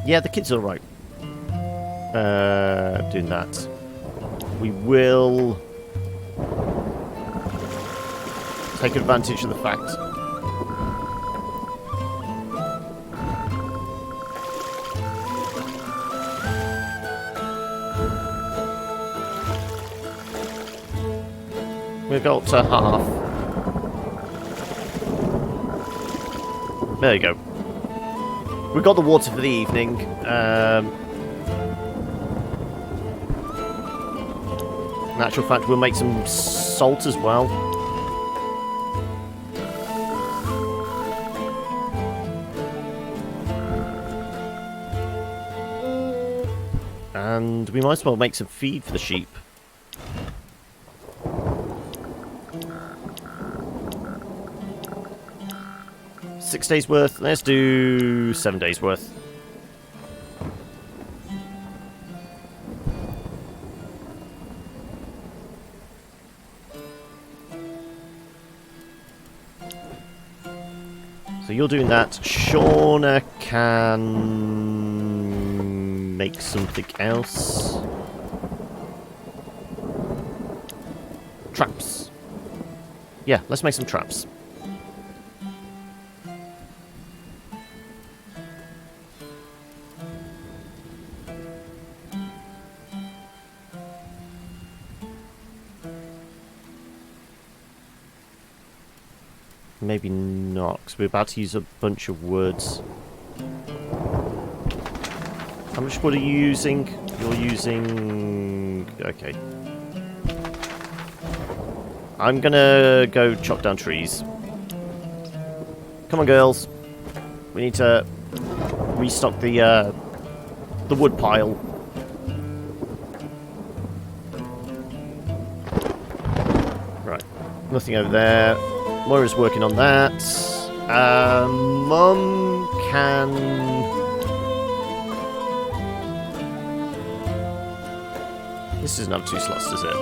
Yeah, the kid's alright. Doing that. We will take advantage of the fact. We'll go up to half. There you go. We've got the water for the evening. In actual fact, we'll make some salt as well. And we might as well make some feed for the sheep. Six days worth. Let's do 7 days worth. So you're doing that. Shauna can make something else. Traps. Yeah, let's make some traps. Maybe not, because we're about to use a bunch of woods. How much wood are you using? You're using... okay. I'm gonna go chop down trees. Come on, girls. We need to restock the wood pile. Right. Nothing over there. Moira's working on that. Mum can... This doesn't have 2 slots, does it?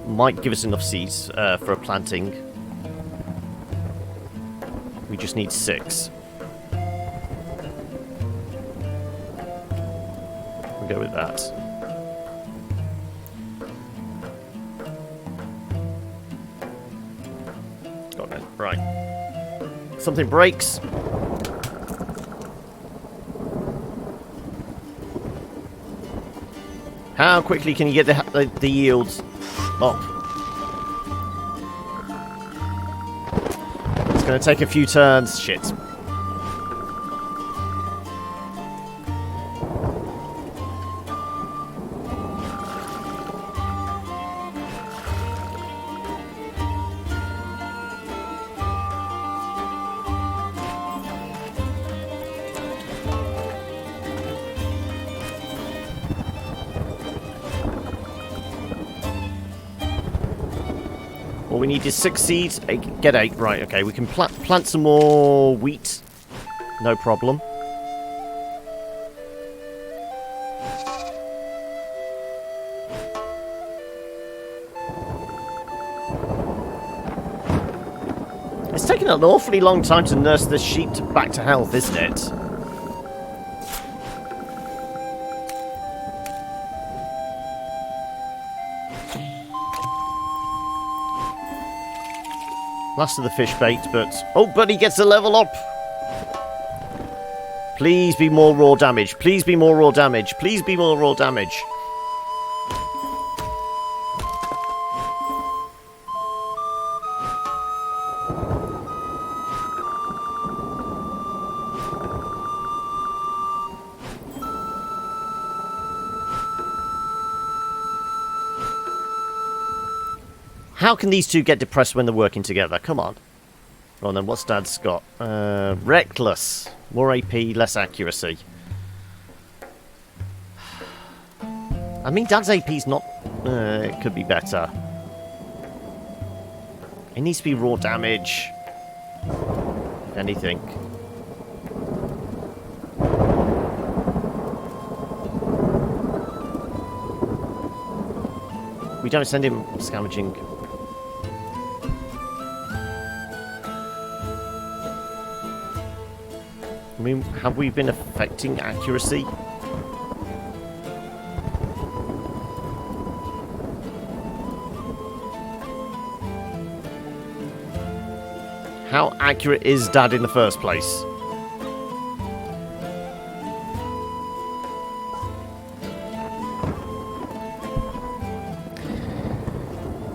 Might give us enough seeds for a planting. We just need 6. We'll go with that. Got it. Right. Something breaks. How quickly can you get the yields up? It's going to take a few turns. Shit. All we need is 6 seeds. Get 8. Right, okay. We can plant some more wheat. No problem. It's taken an awfully long time to nurse this sheep back to health, isn't it? Last of the fish bait, but... Oh, but he gets a level up! Please be more raw damage. Please be more raw damage. Please be more raw damage. How can these two get depressed when they're working together? Come on. Well then, what's Dad's got? Reckless. More AP, less accuracy. I mean, Dad's AP's not... it could be better. It needs to be raw damage. If anything. We don't send him scavenging. I mean, have we been affecting accuracy? How accurate is Dad in the first place?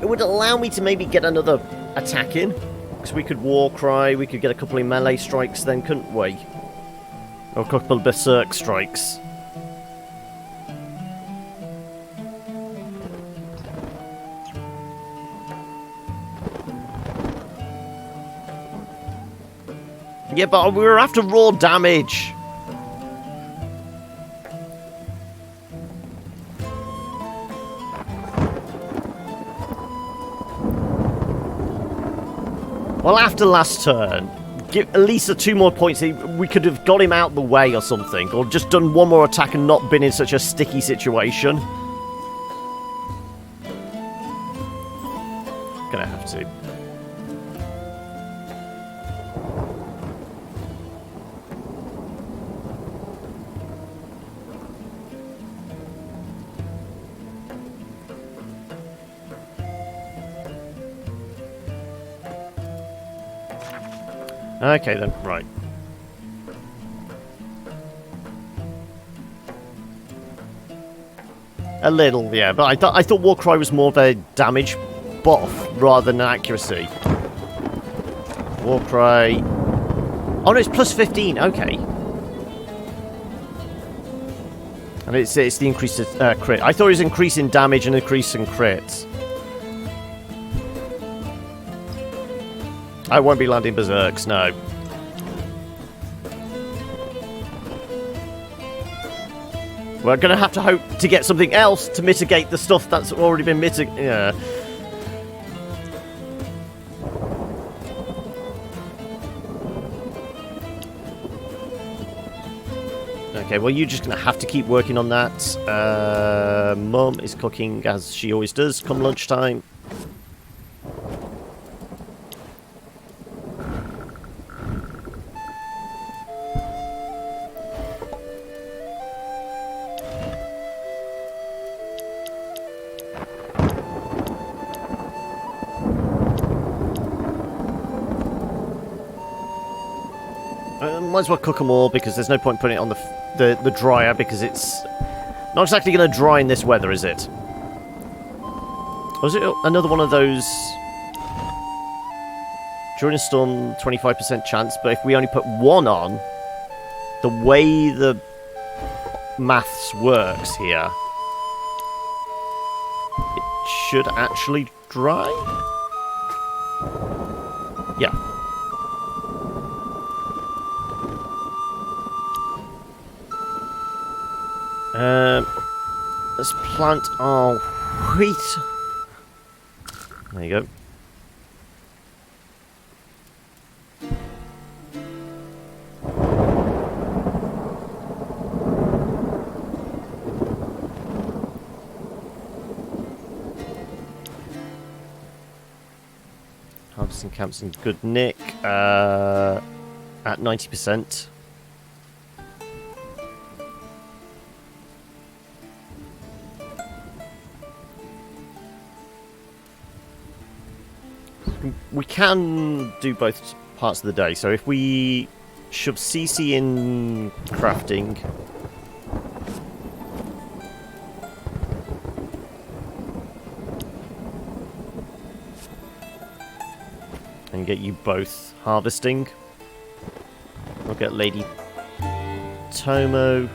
It would allow me to maybe get another attack in. Because we could war cry, we could get a couple of melee strikes then, couldn't we? Or a couple of berserk strikes. Yeah, but we were after raw damage. Well, after last turn, give at least 2 more points. We could have got him out the way or something, or just done 1 more attack and not been in such a sticky situation. Gonna have to. Okay then, right. A little, yeah, but I thought Warcry was more of a damage buff rather than an accuracy. Warcry. Oh no, it's plus 15. Okay. And it's the increase to crit. I thought it was increasing damage and increasing crits. I won't be landing berserks, no. We're going to have to hope to get something else to mitigate the stuff that's already been mitigated. Yeah. Okay, well, you're just going to have to keep working on that. Mum is cooking as she always does come lunchtime. Might as well cook them all because there's no point putting it on the dryer because it's not exactly going to dry in this weather, is it? Or is it another one of those during a storm 25% chance, but if we only put one on, the way the maths works here, it should actually dry? Yeah. Let's plant our wheat. There you go. Harvesting camp's in good nick. At 90%. We can do both parts of the day, so if we shove CC in crafting, and get you both harvesting, we'll get Lady Tomo.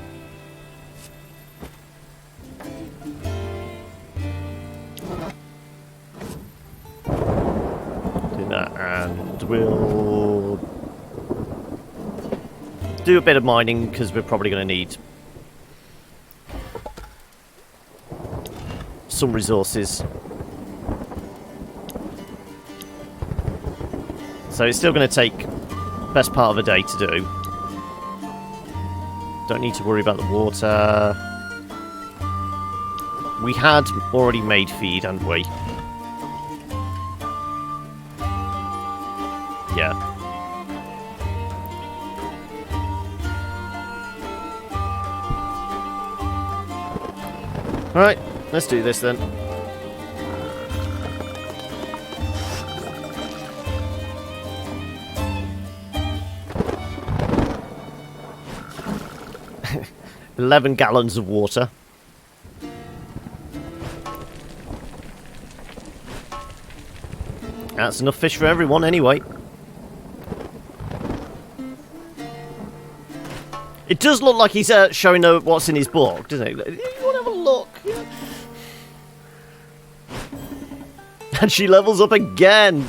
And we'll do a bit of mining because we're probably going to need some resources. So it's still going to take the best part of a day to do. Don't need to worry about the water. We had already made feed, hadn't we? Yeah. Alright, let's do this then. $11 gallons of water. That's enough fish for everyone anyway. It does look like he's showing what's in his book, doesn't it? You want to have a look? Yeah. And she levels up again.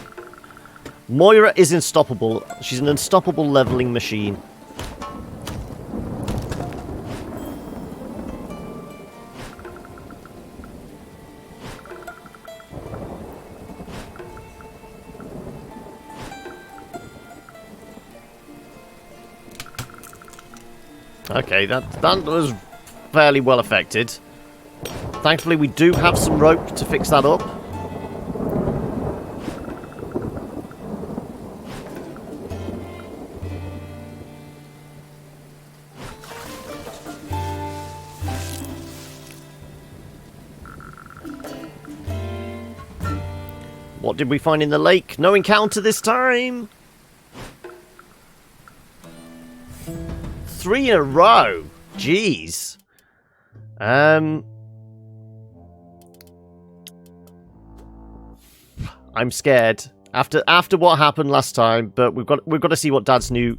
Moira is unstoppable. She's an unstoppable leveling machine. Okay, that was fairly well affected. Thankfully, we do have some rope to fix that up. What did we find in the lake? No encounter this time! 3 in a row. Jeez. I'm scared. After what happened last time, but we've got to see what Dad's new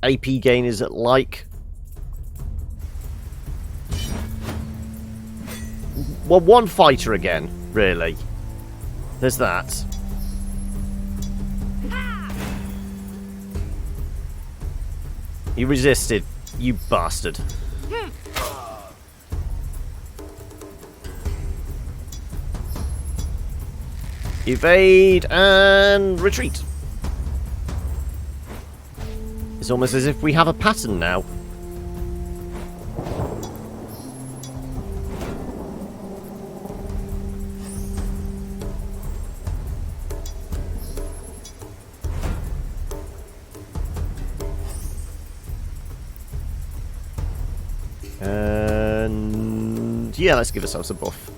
AP gain is like. Well, one fighter again, really. There's that. You resisted, you bastard. Evade and retreat. It's almost as if we have a pattern now. And yeah, let's give ourselves a buff.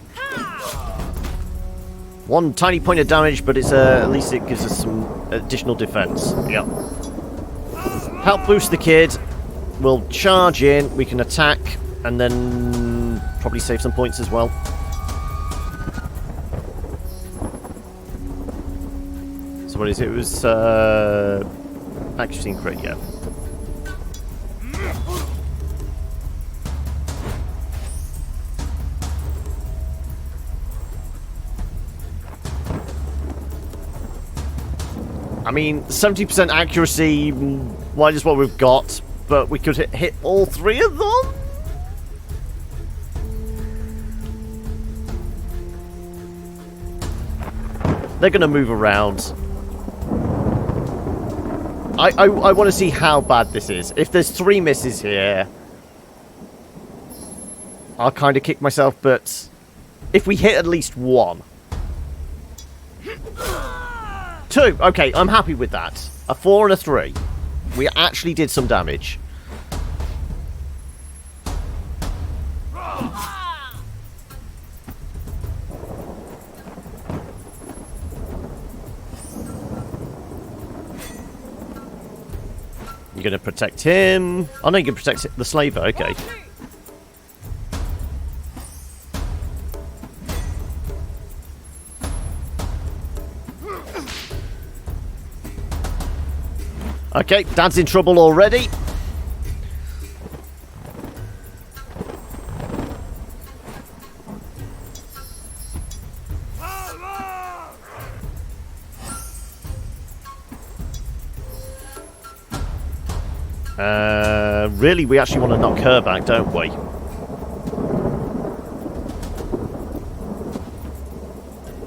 One tiny point of damage, but it's at least it gives us some additional defense. Yep. Help boost the kid. We'll charge in. We can attack, and then probably save some points as well. So what is it? It was accuracy and crit. Yeah. I mean, 70% accuracy, why just what we've got, but we could hit all three of them? They're going to move around. I want to see how bad this is. If there's 3 misses here, I'll kind of kick myself, but if we hit at least 1... 2. Okay, I'm happy with that. A 4 and a 3. We actually did some damage. You're going to protect him. Oh no, you can protect the slaver. Okay. Okay, Dad's in trouble already. Really, we actually want to knock her back, don't we?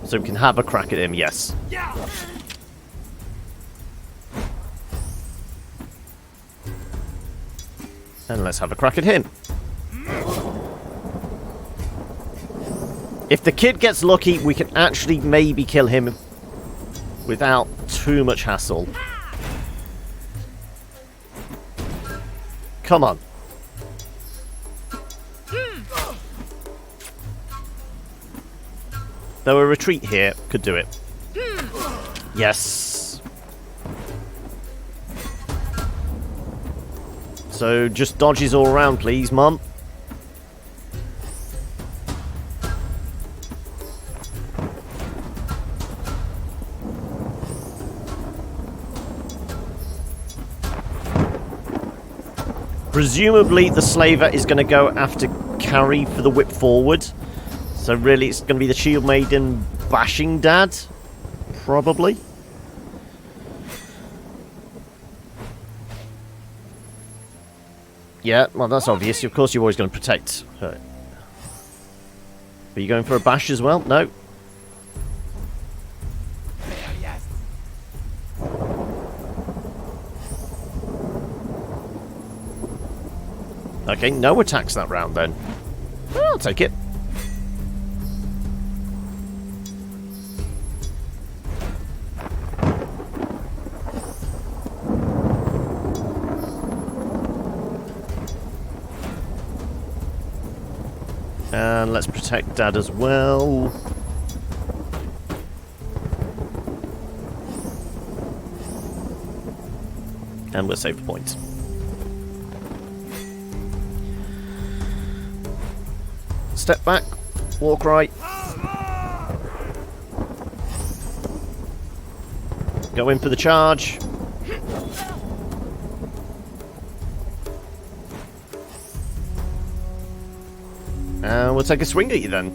So we can have a crack at him, yes. And let's have a crack at him. If the kid gets lucky, we can actually maybe kill him without too much hassle. Come on. Though a retreat here could do it. Yes. So just dodges all around, please, Mum. Presumably the slaver is going to go after carry for the whip forward. So really it's going to be the shield maiden bashing Dad. Probably. Yeah, well that's obvious. Of course you're always going to protect her. Are you going for a bash as well? No. Okay, no attacks that round then. Well, I'll take it. And let's protect Dad as well. And we'll save the point. Step back, walk right. Go in for the charge. And we'll take a swing at you then.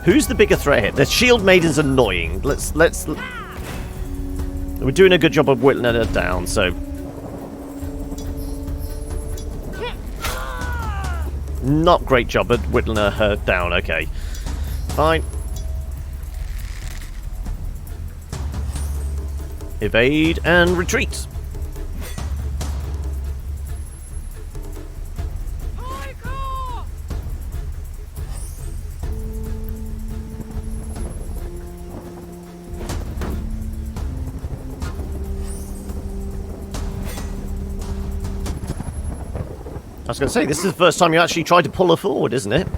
Who's the bigger threat here? The Shield Maiden's annoying. Let's. We're doing a good job of whittling her down, so. Not great job at whittling her down. Okay, fine. Evade and retreat. I was going to say, this is the first time you actually tried to pull her forward, isn't it?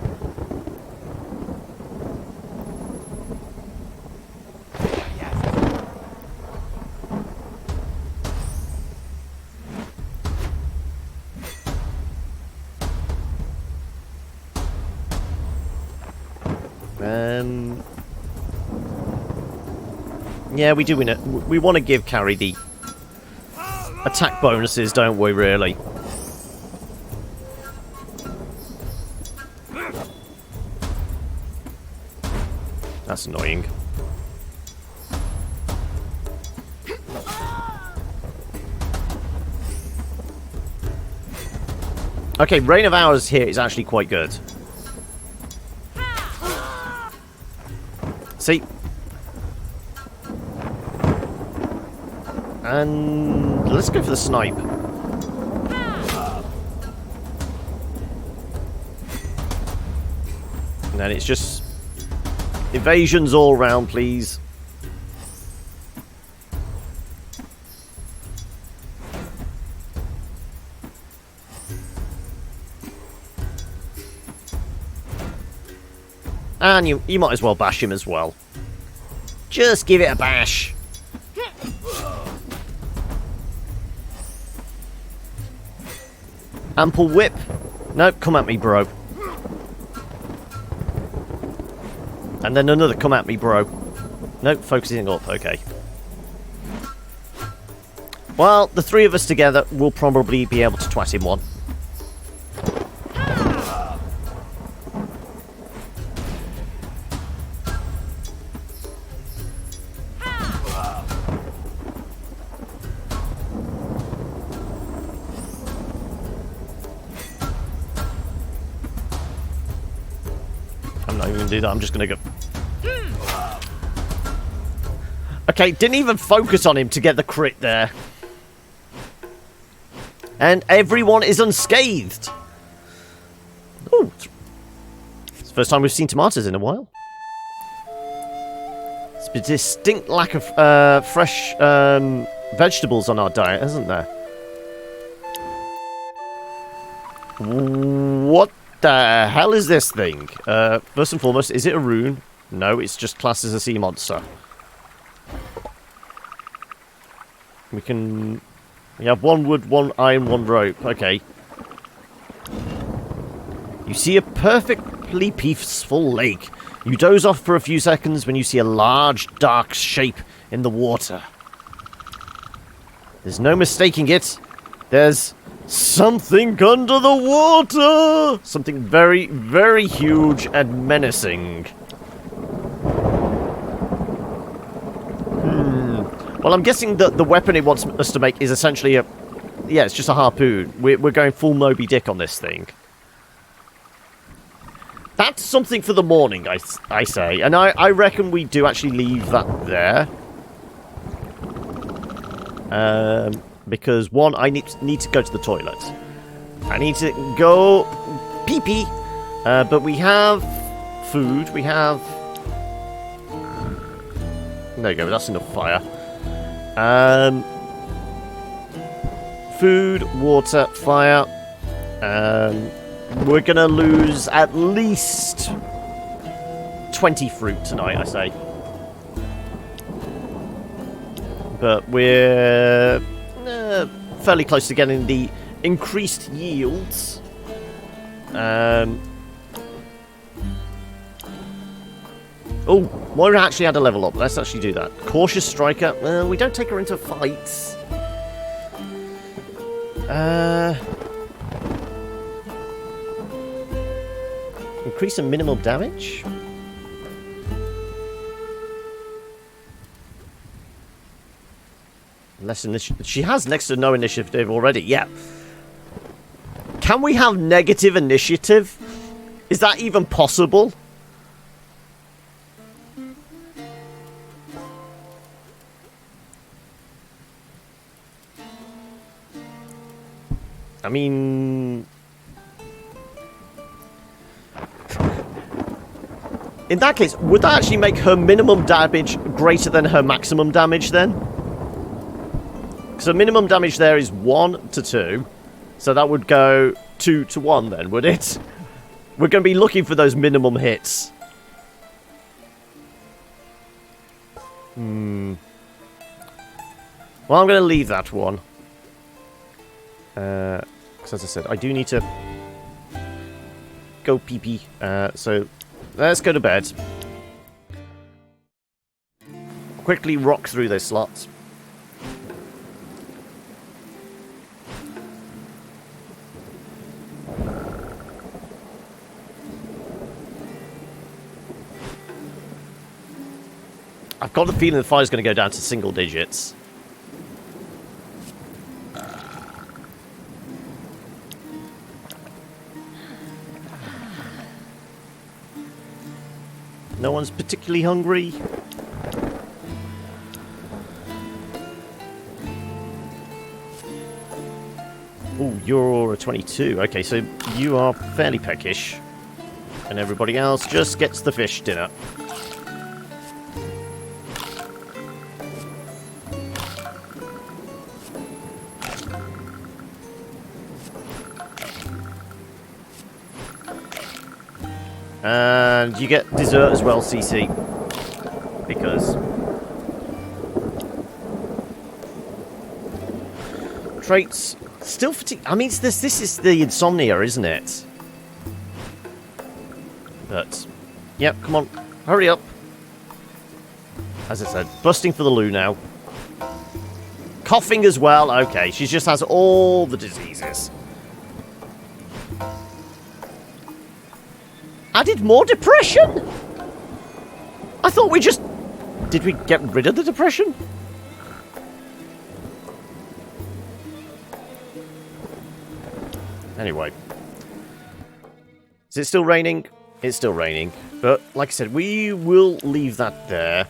Yeah, we do win it. We want to give Carrie the attack bonuses, don't we, really? That's annoying. Okay, Reign of Hours here is actually quite good. See? And let's go for the snipe. And then it's just evasions all round, please. And you might as well bash him as well. Just give it a bash. Ample whip. No, come at me, bro. And then another come at me, bro. No, focusing up. Okay. Well, the three of us together will probably be able to twat him one. I'm not even going to do that. I'm just going to go... Okay, didn't even focus on him to get the crit there. And everyone is unscathed. Oh, it's the first time we've seen tomatoes in a while. It's a distinct lack of fresh vegetables on our diet, isn't there? What the hell is this thing? First and foremost, is it a rune? No, it's just classed as a sea monster. We have one wood, one iron, one rope. Okay. You see a perfectly peaceful lake. You doze off for a few seconds when you see a large, dark shape in the water. There's no mistaking it. There's something under the water! Something very, very huge and menacing. Well, I'm guessing that the weapon it wants us to make is essentially a... Yeah, it's just a harpoon. We're going full Moby Dick on this thing. That's something for the morning, I say. And I reckon we do actually leave that there. Because, one, I need to go to the toilet. I need to go pee-pee. But we have food. We have... There you go, that's enough fire. Food, water, fire. We're gonna lose at least 20 fruit tonight, I say. But we're fairly close to getting the increased yields. Oh, Moira actually had a level up. Let's actually do that. Cautious Striker. Well, we don't take her into fights. Increase the minimum damage? Less initiative. She has next to no initiative already. Yeah. Can we have negative initiative? Is that even possible? I mean... In that case, would that actually make her minimum damage greater than her maximum damage then? Because her minimum damage there is 1 to 2. So that would go 2 to 1 then, would it? We're going to be looking for those minimum hits. Well, I'm going to leave that one. Because as I said, I do need to go pee-pee. So let's go to bed. Quickly rock through those slots. I've got the feeling the fire's going to go down to single digits. No one's particularly hungry. Oh, you're a 22. Okay, so you are fairly peckish. And everybody else just gets the fish dinner. And you get dessert as well, CC. Because... traits... Still fatigue... I mean, this is the insomnia, isn't it? But... Yep, come on. Hurry up. As I said, busting for the loo now. Coughing as well. Okay, she just has all the diseases. Added more depression? I thought we just... Did we get rid of the depression? Anyway. Is it still raining? It's still raining. But, like I said, we will leave that there.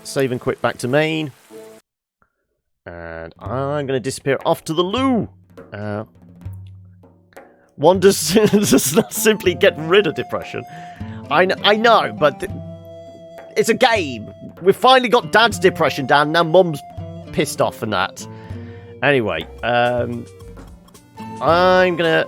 Save and quit back to main. And I'm going to disappear off to the loo. One does not simply get rid of depression. I know, but it's a game. We've finally got Dad's depression down. Now Mum's pissed off and that. Anyway, I'm gonna